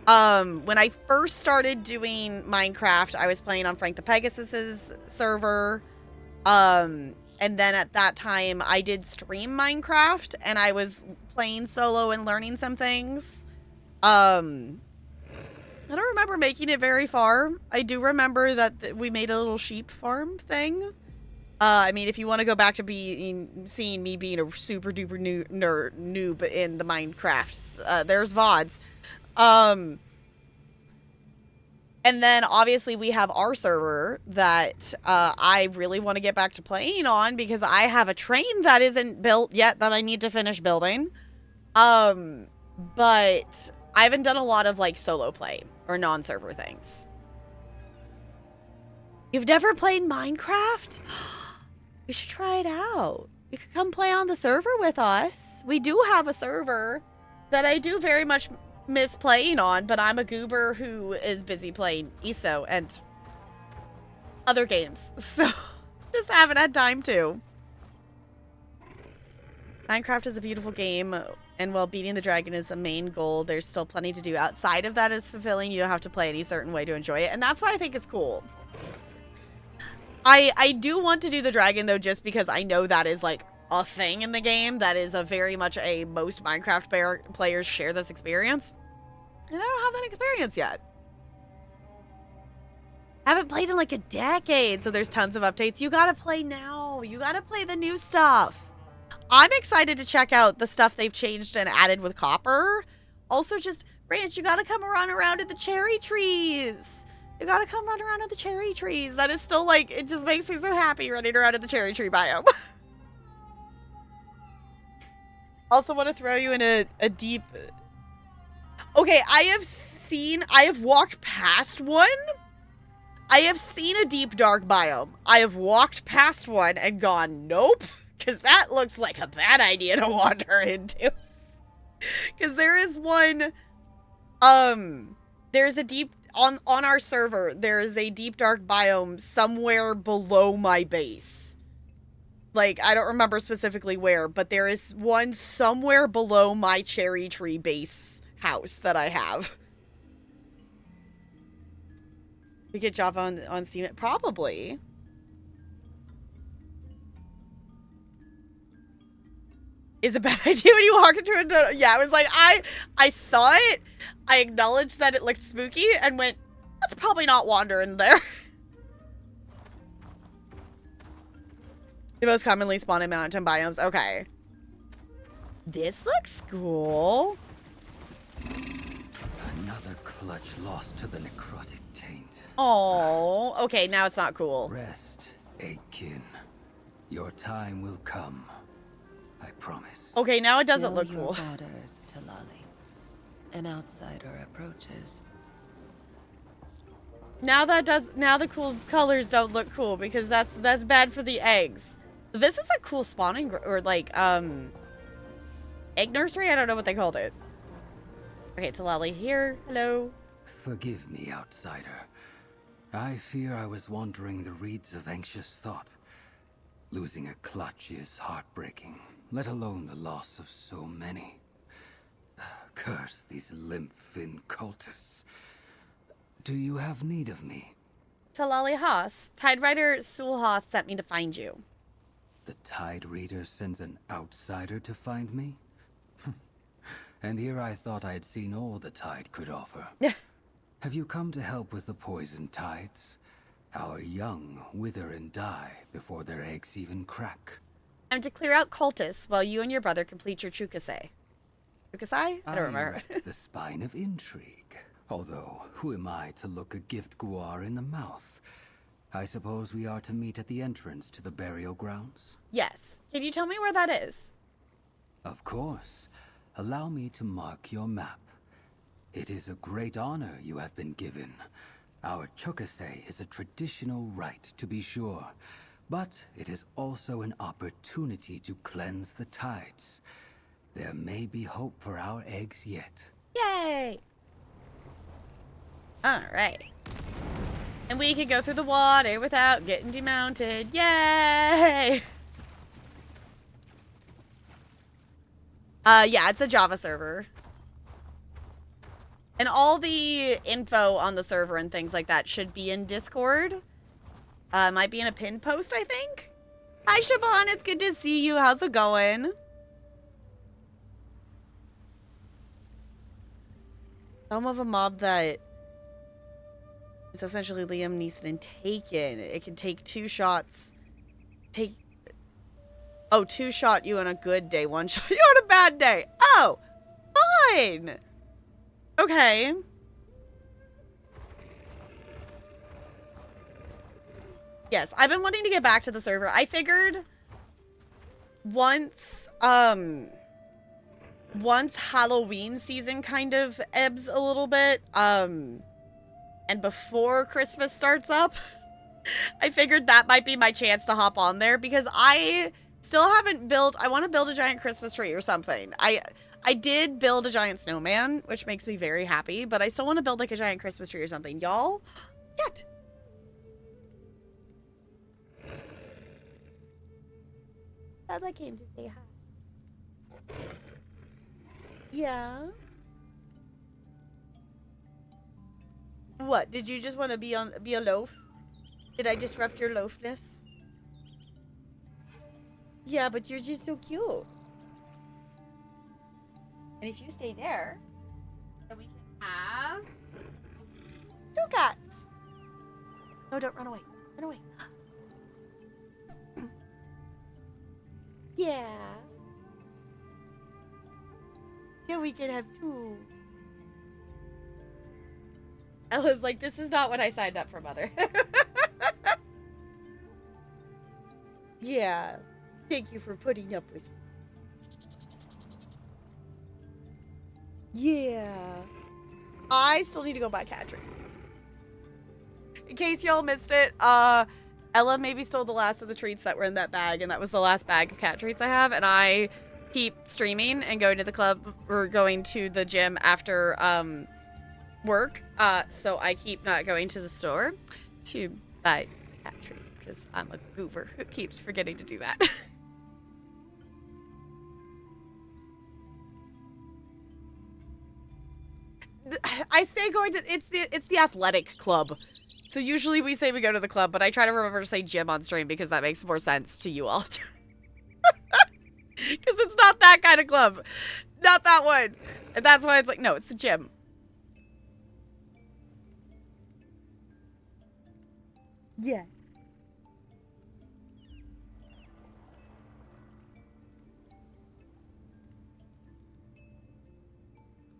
When I first started doing Minecraft, I was playing on Frank the Pegasus's server. And then at that time, I did stream Minecraft, and I was playing solo and learning some things. But I don't remember making it very far. I do remember that we made a little sheep farm thing. I mean, if you want to go back to seeing me being a super duper noob in the Minecrafts, there's VODs. And then obviously we have our server that I really want to get back to playing on because I have a train that isn't built yet that I need to finish building. But I haven't done a lot of like solo play or non-server things. You've never played Minecraft? You should try it out. You could come play on the server with us. We do have a server that I do very much miss playing on, but I'm a goober who is busy playing ESO and other games, so just haven't had time to. Minecraft is a beautiful game, and while beating the dragon is the main goal, there's still plenty to do outside of that is fulfilling. You don't have to play any certain way to enjoy it, and that's why I think it's cool. I do want to do the dragon, though, just because I know that is, like, a thing in the game. That is a very much a most Minecraft players share this experience. And I don't have that experience yet. I haven't played in, like, a decade, so there's tons of updates. You gotta play now. You gotta play the new stuff. I'm excited to check out the stuff they've changed and added with copper. Also, just, Branch, you gotta come around at the cherry trees. You gotta come run around at the cherry trees. That is still, like, it just makes me so happy running around at the cherry tree biome. Also want to throw you in a deep... Okay, I have walked past one. I have seen a deep, dark biome. I have walked past one and gone, nope. Because that looks like a bad idea to wander into. Because there is one... There's a deep... On our server, there is a deep dark biome somewhere below my base. Like, I don't remember specifically where, but there is one somewhere below my cherry tree base house that I have. We get Java on Steam? Probably. Is a bad idea when you walk into a... Yeah, I was like, I saw it. I acknowledged that it looked spooky and went, let's probably not wander in there. The most commonly spawn in mountain biomes. Okay. This looks cool. Another clutch lost to the necrotic taint. Oh, okay, now it's not cool. Rest, Checkin. Your time will come. I promise. Okay, now it doesn't look Still cool. your orders, Talali. An outsider approaches. Now the cool colors don't look cool because that's bad for the eggs. This is a cool spawning or like egg nursery. I don't know what they called it. Okay, Talali here. Hello. Forgive me, outsider. I fear I was wandering the reeds of anxious thought. Losing a clutch is heartbreaking, let alone the loss of so many. Curse these limp-fin cultists. Do you have need of me? Talali Haas. Tide Rider Sulhoth sent me to find you. The Tide Reader sends an outsider to find me? And here I thought I'd seen all the Tide could offer. Have you come to help with the poison tides? Our young wither and die before their eggs even crack. I'm to clear out cultists while you and your brother complete your Chukasei. Chukasai? I don't remember. Erect the spine of intrigue. Although, who am I to look a gift guar in the mouth? I suppose we are to meet at the entrance to the burial grounds? Yes. Can you tell me where that is? Of course. Allow me to mark your map. It is a great honor you have been given. Our Chukasei is a traditional rite, to be sure, but it is also an opportunity to cleanse the tides. There may be hope for our eggs yet. Yay! Alright. And we can go through the water without getting demounted. Yay! Yeah, it's a Java server. And all the info on the server and things like that should be in Discord. Might be in a pinned post, I think. Hi, Siobhan. It's good to see you. How's it going? Home of a mob that It's essentially Liam Neeson in Taken. It can take 2 shots. Oh, 2 shot you on a good day, 1 shot you on a bad day. Oh, fine. Okay. Yes, I've been wanting to get back to the server. I figured once Halloween season kind of ebbs a little bit, and before Christmas starts up, I figured that might be my chance to hop on there because I still haven't built, I want to build a giant Christmas tree or something. I did build a giant snowman, which makes me very happy, but I still want to build like a giant Christmas tree or something. Y'all, yet. Bella came to say hi. Yeah. What? Did you just want to be a loaf? Did I disrupt your loafness? Yeah, but you're just so cute. And if you stay there, then we can have 2 cats. No, don't run away. Run away. Yeah. Yeah, we can have 2. Ella's like, this is not what I signed up for, Mother. Yeah. Thank you for putting up with me. Yeah. I still need to go buy cat treats. In case y'all missed it, Ella maybe stole the last of the treats that were in that bag, and that was the last bag of cat treats I have, and I keep streaming and going to the club or going to the gym after work, so I keep not going to the store to buy cat treats because I'm a goober who keeps forgetting to do that. I say going to, it's the athletic club. So usually we say we go to the club, but I try to remember to say gym on stream because that makes more sense to you all. Because it's not that kind of club. Not that one. And that's why it's like, no, it's the gym. Yeah.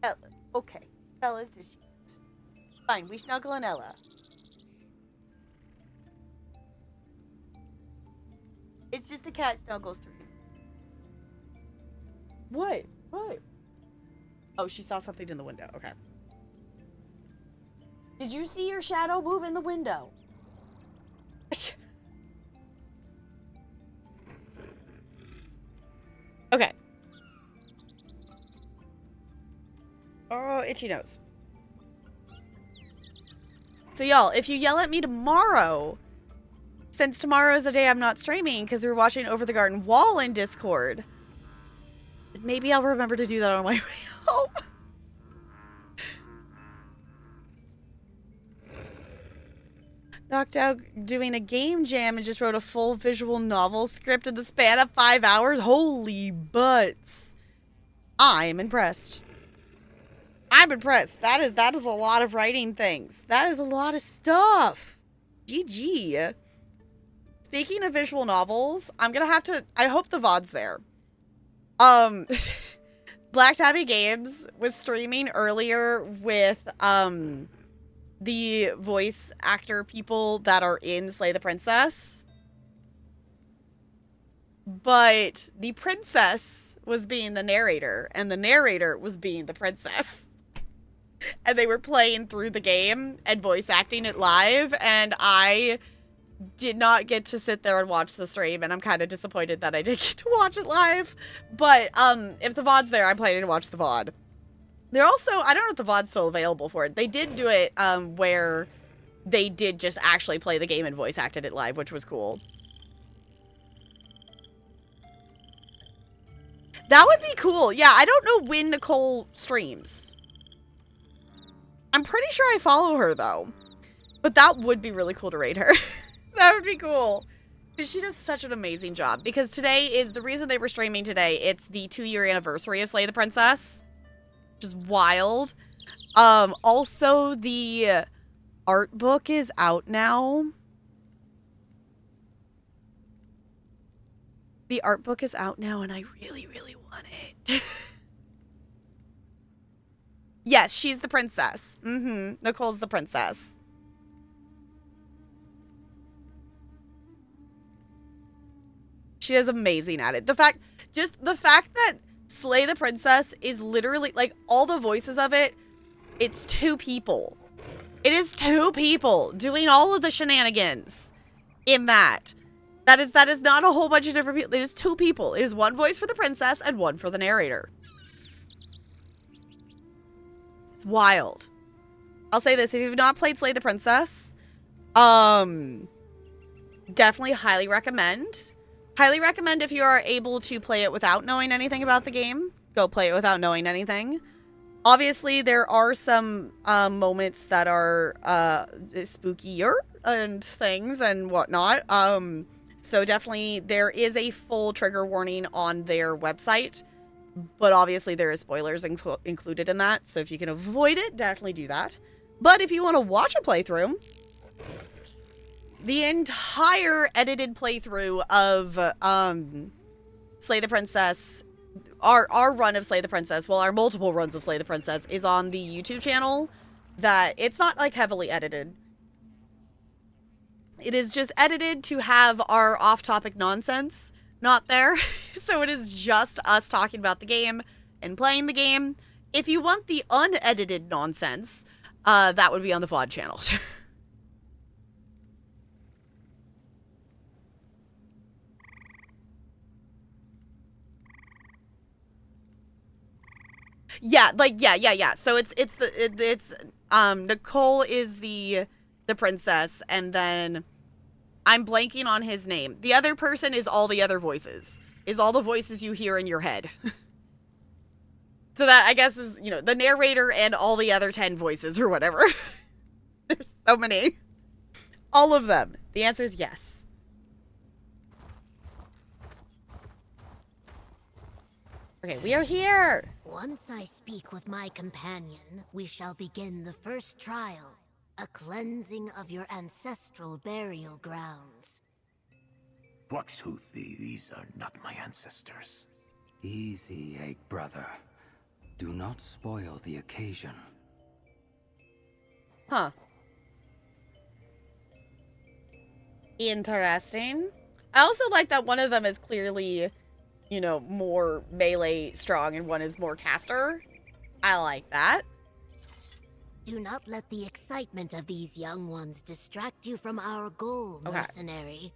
Ella. Okay. Ella's dishes. Fine, we snuggle in Ella. It's just a cat snuggle stream. What? What? Oh, she saw something in the window. Okay. Did you see your shadow move in the window? Okay. Oh, itchy nose. So y'all, if you yell at me tomorrow, since tomorrow is a day I'm not streaming because we're watching Over the Garden Wall in Discord, maybe I'll remember to do that on my way home. Knocked out doing a game jam and just wrote a full visual novel script in the span of 5 hours. Holy butts. I'm impressed. I'm impressed. That is a lot of writing things. That is a lot of stuff. GG. Speaking of visual novels, I'm gonna have to, I hope the VOD's there. Black Tabby Games was streaming earlier with, the voice actor people that are in Slay the Princess. But the princess was being the narrator, and the narrator was being the princess. And they were playing through the game and voice acting it live, and I did not get to sit there and watch the stream, and I'm kind of disappointed that I didn't get to watch it live. But if the VOD's there, I'm planning to watch the VOD. They're also, I don't know if the VOD's still available for it. They did do it where they did just actually play the game and voice acted it live, which was cool. That would be cool. Yeah, I don't know when Nicole streams. I'm pretty sure I follow her, though. But that would be really cool to raid her. That would be cool. She does such an amazing job. Because today is, the reason they were streaming today, it's the 2-year anniversary of Slay the Princess. Which is wild. Also, the art book is out now. The art book is out now, and I really, really want it. Yes, she's the princess. Nicole's the princess. She is amazing at it. The fact that Slay the Princess is literally, like, all the voices of it, it's 2 people. It is 2 people doing all of the shenanigans in that. That is not a whole bunch of different people. It is 2 people. It is 1 voice for the princess and 1 for the narrator. It's wild. I'll say this, if you've not played Slay the Princess, definitely highly recommend. Highly recommend if you are able to play it without knowing anything about the game. Go play it without knowing anything. Obviously, there are some moments that are spookier and things and whatnot. So definitely there is a full trigger warning on their website. But obviously there is spoilers included in that. So if you can avoid it, definitely do that. But if you want to watch a playthrough, the entire edited playthrough of Slay the Princess, our run of Slay the Princess, well, our multiple runs of Slay the Princess is on the YouTube channel. That it's not like heavily edited. It is just edited to have our off-topic nonsense not there. So it is just us talking about the game and playing the game. If you want the unedited nonsense, that would be on the VOD channel. Yeah. So it's Nicole is the princess, and then I'm blanking on his name. The other person is all the other voices. Is all the voices you hear in your head. So that, I guess, is, the narrator and all the other 10 voices or whatever. There's so many. All of them. The answer is yes. Okay, we are here. Once I speak with my companion, we shall begin the first trial. A cleansing of your ancestral burial grounds. Buxhuth, these are not my ancestors. Easy, Egg Brother. Do not spoil the occasion. Huh. Interesting. I also like that one of them is clearly, more melee strong and one is more caster. I like that. Do not let the excitement of these young ones distract you from our goal, mercenary.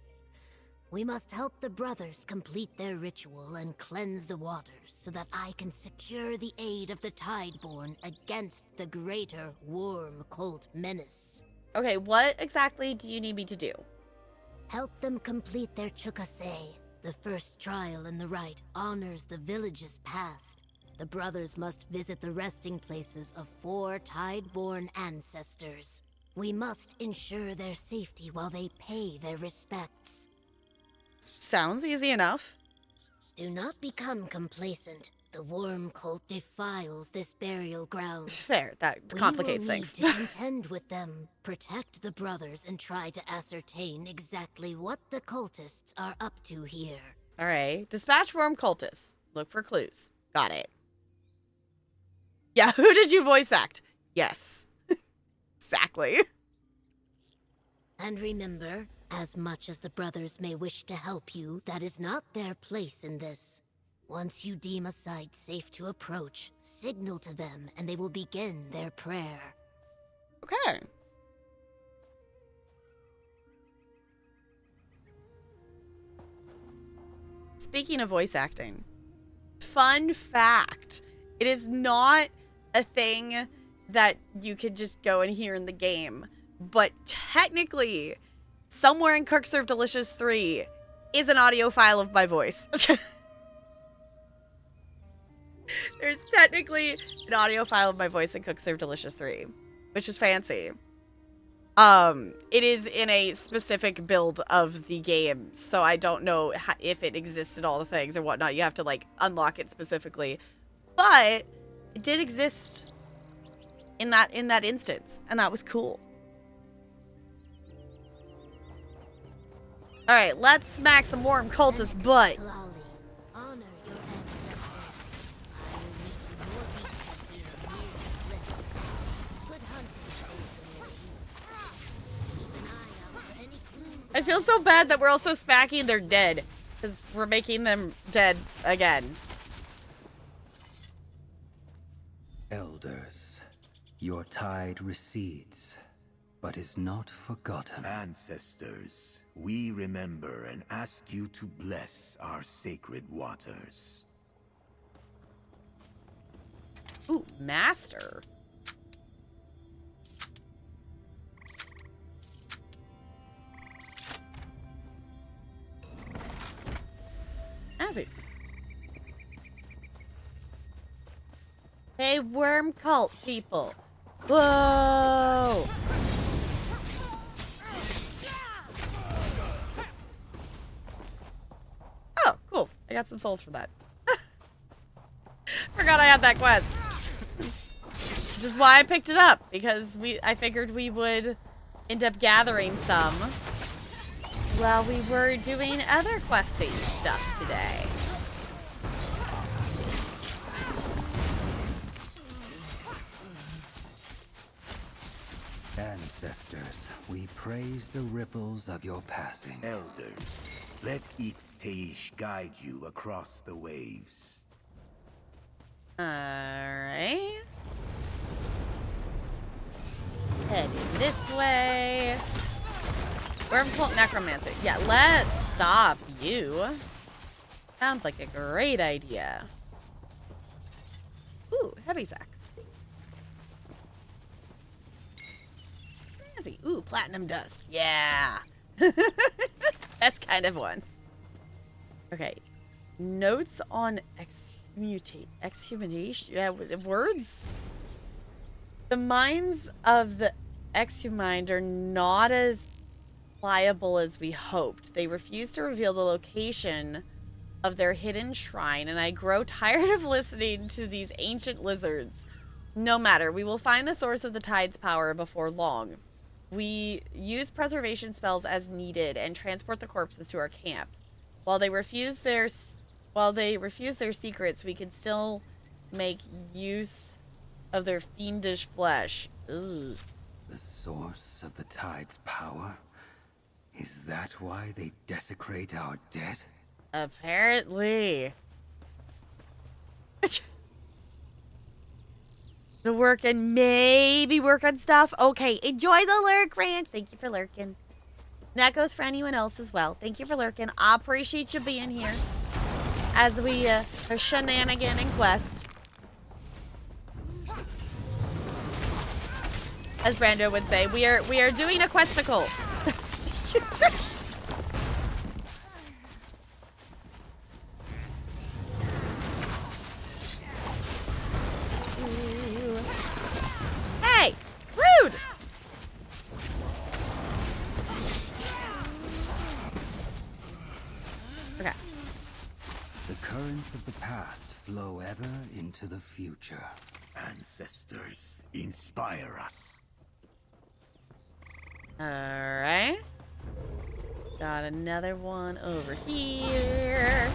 We must help the brothers complete their ritual and cleanse the waters so that I can secure the aid of the Tideborn against the greater worm cult menace. Okay, what exactly do you need me to do? Help them complete their Chukase. The first trial in the rite honors the village's past. The brothers must visit the resting places of 4 Tideborn ancestors. We must ensure their safety while they pay their respects. Sounds easy enough. Do not become complacent. The worm cult defiles this burial ground. Fair, that complicates things. We will need to contend with them, protect the brothers, and try to ascertain exactly what the cultists are up to here. Alright, dispatch worm cultists. Look for clues. Got it. Yeah, who did you voice act? Yes. Exactly. And remember, as much as the brothers may wish to help you, that is not their place in this. Once you deem a site safe to approach, signal to them and they will begin their prayer. Okay. Speaking of voice acting, fun fact, it is not a thing that you could just go and hear in the game, but technically, somewhere in Cook Serve Delicious 3 is an audio file of my voice. There's technically an audio file of my voice in Cook Serve Delicious 3, which is fancy. It is in a specific build of the game, so I don't know if it exists in all the things or whatnot. You have to, unlock it specifically. But it did exist in that instance, and that was cool. Alright, let's smack some warm cultist butt. Honor your ancestors. I will make you more beasts have been a mere slip. Put hunting station near you. Keep an eye out for any clues. I feel so bad that we're also smacking their dead. Because we're making them dead again. Elders, your tide recedes, but is not forgotten. Ancestors, we remember and ask you to bless our sacred waters. Ooh, master. As it. Hey, worm cult people. Whoa! Oh, cool. I got some souls for that. Forgot I had that quest. Which is why I picked it up, because I figured we would end up gathering some while we were doing other questing stuff today. Ancestors, we praise the ripples of your passing. Elders, let Itzteish guide you across the waves. Alright. Heading this way. Worm Cult Necromancer. Yeah, let's stop you. Sounds like a great idea. Ooh, heavy sack. Snazzy. Ooh, platinum dust. Yeah. That's kind of one. Okay. Notes on exhumation. Yeah, was it words? The minds of the exhumed are not as pliable as we hoped. They refuse to reveal the location of their hidden shrine, and I grow tired of listening to these ancient lizards. No matter, we will find the source of the tide's power before long. We use preservation spells as needed and transport the corpses to our camp. While they refuse their secrets, we can still make use of their fiendish flesh. Ugh. The source of the tide's power? Is that why they desecrate our dead? Apparently. To work and maybe work on stuff. Okay, enjoy the lurk, Ranch. Thank you for lurking. And that goes for anyone else as well. Thank you for lurking. I appreciate you being here as we are shenanigan and quest. As Brando would say, we are doing a questicle. Hey, rude. Okay. The currents of the past flow ever into the future. Ancestors, inspire us. Alright. Got another one over here.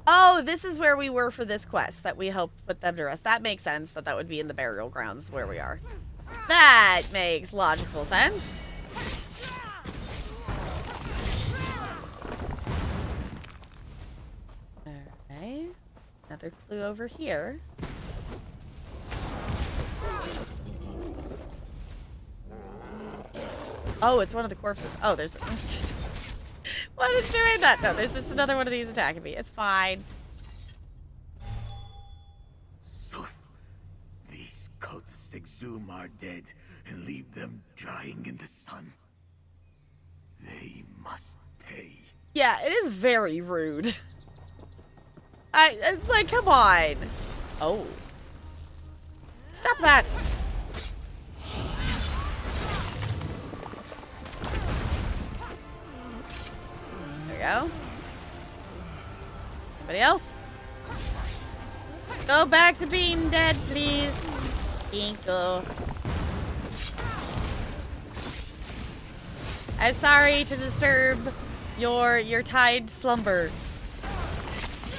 Oh, this is where we were for this quest that we hope put them to rest. That makes sense that would be in the burial grounds where we are. That makes logical sense. Alright. Another clue over here. Oh, it's one of the corpses. Oh, there's... What is doing that? No, there's just another one of these attacking me. It's fine. These cultists exhume our dead and leave them drying in the sun. They must pay. Yeah, it is very rude. It's like, come on. Oh. Stop that. There we go. Anybody else? Go back to being dead, please. Ginkgo. I'm sorry to disturb your tide slumber.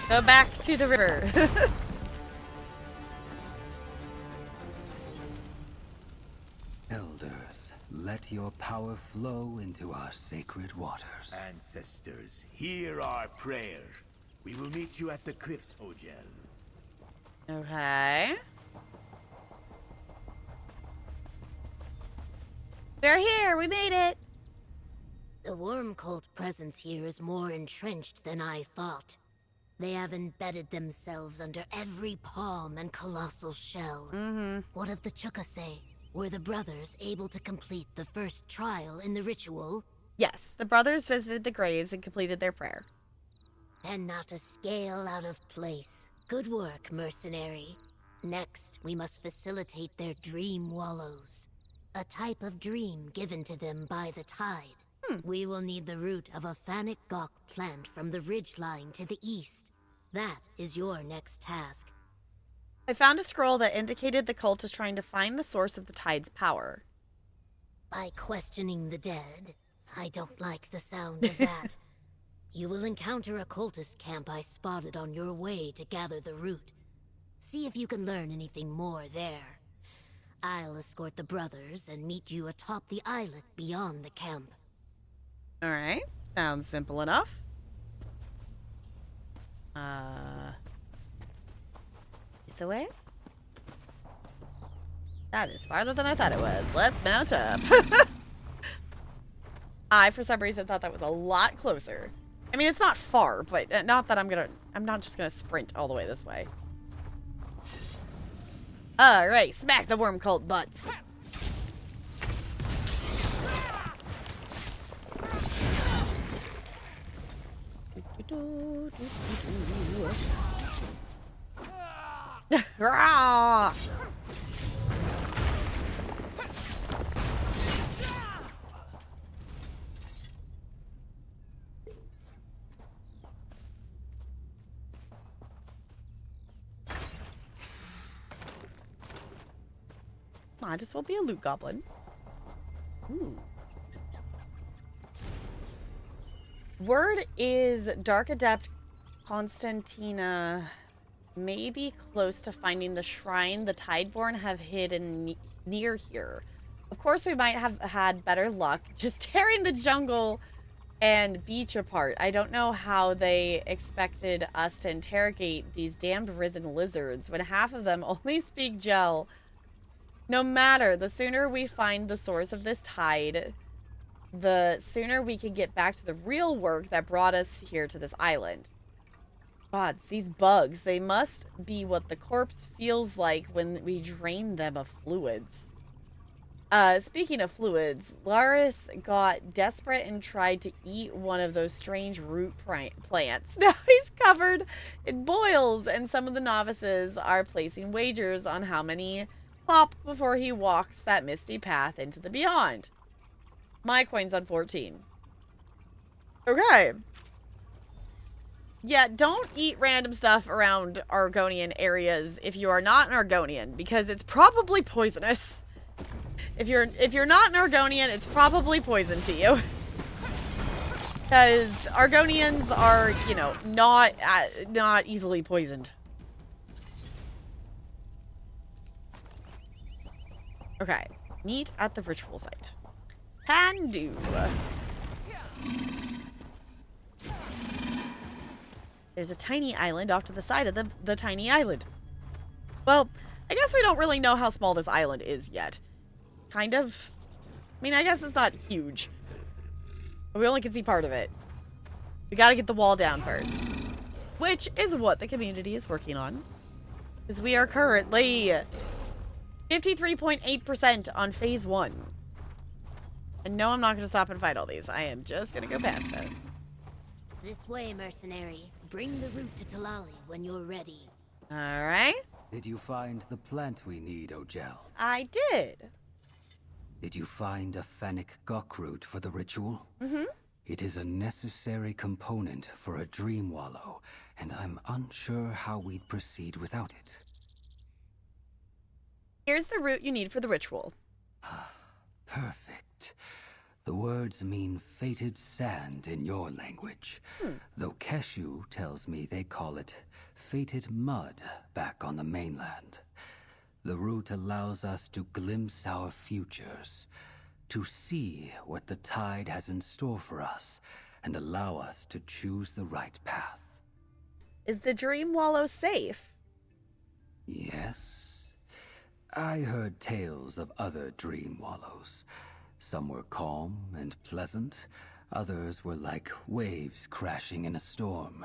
Go back to the river. Elders, let your power flow into our sacred waters. Ancestors, hear our prayer. We will meet you at the cliffs, Ogel. Okay. We're here. We made it. The worm cult presence here is more entrenched than I thought. They have embedded themselves under every palm and colossal shell. What of the Chukase? Were the brothers able to complete the first trial in the ritual? Yes, the brothers visited the graves and completed their prayer. And not a scale out of place. Good work, mercenary. Next, we must facilitate their dream wallows. A type of dream given to them by the tide. We will need the root of a Fanic Gok plant from the ridgeline to the east. That is your next task. I found a scroll that indicated the cult is trying to find the source of the tide's power. By questioning the dead, I don't like the sound of that. You will encounter a cultist camp I spotted on your way to gather the root. See if you can learn anything more there. I'll escort the brothers and meet you atop the islet beyond the camp. Alright, sounds simple enough. This away? That is farther than I thought it was. Let's mount up. I, for some reason, thought that was a lot closer. I mean, it's not far, but not that I'm not just gonna sprint all the way this way. Alright, smack the worm cult butts. Rah! Might as well be a loot goblin. Ooh. Word is Dark Adept Constantina may be close to finding the shrine the Tideborn have hidden near here. Of course, we might have had better luck just tearing the jungle and beach apart. I don't know how they expected us to interrogate these damned risen lizards when half of them only speak Gel. No matter, the sooner we find the source of this tide, the sooner we can get back to the real work that brought us here to this island. Gods, these bugs, they must be what the corpse feels like when we drain them of fluids. Speaking of fluids, Laris got desperate and tried to eat one of those strange root plants. Now he's covered in boils, and some of the novices are placing wagers on how many pop before he walks that misty path into the beyond. My coin's on 14. Okay. Yeah, don't eat random stuff around Argonian areas if you are not an Argonian, because it's probably poisonous. If you're not an Argonian, it's probably poison to you. Because Argonians are, you know, not easily poisoned. Okay, meet at the ritual site. Can do. There's a tiny island off to the side of the tiny island. Well, I guess we don't really know how small this island is yet. Kind of. I mean, I guess it's not huge. But we only can see part of it. We gotta get the wall down first. Which is what the community is working on. Because we are currently 53.8% on phase 1. And no, I'm not going to stop and fight all these. I am just going to go past it. This way, mercenary. Bring the root to Talali when you're ready. Alright. Did you find the plant we need, Ogel? I did. Did you find a Fanic Gok root for the ritual? Mm-hmm. It is a necessary component for a dream wallow, and I'm unsure how we'd proceed without it. Here's the root you need for the ritual. Perfect. The words mean fated sand in your language, though Keshu tells me they call it fated mud back on the mainland. The root allows us to glimpse our futures, to see what the tide has in store for us, and allow us to choose the right path. Is the Dream Wallow safe? Yes. I heard tales of other dream wallows. Some were calm and pleasant, others were like waves crashing in a storm.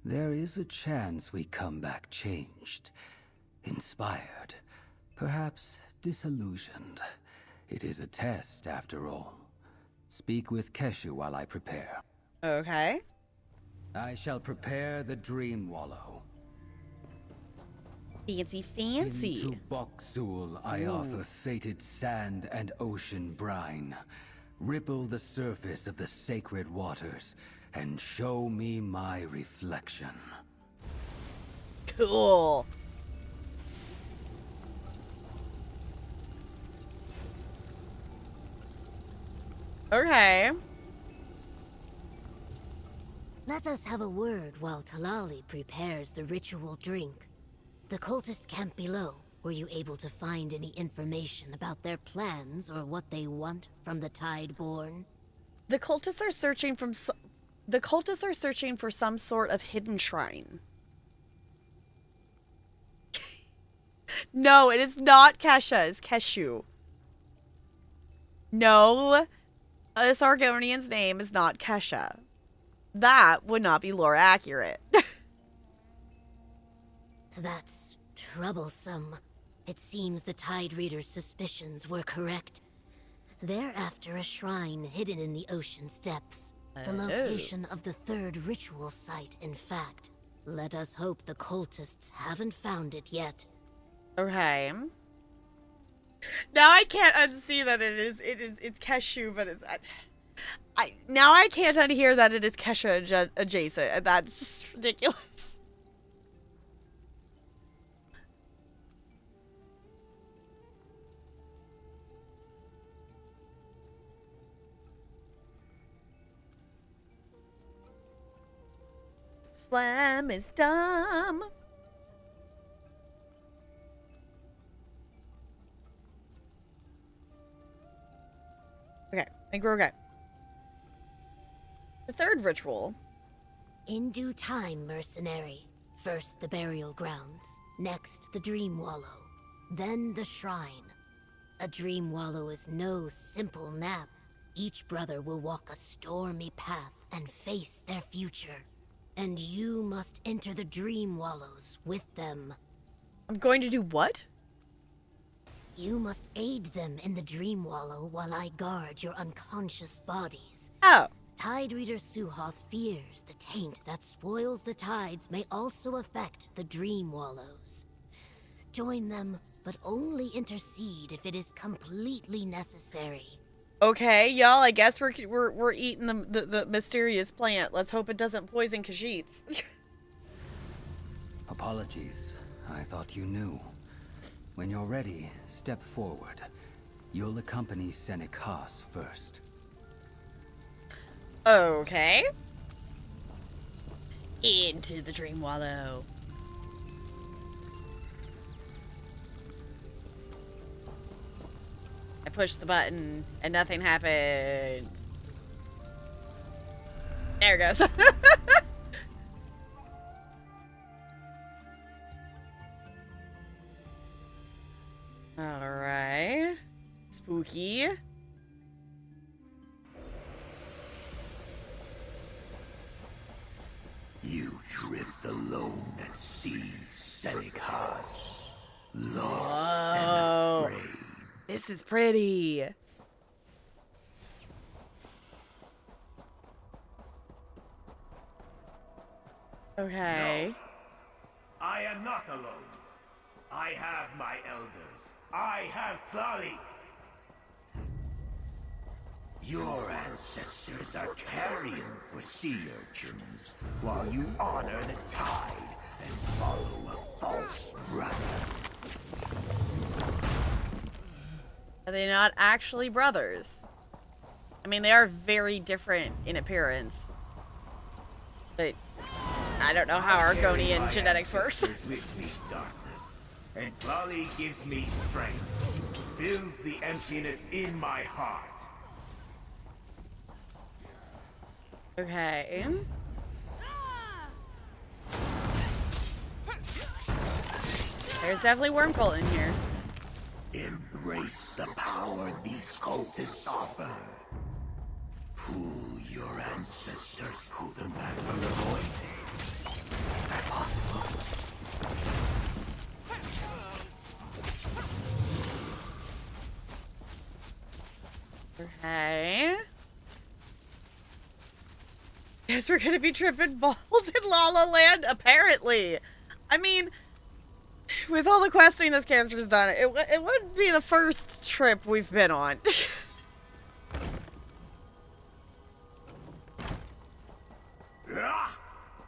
There is a chance we come back changed, inspired, perhaps disillusioned. It is a test, after all. Speak with Keshu while I prepare. Okay. I shall prepare the Dream Wallow. Fancy, fancy. Into Boksul I offer fated sand and ocean brine. Ripple the surface of the sacred waters, and show me my reflection. Cool. Okay. Let us have a word while Talali prepares the ritual drink. The cultist camp below, were you able to find any information about their plans or what they want from the Tideborn? The cultists are searching for some sort of hidden shrine. No, it is not Kesha, it's Keshu. No, this Argonian's name is not Kesha. That would not be lore accurate. That's troublesome. It seems the Tide Reader's suspicions were correct. They're after a shrine hidden in the ocean's depths. The location of the third ritual site, in fact. Let us hope the cultists haven't found it yet. Okay. Now I can't unsee that it's Keshu, but it's now I can't unhear that it is Kesha adjacent, and that's just ridiculous. Flam is dumb. Okay, I think we're okay. The third ritual. In due time, mercenary. First the burial grounds, next the Dream Wallow, then the shrine. A Dream Wallow is no simple nap. Each brother will walk a stormy path and face their future. And you must enter the Dream Wallows with them. I'm going to do what? You must aid them in the Dream Wallow while I guard your unconscious bodies. Oh. Tide Reader Suhoth fears the taint that spoils the tides may also affect the Dream Wallows. Join them, but only intercede if it is completely necessary. Okay, y'all, I guess we're eating the mysterious plant. Let's hope it doesn't poison Khajiits. Apologies. I thought you knew. When you're ready, step forward. You'll accompany Senek Haas first. Okay. Into the Dream Wallow. I pushed the button and nothing happened. There it goes. Alright. Spooky. You drift alone at sea, Senek Haas. Lost and afraid. This is pretty. Okay. No, I am not alone. I have my elders. I have Tlali. Your ancestors are carrion for sea urchins, while you honor the tide and follow a false brother. Are they not actually brothers? I mean, they are very different in appearance. But I don't know how Argonian genetics works. With me darkness, and Tlali gives me strength, fills the emptiness in my heart. Okay. There's definitely Wormcolt in here. Embrace the power these cultists offer. Pull your ancestors, pull them back from the void. Is that possible? Okay. Guess we're gonna be tripping balls in La La Land, apparently. I mean, with all the questing this character's done, it wouldn't be the first trip we've been on.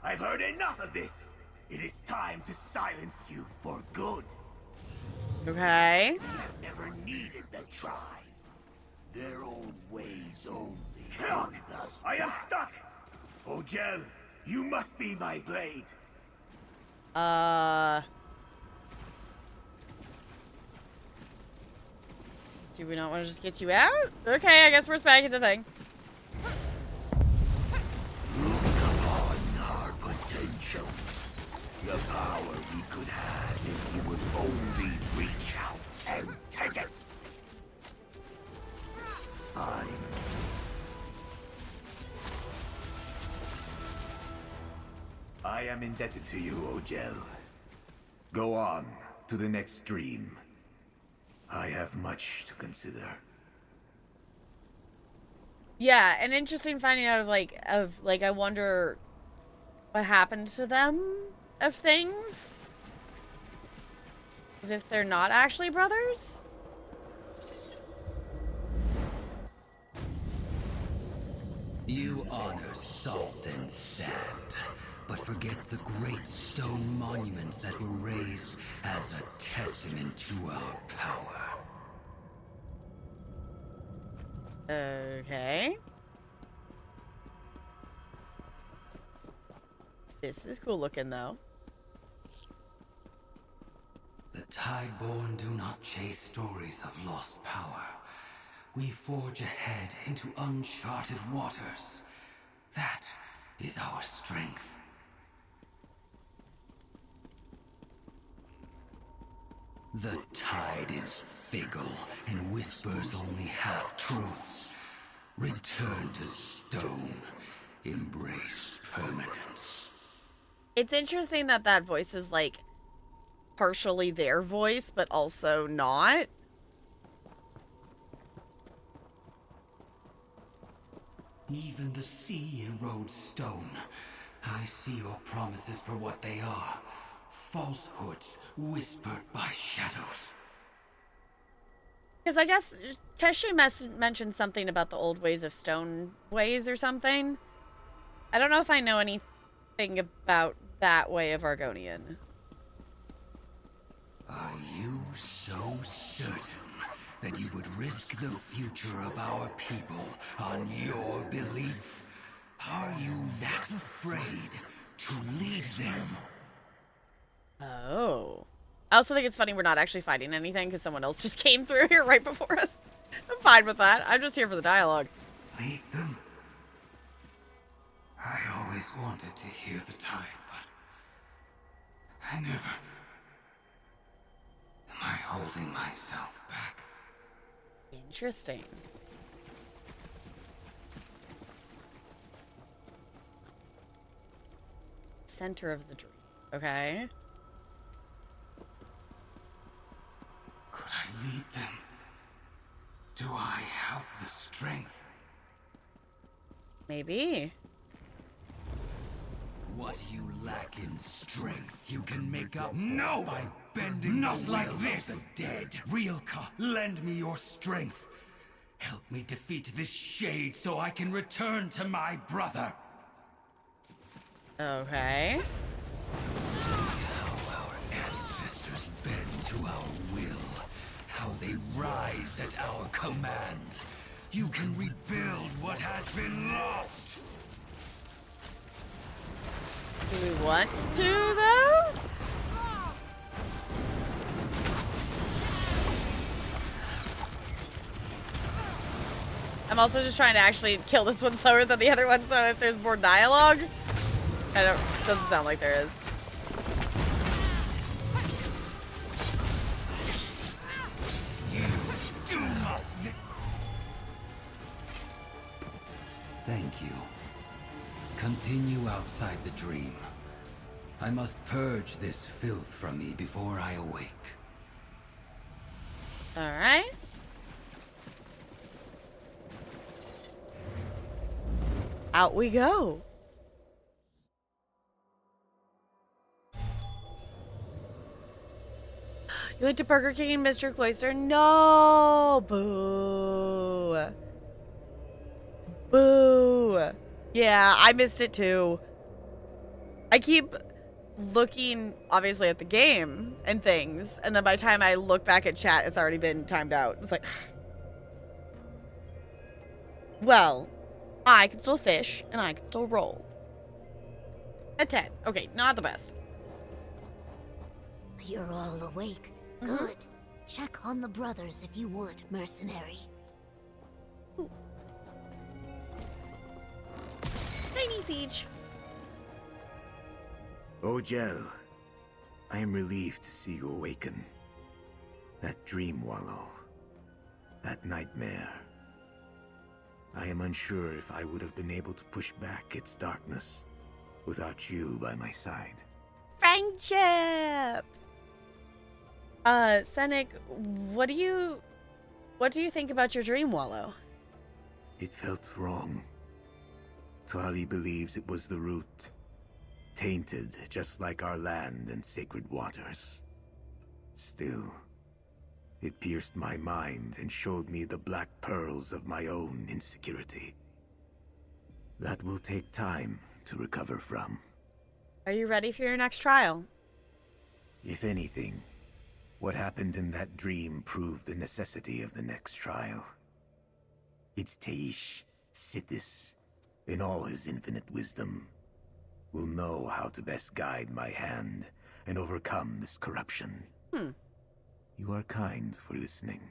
I've heard enough of this. It is time to silence you for good. Okay. We have never needed the tribe. Their old ways only. I am stuck! Ogel, you must be my blade. Do we not want to just get you out? Okay, I guess we're smacking the thing. Look upon our potential. The power we could have if we would only reach out and take it. I am indebted to you, Ogel. Go on to the next stream. I have much to consider. Yeah, and interesting finding out of like I wonder what happened to them of things. If they're not actually brothers? You honor salt and sand, but forget the great stone monuments that were raised as a testament to our power. Okay. This is cool looking, though. The Tideborn do not chase stories of lost power. We forge ahead into uncharted waters. That is our strength. The tide is fickle and whispers only half-truths. Return to stone. Embrace permanence. It's interesting that that voice is, like, partially their voice, but also not. Even the sea erodes stone. I see your promises for what they are. Falsehoods whispered by shadows. Because I guess Keshi mentioned something about the old ways of stone ways or something. I don't know if I know anything about that way of Argonian. Are you so certain that you would risk the future of our people on your belief? Are you that afraid to lead them? Oh. I also think it's funny we're not actually fighting anything because someone else just came through here right before us. I'm fine with that. I'm just here for the dialogue. Lead them? I always wanted to hear the tide, but I never... Am I holding myself back? Interesting. Center of the dream. Okay. Could I lead them? Do I have the strength? Maybe. What you lack in strength, you can make up by bending not the like this. Of the dead. Rilka, lend me your strength. Help me defeat this shade so I can return to my brother. Okay. How our ancestors bend to our will. How they rise at our command. You can rebuild what has been lost. Do we want to, though? I'm also just trying to actually kill this one slower than the other one, so if there's more dialogue. Doesn't sound like there is. Thank you. Continue outside the dream. I must purge this filth from me before I awake. Alright. Out we go. You went to Burger King, Mr. Cloyster? No! Boo. Boo. Yeah, I missed it too. I keep looking, obviously, at the game and things, and then by the time I look back at chat, it's already been timed out. It's like... Well, I can still fish, and I can still roll. A 10. Okay, not the best. You're all awake. Good. Check on the brothers if you would, mercenary. Ooh. Tiny siege. Ojel, I am relieved to see you awaken. That dream wallow, that nightmare. I am unsure if I would have been able to push back its darkness without you by my side. Friendship! Senek, what do you think about your dream wallow? It felt wrong. Tali believes it was the root. Tainted, just like our land and sacred waters. Still, it pierced my mind and showed me the black pearls of my own insecurity. That will take time to recover from. Are you ready for your next trial? If anything, what happened in that dream proved the necessity of the next trial. It's Taish, Sithis, in all his infinite wisdom, will know how to best guide my hand and overcome this corruption. You are kind for listening,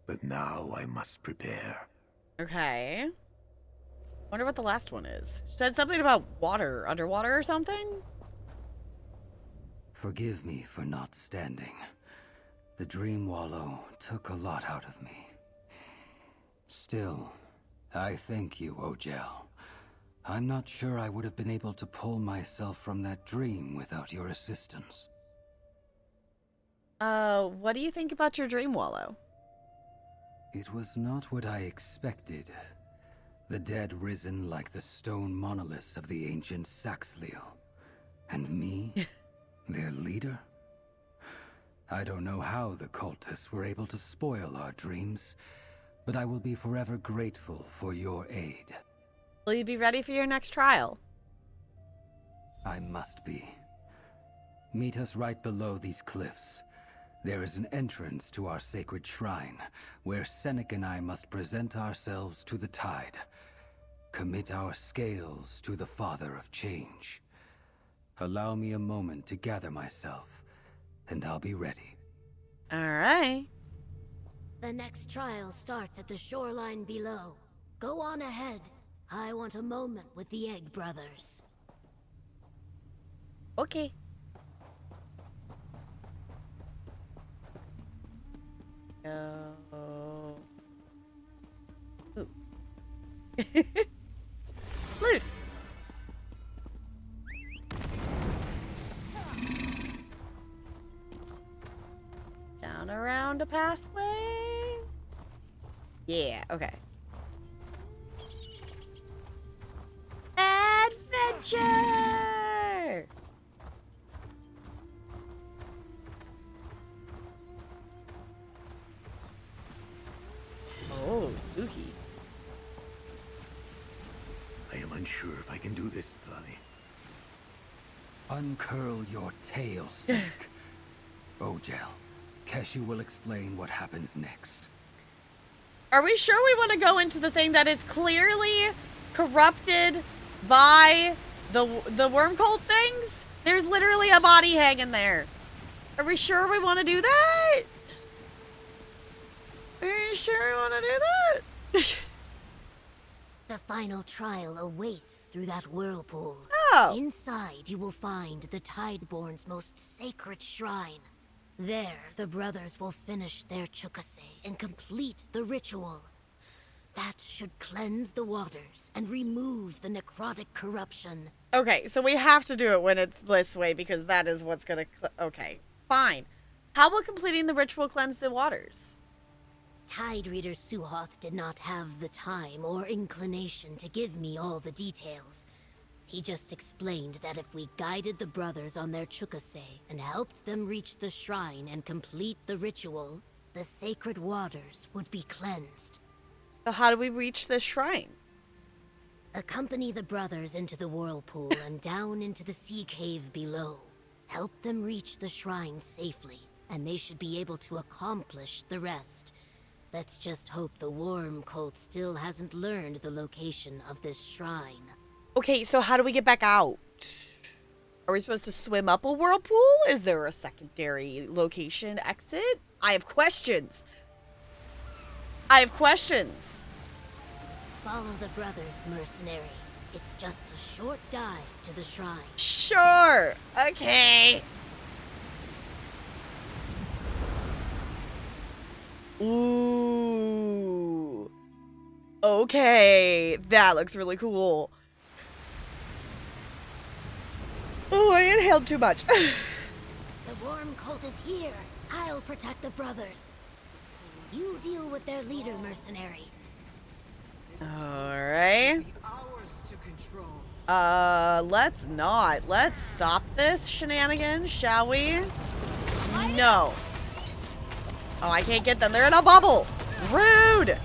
but now I must prepare. Okay. Wonder what the last one is. She said something about water, underwater or something? Forgive me for not standing. The dream wallow took a lot out of me. Still, I thank you, Ojel. I'm not sure I would have been able to pull myself from that dream without your assistance. What do you think about your dream wallow? It was not what I expected. The dead risen like the stone monoliths of the ancient Saxhleel. And me, their leader? I don't know how the cultists were able to spoil our dreams, but I will be forever grateful for your aid. Will you be ready for your next trial? I must be. Meet us right below these cliffs. There is an entrance to our sacred shrine, where Senek and I must present ourselves to the tide. Commit our scales to the Father of Change. Allow me a moment to gather myself, and I'll be ready. All right. The next trial starts at the shoreline below. Go on ahead. I want a moment with the Egg Brothers. Okay. Ooh. Loose. Down around a pathway. Yeah, okay. Adventure! Oh, spooky. I am unsure if I can do this, Tali. Uncurl your tail, Senek. Ojel, Keshu will explain what happens next. Are we sure we want to go into the thing that is clearly corrupted by the worm cult things? There's literally a body hanging there. Are we sure we want to do that? Are you sure we want to do that? The final trial awaits through that whirlpool. Oh. Inside, you will find the Tideborn's most sacred shrine. There, the brothers will finish their chukase and complete the ritual. That should cleanse the waters and remove the necrotic corruption. Okay, so we have to do it when it's this way because that is what's gonna... Okay, fine. How will completing the ritual cleanse the waters? Tide Reader Suhoth did not have the time or inclination to give me all the details. He just explained that if we guided the brothers on their chukase and helped them reach the shrine and complete the ritual, the sacred waters would be cleansed. So how do we reach this shrine? Accompany the brothers into the whirlpool and down into the sea cave below. Help them reach the shrine safely, and they should be able to accomplish the rest. Let's just hope the worm cult still hasn't learned the location of this shrine. Okay, so how do we get back out? Are we supposed to swim up a whirlpool? Is there a secondary location exit? I have questions. I have questions. Follow the brothers, mercenary. It's just a short dive to the shrine. Sure. Okay. Ooh. Okay. That looks really cool. Oh, I inhaled too much. The worm cult is here. I'll protect the brothers. You deal with their leader, mercenary. Alright. Let's not. Let's stop this shenanigans, shall we? No. Oh, I can't get them. They're in a bubble. Rude.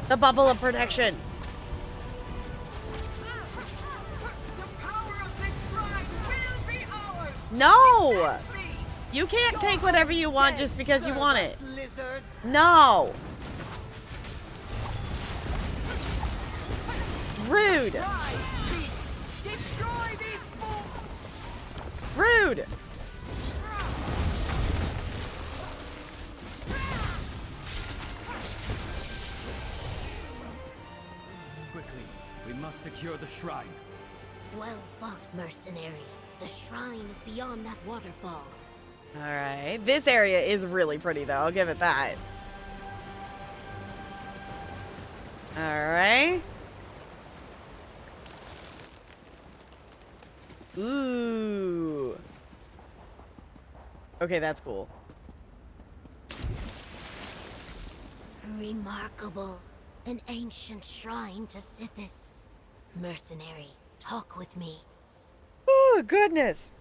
The bubble of protection. No. You can't take whatever you want just because you want it. No. Rude. Rude. Quickly, we must secure the shrine. Well fought, mercenary. The shrine is beyond that waterfall. Alright. This area is really pretty, though. I'll give it that. Alright. Ooh. Okay, that's cool. Remarkable. An ancient shrine to Sithis. Mercenary, talk with me. Oh, goodness.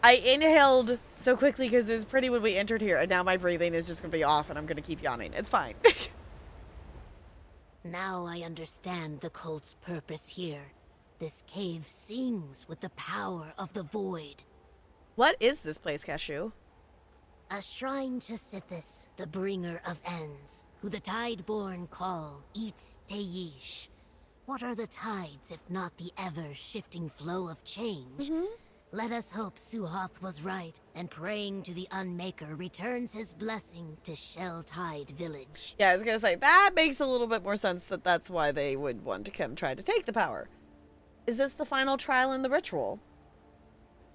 I inhaled so quickly because it was pretty when we entered here, and now my breathing is just going to be off, and I'm going to keep yawning. It's fine. Now I understand the cult's purpose here. This cave sings with the power of the void. What is this place, Cashew? A shrine to Sithis, the bringer of ends, who the Tideborn call Eats Teish. What are the tides if not the ever-shifting flow of change? Let us hope Suhoth was right, and praying to the Unmaker returns his blessing to Shell Tide Village. Yeah, I was going to say, that makes a little bit more sense that that's why they would want to come try to take the power. Is this the final trial in the ritual?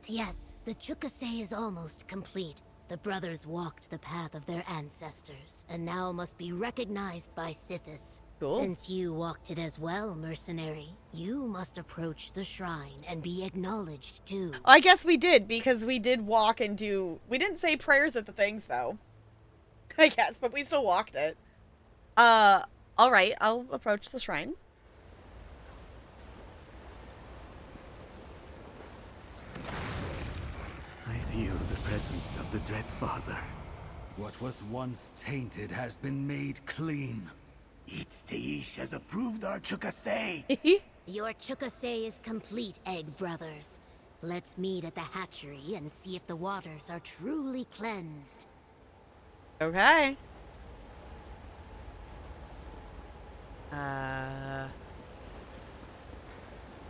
Yes, the chukase is almost complete. The brothers walked the path of their ancestors, and now must be recognized by Sithis. Cool. Since you walked it as well, mercenary, you must approach the shrine and be acknowledged too. I guess we did, because we did walk and do... We didn't say prayers at the things, though. I guess, but we still walked it. Alright, I'll approach the shrine. I feel the presence of the Dread Father. What was once tainted has been made clean. Eats Teish has approved our chukase. Your chukase is complete, Egg Brothers. Let's meet at the hatchery and see if the waters are truly cleansed. Okay.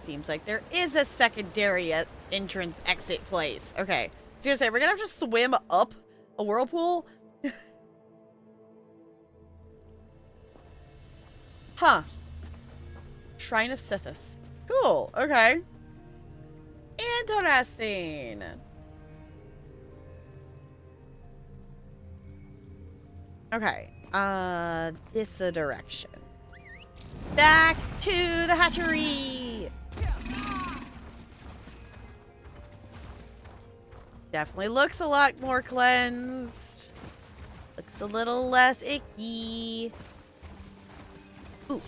Seems like there is a secondary entrance exit place. Okay. Seriously, we're gonna have to swim up a whirlpool? Huh. Shrine of Sithis. Cool. Okay. Interesting. Okay. This direction. Back to the hatchery. Definitely looks a lot more cleansed. Looks a little less icky. Ooh.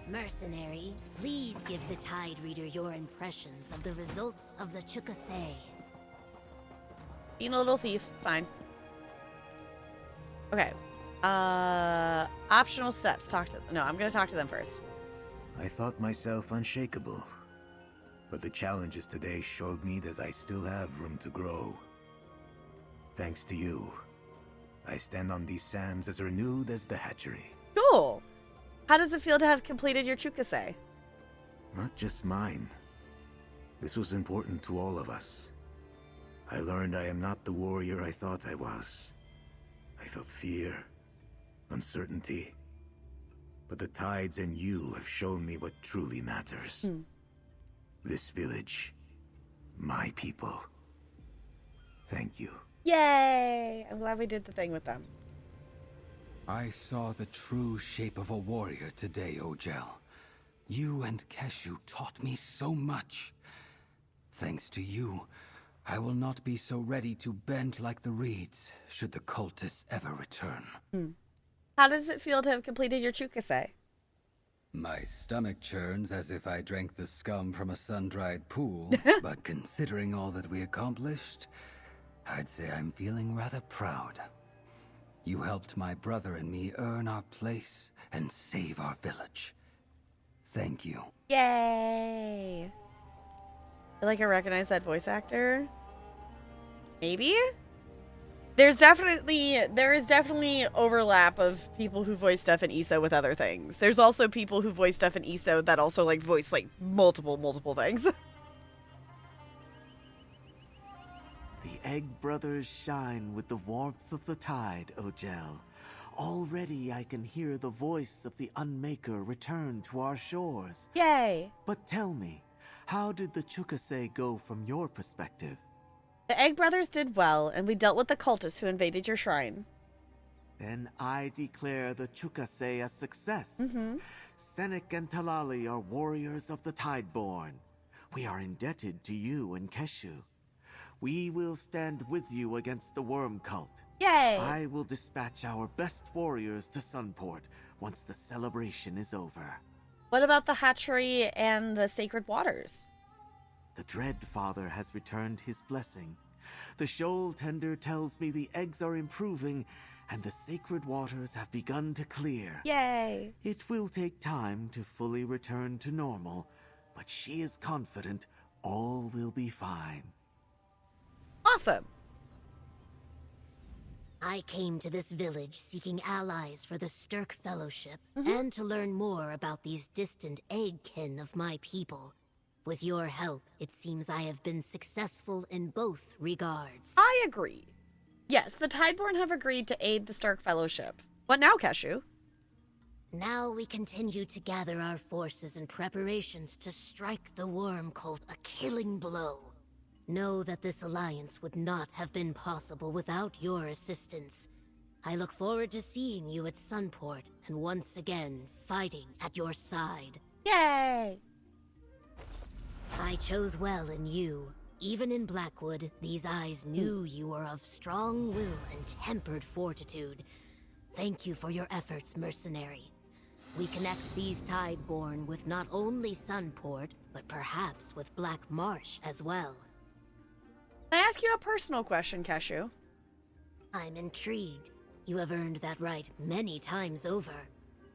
Mercenary, please give the Tide Reader your impressions of the results of the Chukase. Being a little thief, it's fine. Okay. Optional steps. No, I'm gonna talk to them first. I thought myself unshakable, but the challenges today showed me that I still have room to grow. Thanks to you, I stand on these sands as renewed as the hatchery. Cool. How does it feel to have completed your Chukase? Not just mine. This was important to all of us. I learned I am not the warrior I thought I was. I felt fear, uncertainty. But the tides and you have shown me what truly matters. This village, my people. Thank you. Yay! I'm glad we did the thing with them. I saw the true shape of a warrior today, Ojel. You and Keshu taught me so much. Thanks to you, I will not be so ready to bend like the reeds should the cultists ever return. How does it feel to have completed your Chukase? My stomach churns as if I drank the scum from a sun-dried pool, but considering all that we accomplished, I'd say I'm feeling rather proud. You helped my brother and me earn our place and save our village. Thank you. Yay! I feel like I recognize that voice actor. Maybe? There is definitely overlap of people who voice stuff in ESO with other things. There's also people who voice stuff in ESO that also like voice like multiple things. The Egg Brothers shine with the warmth of the tide, Ojel. Already I can hear the voice of the Unmaker return to our shores. Yay! But tell me, how did the Chukase go from your perspective? The Egg Brothers did well, and we dealt with the cultists who invaded your shrine. Then I declare the Chukase a success. Senek and Talali are warriors of the Tideborn. We are indebted to you and Keshu. We will stand with you against the Worm Cult. Yay! I will dispatch our best warriors to Sunport once the celebration is over. What about the hatchery and the sacred waters? The Dread Father has returned his blessing. The Shoal Tender tells me the eggs are improving and the sacred waters have begun to clear. Yay! It will take time to fully return to normal, but she is confident all will be fine. Awesome! I came to this village seeking allies for the Stirk Fellowship and to learn more about these distant eggkin of my people. With your help, it seems I have been successful in both regards. I agree. Yes, the Tideborn have agreed to aid the Stark Fellowship. What now, Keshu? Now we continue to gather our forces in preparations to strike the Worm Cult a killing blow. Know that this alliance would not have been possible without your assistance. I look forward to seeing you at Sunport and once again fighting at your side. Yay! I chose well in you. Even in Blackwood, these eyes knew you were of strong will and tempered fortitude. Thank you for your efforts, mercenary. We connect these Tideborn with not only Sunport, but perhaps with Black Marsh as well. Can I ask you a personal question, Keshu? I'm intrigued. You have earned that right many times over.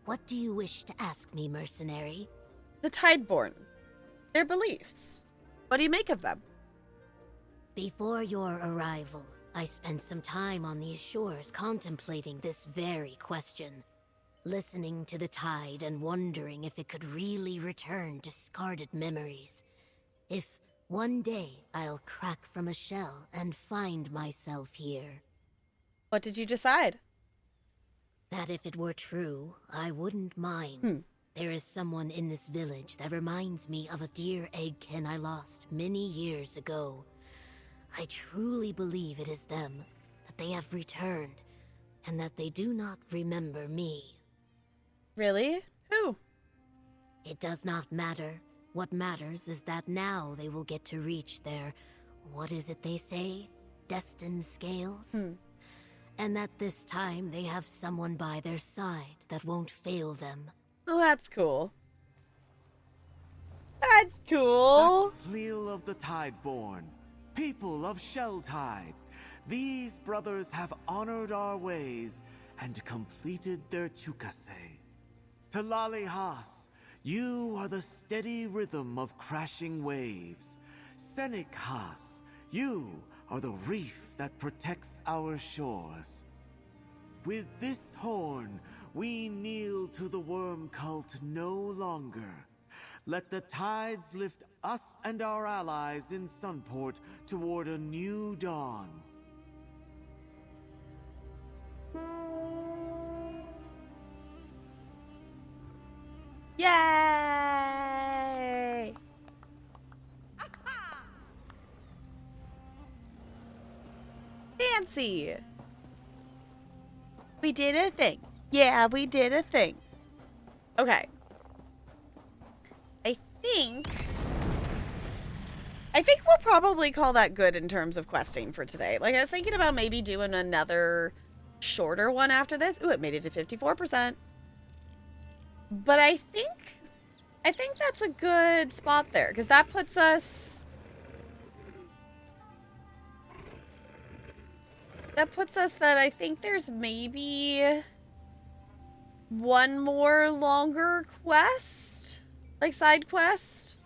What do you wish to ask me, mercenary? The Tideborn. Their beliefs. What do you make of them? Before your arrival, I spent some time on these shores contemplating this very question. listening to the tide and wondering if it could really return discarded memories. If one day I'll crack from a shell and find myself here. What did you decide? That if it were true, I wouldn't mind. There is someone in this village that reminds me of a dear eggkin I lost many years ago. I truly believe it is them, that they have returned, and that they do not remember me. Really? Who? It does not matter. What matters is that now they will get to reach their, what is it they say? Destined scales? And that this time they have someone by their side that won't fail them. Oh, that's cool. That's cool. Fleal of the Tideborn, people of Shelltide, these brothers have honored our ways and completed their chukase. Talali Haas, you are the steady rhythm of crashing waves. Senik Haas, you are the reef that protects our shores. With this horn, we kneel to the worm cult no longer. Let the tides lift us and our allies in Sunport toward a new dawn. Yay! Fancy! We did a thing. Yeah, we did a thing. Okay. I think we'll probably call that good in terms of questing for today. Like, I was thinking about maybe doing another shorter one after this. Ooh, it made it to 54%. But I think that's a good spot there, because that puts us... that I think there's maybe one more longer quest? Like, side quest?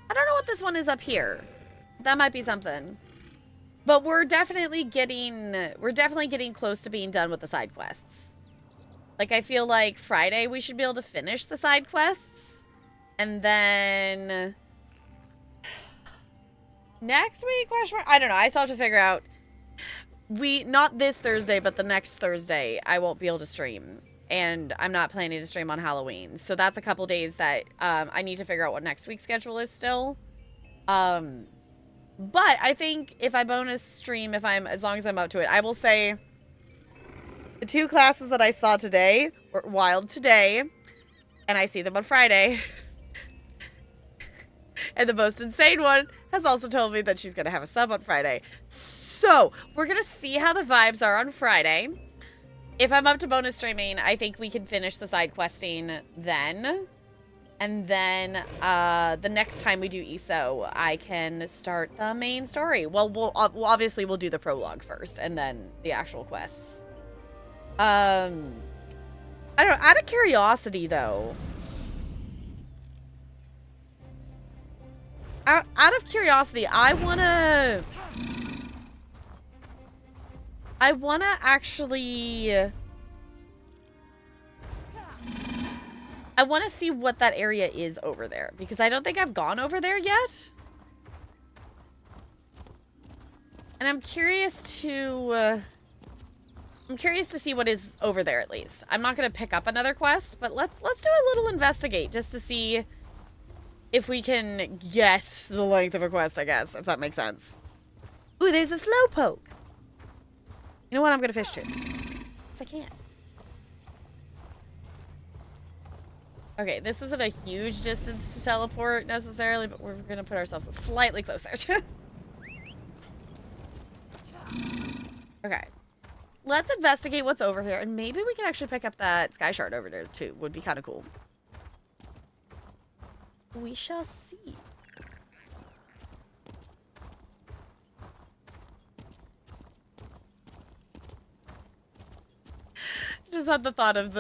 I don't know what this one is up here. That might be something. But we're definitely getting close to being done with the side quests. Like, I feel like Friday we should be able to finish the side quests. And then... next week, question mark? I don't know. I still have to figure out. Not this Thursday, but the next Thursday, I won't be able to stream. And I'm not planning to stream on Halloween. So that's a couple days that I need to figure out what next week's schedule is still. But I think if I bonus stream, as long as I'm up to it, I will say the 2 classes that I saw today were wild today. And I see them on Friday. And the most insane one has also told me that she's going to have a sub on Friday. So we're going to see how the vibes are on Friday. If I'm up to bonus streaming, I think we can finish the side questing then. And then the next time we do ESO, I can start the main story. Well, we'll obviously we'll do the prologue first and then the actual quests. I don't know. Out of curiosity, though. Out of curiosity, I wanna see what that area is over there, because I don't think I've gone over there yet. And I'm curious to see what is over there at least. I'm not going to pick up another quest, but let's do a little investigate just to see if we can guess the length of a quest, I guess, if that makes sense. Ooh, there's a slowpoke. You know what? I'm going to fish too. Yes, I can. Okay, this isn't a huge distance to teleport necessarily, but we're going to put ourselves slightly closer. Okay. Let's investigate what's over here, and maybe we can actually pick up that sky shard over there too. Would be kind of cool. We shall see. Just had the thought of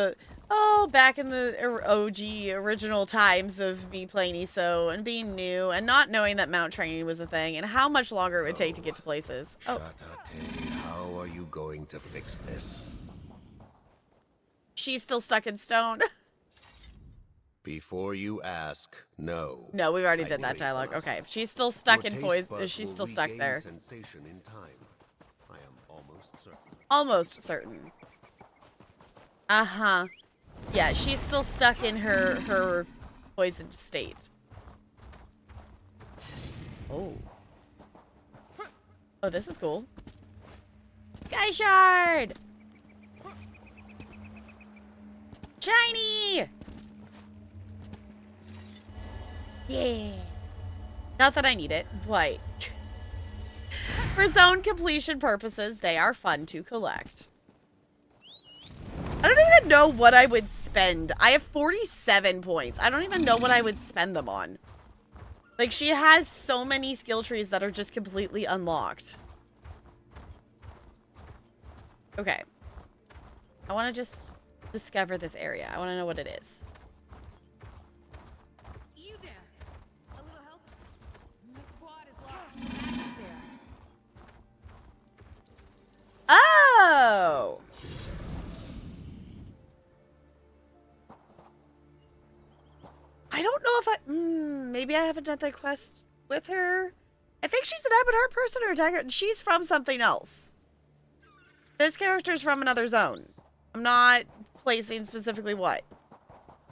back in the OG original times of me playing ESO and being new and not knowing that mount training was a thing and how much longer it would take to get to places. Oh. Shatate, how are you going to fix this? she's still stuck in stone. Before you ask, no. No, we already I did that believe dialogue. us. Okay, she's still stuck Your in taste poison. buds She's will still stuck regain there. sensation in time. I am almost certain. Almost certain. Uh-huh. Yeah, she's still stuck in her poisoned state. Oh. Oh, this is cool. Sky Shard! Shiny! Yeah. Not that I need it, but for zone completion purposes, they are fun to collect. I don't even know what I would spend. I have 47 points. I don't even know what I would spend them on. Like, she has so many skill trees that are just completely unlocked. Okay. I want to just discover this area. I want to know what it is. You there? A little help? My squad is lost in magic there. Oh! I don't know if I... maybe I haven't done the quest with her. I think she's an Ebon Heart person or attacker. She's from something else. This character's from another zone. I'm not placing specifically what.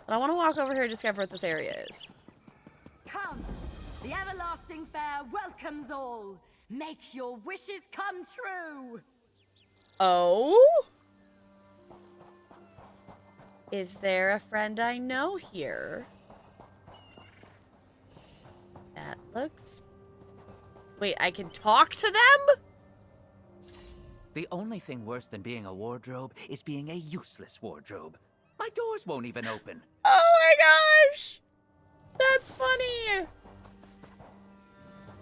But I want to walk over here and discover what this area is. Come! The everlasting fair welcomes all. Make your wishes come true. Oh? Is there a friend I know here? That looks... Wait, I can talk to them? The only thing worse than being a wardrobe is being a useless wardrobe. My doors won't even open. Oh my gosh! That's funny!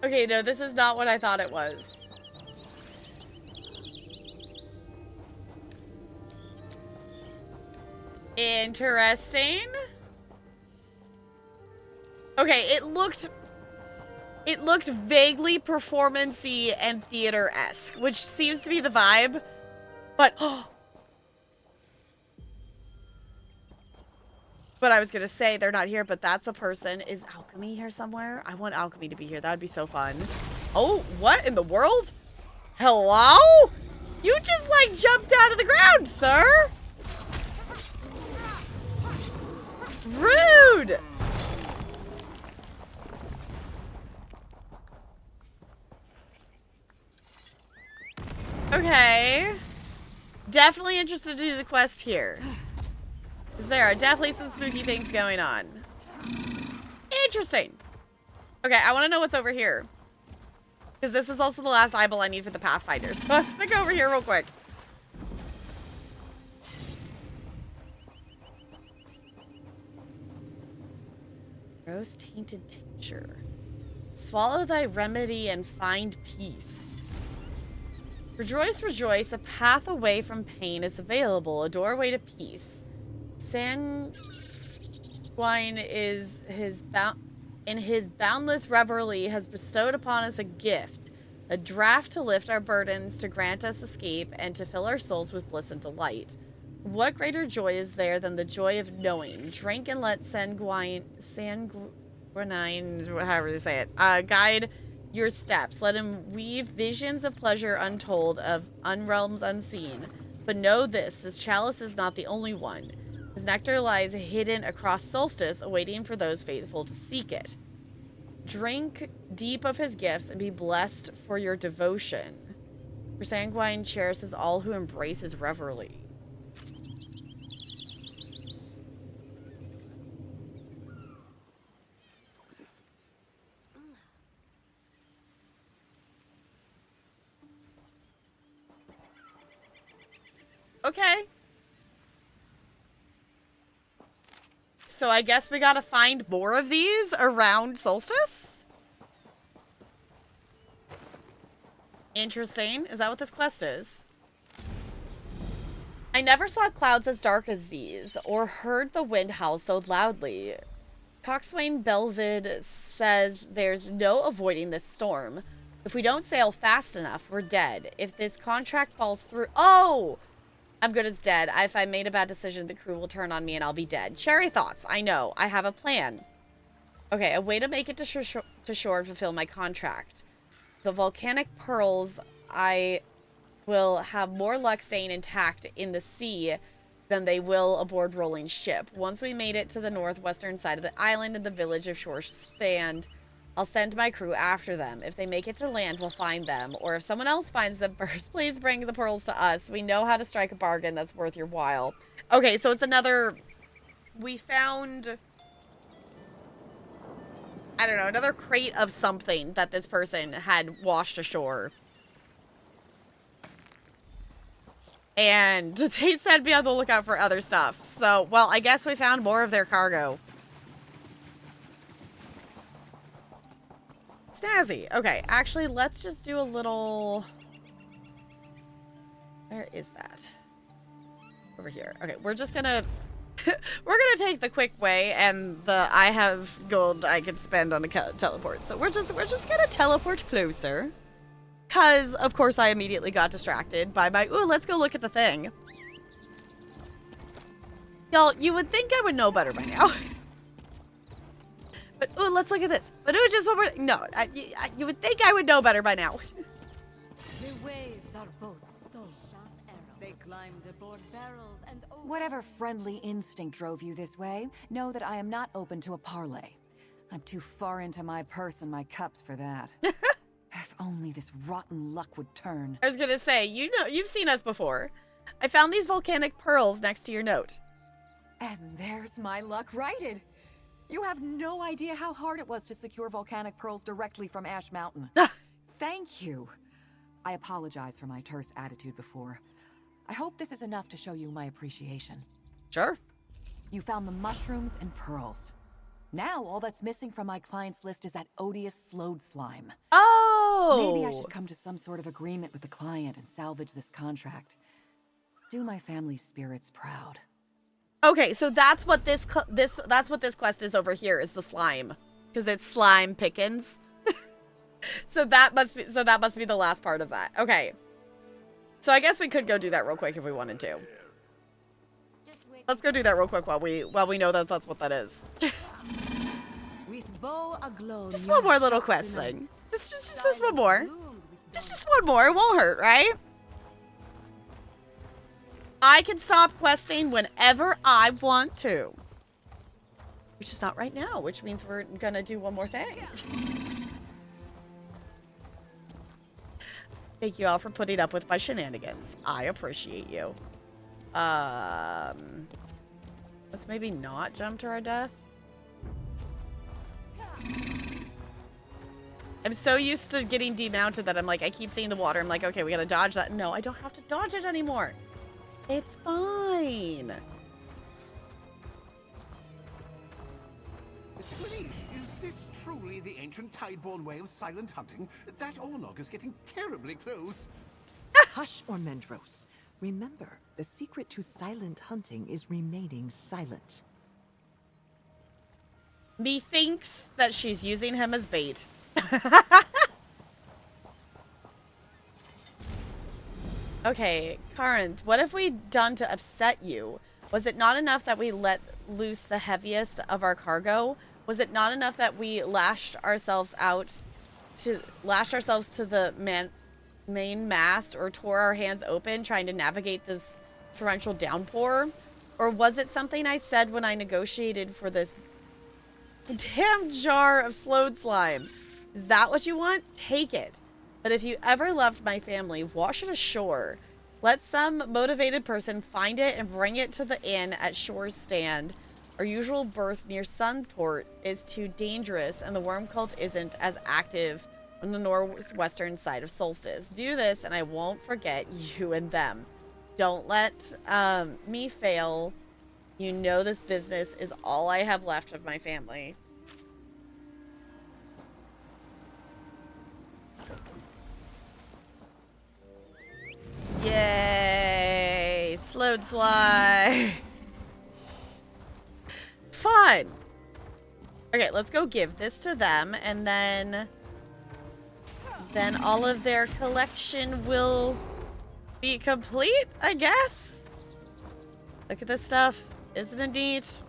Okay, no, this is not what I thought it was. Interesting. Okay, it looked vaguely performance-y and theater-esque, which seems to be the vibe. But but I was gonna say they're not here, but that's a person. Is Alchemy here somewhere? I want Alchemy to be here. That would be so fun. Oh, what in the world? Hello? You just like jumped out of the ground, sir. Rude. Okay. Definitely interested to do the quest here. Because there are definitely some spooky things going on. Interesting. Okay, I want to know what's over here. Because this is also the last eyeball I need for the Pathfinder. So I'm going to go over here real quick. Rose-tainted tincture. Swallow thy remedy and find peace. Rejoice, rejoice, a path away from pain is available, a doorway to peace. Sanguine is in his boundless revelry has bestowed upon us a gift, a draught to lift our burdens, to grant us escape, and to fill our souls with bliss and delight. What greater joy is there than the joy of knowing? Drink and let sanguine, however you say it, guide your steps. Let him weave visions of pleasure untold, of unrealms unseen. But know this chalice is not the only one. His nectar lies hidden across solstice, awaiting for those faithful to seek it. Drink deep of his gifts and be blessed for your devotion. For Sanguine cherishes all who embrace his revelry. Okay. So I guess we gotta find more of these around Solstice? Interesting. Is that what this quest is? I never saw clouds as dark as these, or heard the wind howl so loudly. Coxswain Belvid says there's no avoiding this storm. If we don't sail fast enough, we're dead. If this contract falls through... Oh! I'm good as dead. If I made a bad decision, the crew will turn on me and I'll be dead. Cherry thoughts. I know. I have a plan. Okay, a way to make it to shore and fulfill my contract. The volcanic pearls, I will have more luck staying intact in the sea than they will aboard rolling ship. Once we made it to the northwestern side of the island in the village of Shore Sand, I'll send my crew after them. If they make it to land, we'll find them. Or if someone else finds them first, please bring the pearls to us. We know how to strike a bargain that's worth your while. Okay, so it's another... We found... I don't know, another crate of something that this person had washed ashore. And they said be on the lookout for other stuff. So, well, I guess we found more of their cargo. Snazzy. Okay, actually, let's just do a little... Where is that? Over here. Okay, we're just gonna... we're gonna take the quick way, and I have gold I can spend on a teleport. So we're just gonna teleport closer. Because, of course, I immediately got distracted by my... Ooh, let's go look at the thing. Y'all, you would think I would know better by now. But, ooh, let's look at this. But, ooh, just one more... No, you would think I would know better by now. The waves are both stone. They climbed aboard barrels and... Whatever friendly instinct drove you this way, know that I am not open to a parlay. I'm too far into my purse and my cups for that. If only this rotten luck would turn. I was gonna say, you know, you've seen us before. I found these volcanic pearls next to your note. And there's my luck righted. You have no idea how hard it was to secure volcanic pearls directly from Ash Mountain. Thank you. I apologize for my terse attitude before. I hope this is enough to show you my appreciation. Sure. You found the mushrooms and pearls. Now all that's missing from my client's list is that odious slowed slime. Oh! Maybe I should come to some sort of agreement with the client and salvage this contract. Do my family's spirits proud. Okay, so that's what this quest is over here, is the slime, because it's slime pickings. so that must be the last part of that. Okay. So I guess we could go do that real quick if we wanted to. Let's go do that real quick while we know that that's what that is. With bow aglow, Just one more little quest thing. Just one more. Just one more. It won't hurt, right? I can stop questing whenever I want to. Which is not right now, which means we're gonna do one more thing. Thank you all for putting up with my shenanigans. I appreciate you. Let's maybe not jump to our death. I'm so used to getting demounted that I'm like, I keep seeing the water. I'm like, okay, we gotta dodge that. No, I don't have to dodge it anymore. It's fine. Please, is this truly the ancient Tideborn way of silent hunting? That Ornog is getting terribly close. Hush, Ormendros. Remember, the secret to silent hunting is remaining silent. Methinks that she's using him as bait. Okay, Karinth, what have we done to upset you? Was it not enough that we let loose the heaviest of our cargo? Was it not enough that we lashed ourselves to the main mast or tore our hands open trying to navigate this torrential downpour? Or was it something I said when I negotiated for this damn jar of slowed slime? Is that what you want? Take it. But if you ever loved my family, wash it ashore. Let some motivated person find it and bring it to the inn at Shore's Stand. Our usual berth near Sunport is too dangerous, and the worm cult isn't as active on the northwestern side of Solstice. Do this, and I won't forget you and them. Don't let me fail. You know this business is all I have left of my family. Yay! Slowed slide. Fun. Okay, let's go give this to them, and then all of their collection will be complete, I guess. Look at this stuff. Isn't it neat?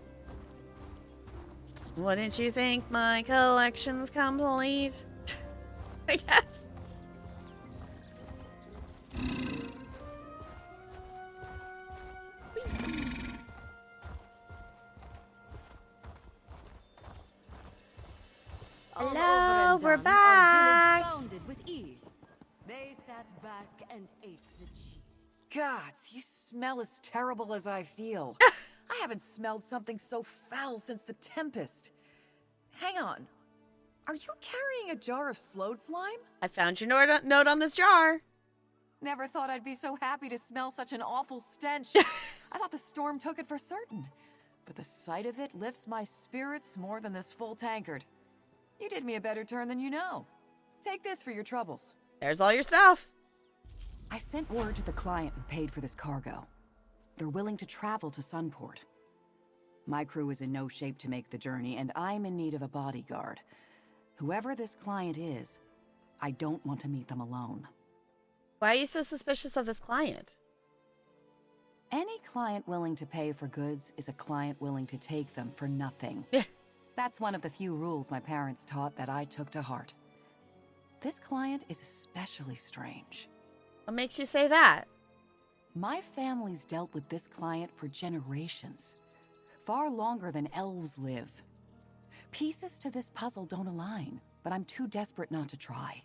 Wouldn't you think my collection's complete? I guess. Hello, we're back. Founded with ease. They sat back and ate the cheese. Gods, you smell as terrible as I feel. I haven't smelled something so foul since the Tempest. Hang on. Are you carrying a jar of slowed slime? I found your note on this jar. Never thought I'd be so happy to smell such an awful stench. I thought the storm took it for certain. But the sight of it lifts my spirits more than this full tankard. You did me a better turn than you know. Take this for your troubles. There's all your stuff. I sent word to the client who paid for this cargo. They're willing to travel to Sunport. My crew is in no shape to make the journey, and I'm in need of a bodyguard. Whoever this client is, I don't want to meet them alone. Why are you so suspicious of this client? Any client willing to pay for goods is a client willing to take them for nothing. That's one of the few rules my parents taught that I took to heart. This client is especially strange. What makes you say that? My family's dealt with this client for generations. Far longer than elves live. Pieces to this puzzle don't align, but I'm too desperate not to try.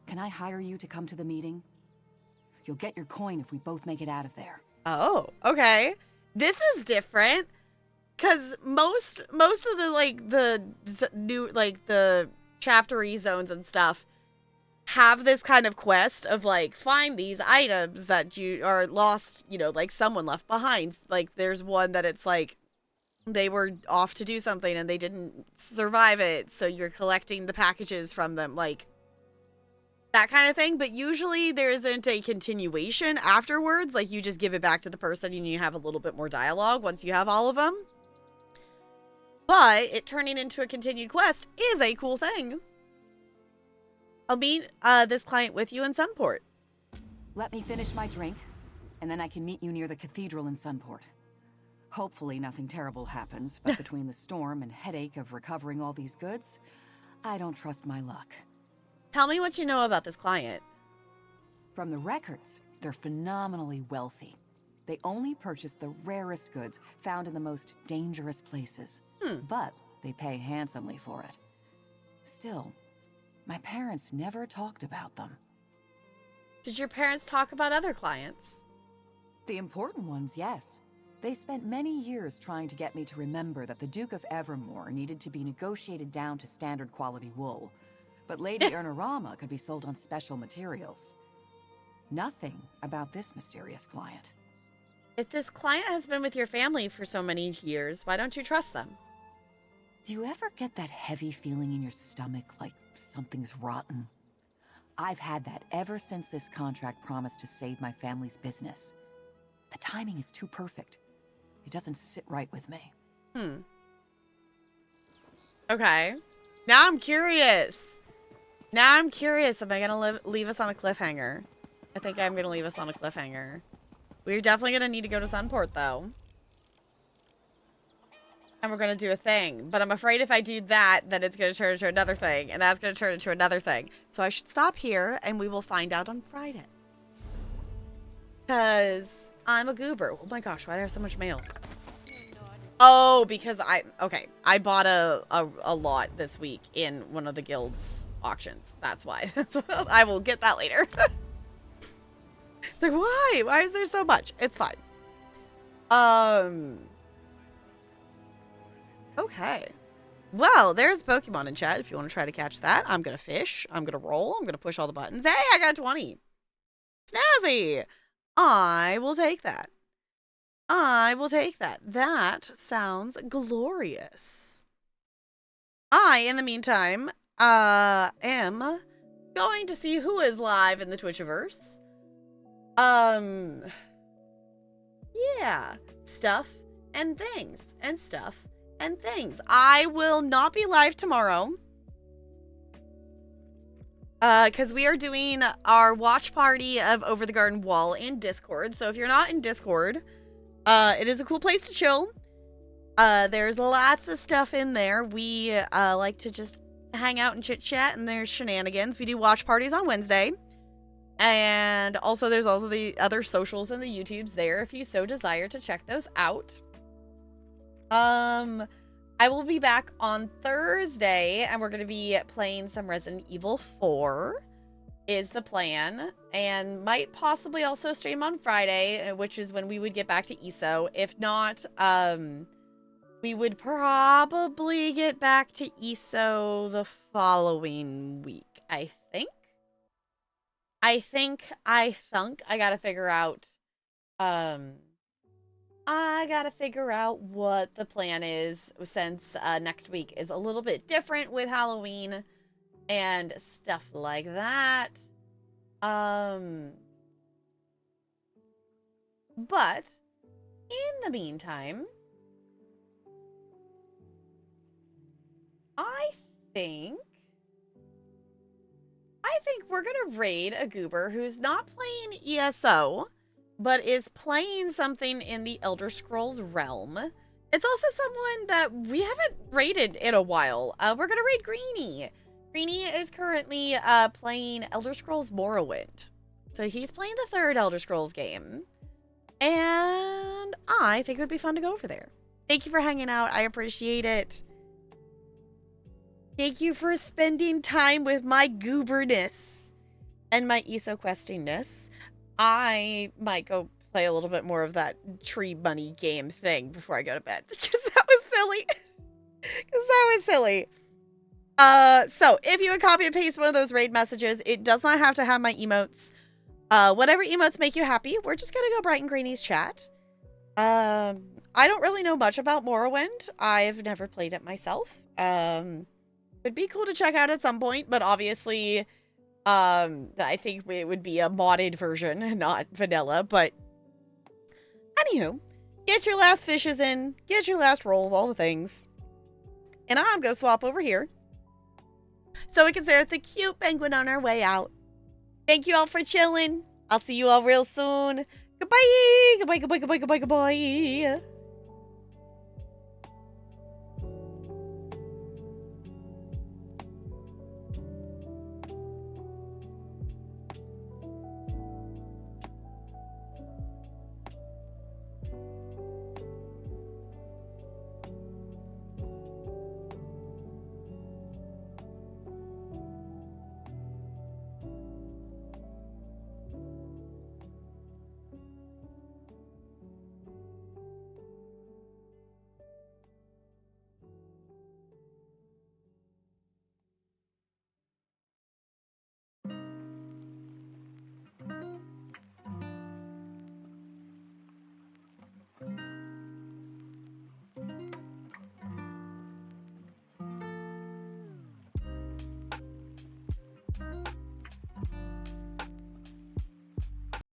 Can I hire you to come to the meeting? You'll get your coin if we both make it out of there. Oh, okay. This is different. Cause most of the the chaptery zones and stuff have this kind of quest of like find these items that you are lost, like someone left behind. Like there's one that it's like they were off to do something and they didn't survive it, so you're collecting the packages from them, like that kind of thing. But usually there isn't a continuation afterwards. Like you just give it back to the person and you have a little bit more dialogue once you have all of them. But it turning into a continued quest is a cool thing. I'll meet this client with you in Sunport. Let me finish my drink, and then I can meet you near the cathedral in Sunport. Hopefully nothing terrible happens, but between the storm and headache of recovering all these goods, I don't trust my luck. Tell me what you know about this client. From the records, they're phenomenally wealthy. They only purchase the rarest goods found in the most dangerous places. But they pay handsomely for it. Still, my parents never talked about them. Did your parents talk about other clients? The important ones, yes. They spent many years trying to get me to remember that the Duke of Evermore needed to be negotiated down to standard quality wool, but Lady Ernorama could be sold on special materials. Nothing about this mysterious client. If this client has been with your family for so many years, why don't you trust them? Do you ever get that heavy feeling in your stomach like something's rotten? I've had that ever since this contract promised to save my family's business. The timing is too perfect. It doesn't sit right with me. Okay. Now I'm curious. Am I going to leave us on a cliffhanger? I think I'm going to leave us on a cliffhanger. We're definitely going to need to go to Sunport, though. And we're going to do a thing. But I'm afraid if I do that, then it's going to turn into another thing. And that's going to turn into another thing. So I should stop here, and we will find out on Friday. Because I'm a goober. Oh my gosh, why do I have so much mail? Oh, because I bought a lot this week in one of the guild's auctions. That's why. I will get that later. It's like, why? Why is there so much? It's fine. Okay. Well, there's Pokemon in chat if you want to try to catch that. I'm going to fish. I'm going to roll. I'm going to push all the buttons. Hey, I got 20. Snazzy. I will take that. That sounds glorious. In the meantime, am going to see who is live in the Twitchiverse. Yeah. Stuff and things. I will not be live tomorrow. Because we are doing our watch party of Over the Garden Wall in Discord. So if you're not in Discord, It is a cool place to chill. There's lots of stuff in there. We like to just hang out and chit chat, and there's shenanigans. We do watch parties on Wednesday. And also there's also the other socials and the YouTubes there if you so desire to check those out. I will be back on Thursday, and we're going to be playing some Resident Evil 4 is the plan, and might possibly also stream on Friday, which is when we would get back to ESO. If not, we would probably get back to ESO the following week, I think. I gotta figure out, what the plan is, since next week is a little bit different with Halloween and stuff like that. But in the meantime, I think we're gonna raid a goober who's not playing ESO, but is playing something in the Elder Scrolls realm. It's also someone that we haven't raided in a while. We're gonna raid Greenie. Greenie is currently playing Elder Scrolls Morrowind. So he's playing the 3rd Elder Scrolls game. And I think it would be fun to go over there. Thank you for hanging out. I appreciate it. Thank you for spending time with my gooberness and my ESO questingness. I might go play a little bit more of that tree bunny game thing before I go to bed. Because that was silly. So if you would copy and paste one of those raid messages, it does not have to have my emotes. Whatever emotes make you happy, we're just gonna go Bright and Greenie's chat. I don't really know much about Morrowind. I've never played it myself. It'd be cool to check out at some point, but obviously, I think it would be a modded version, not vanilla, but anywho, get your last fishes in, get your last rolls, all the things. And I'm gonna swap over here so we can stare at the cute penguin on our way out. Thank you all for chilling. I'll see you all real soon. Goodbye. Goodbye, goodbye, goodbye, goodbye, goodbye.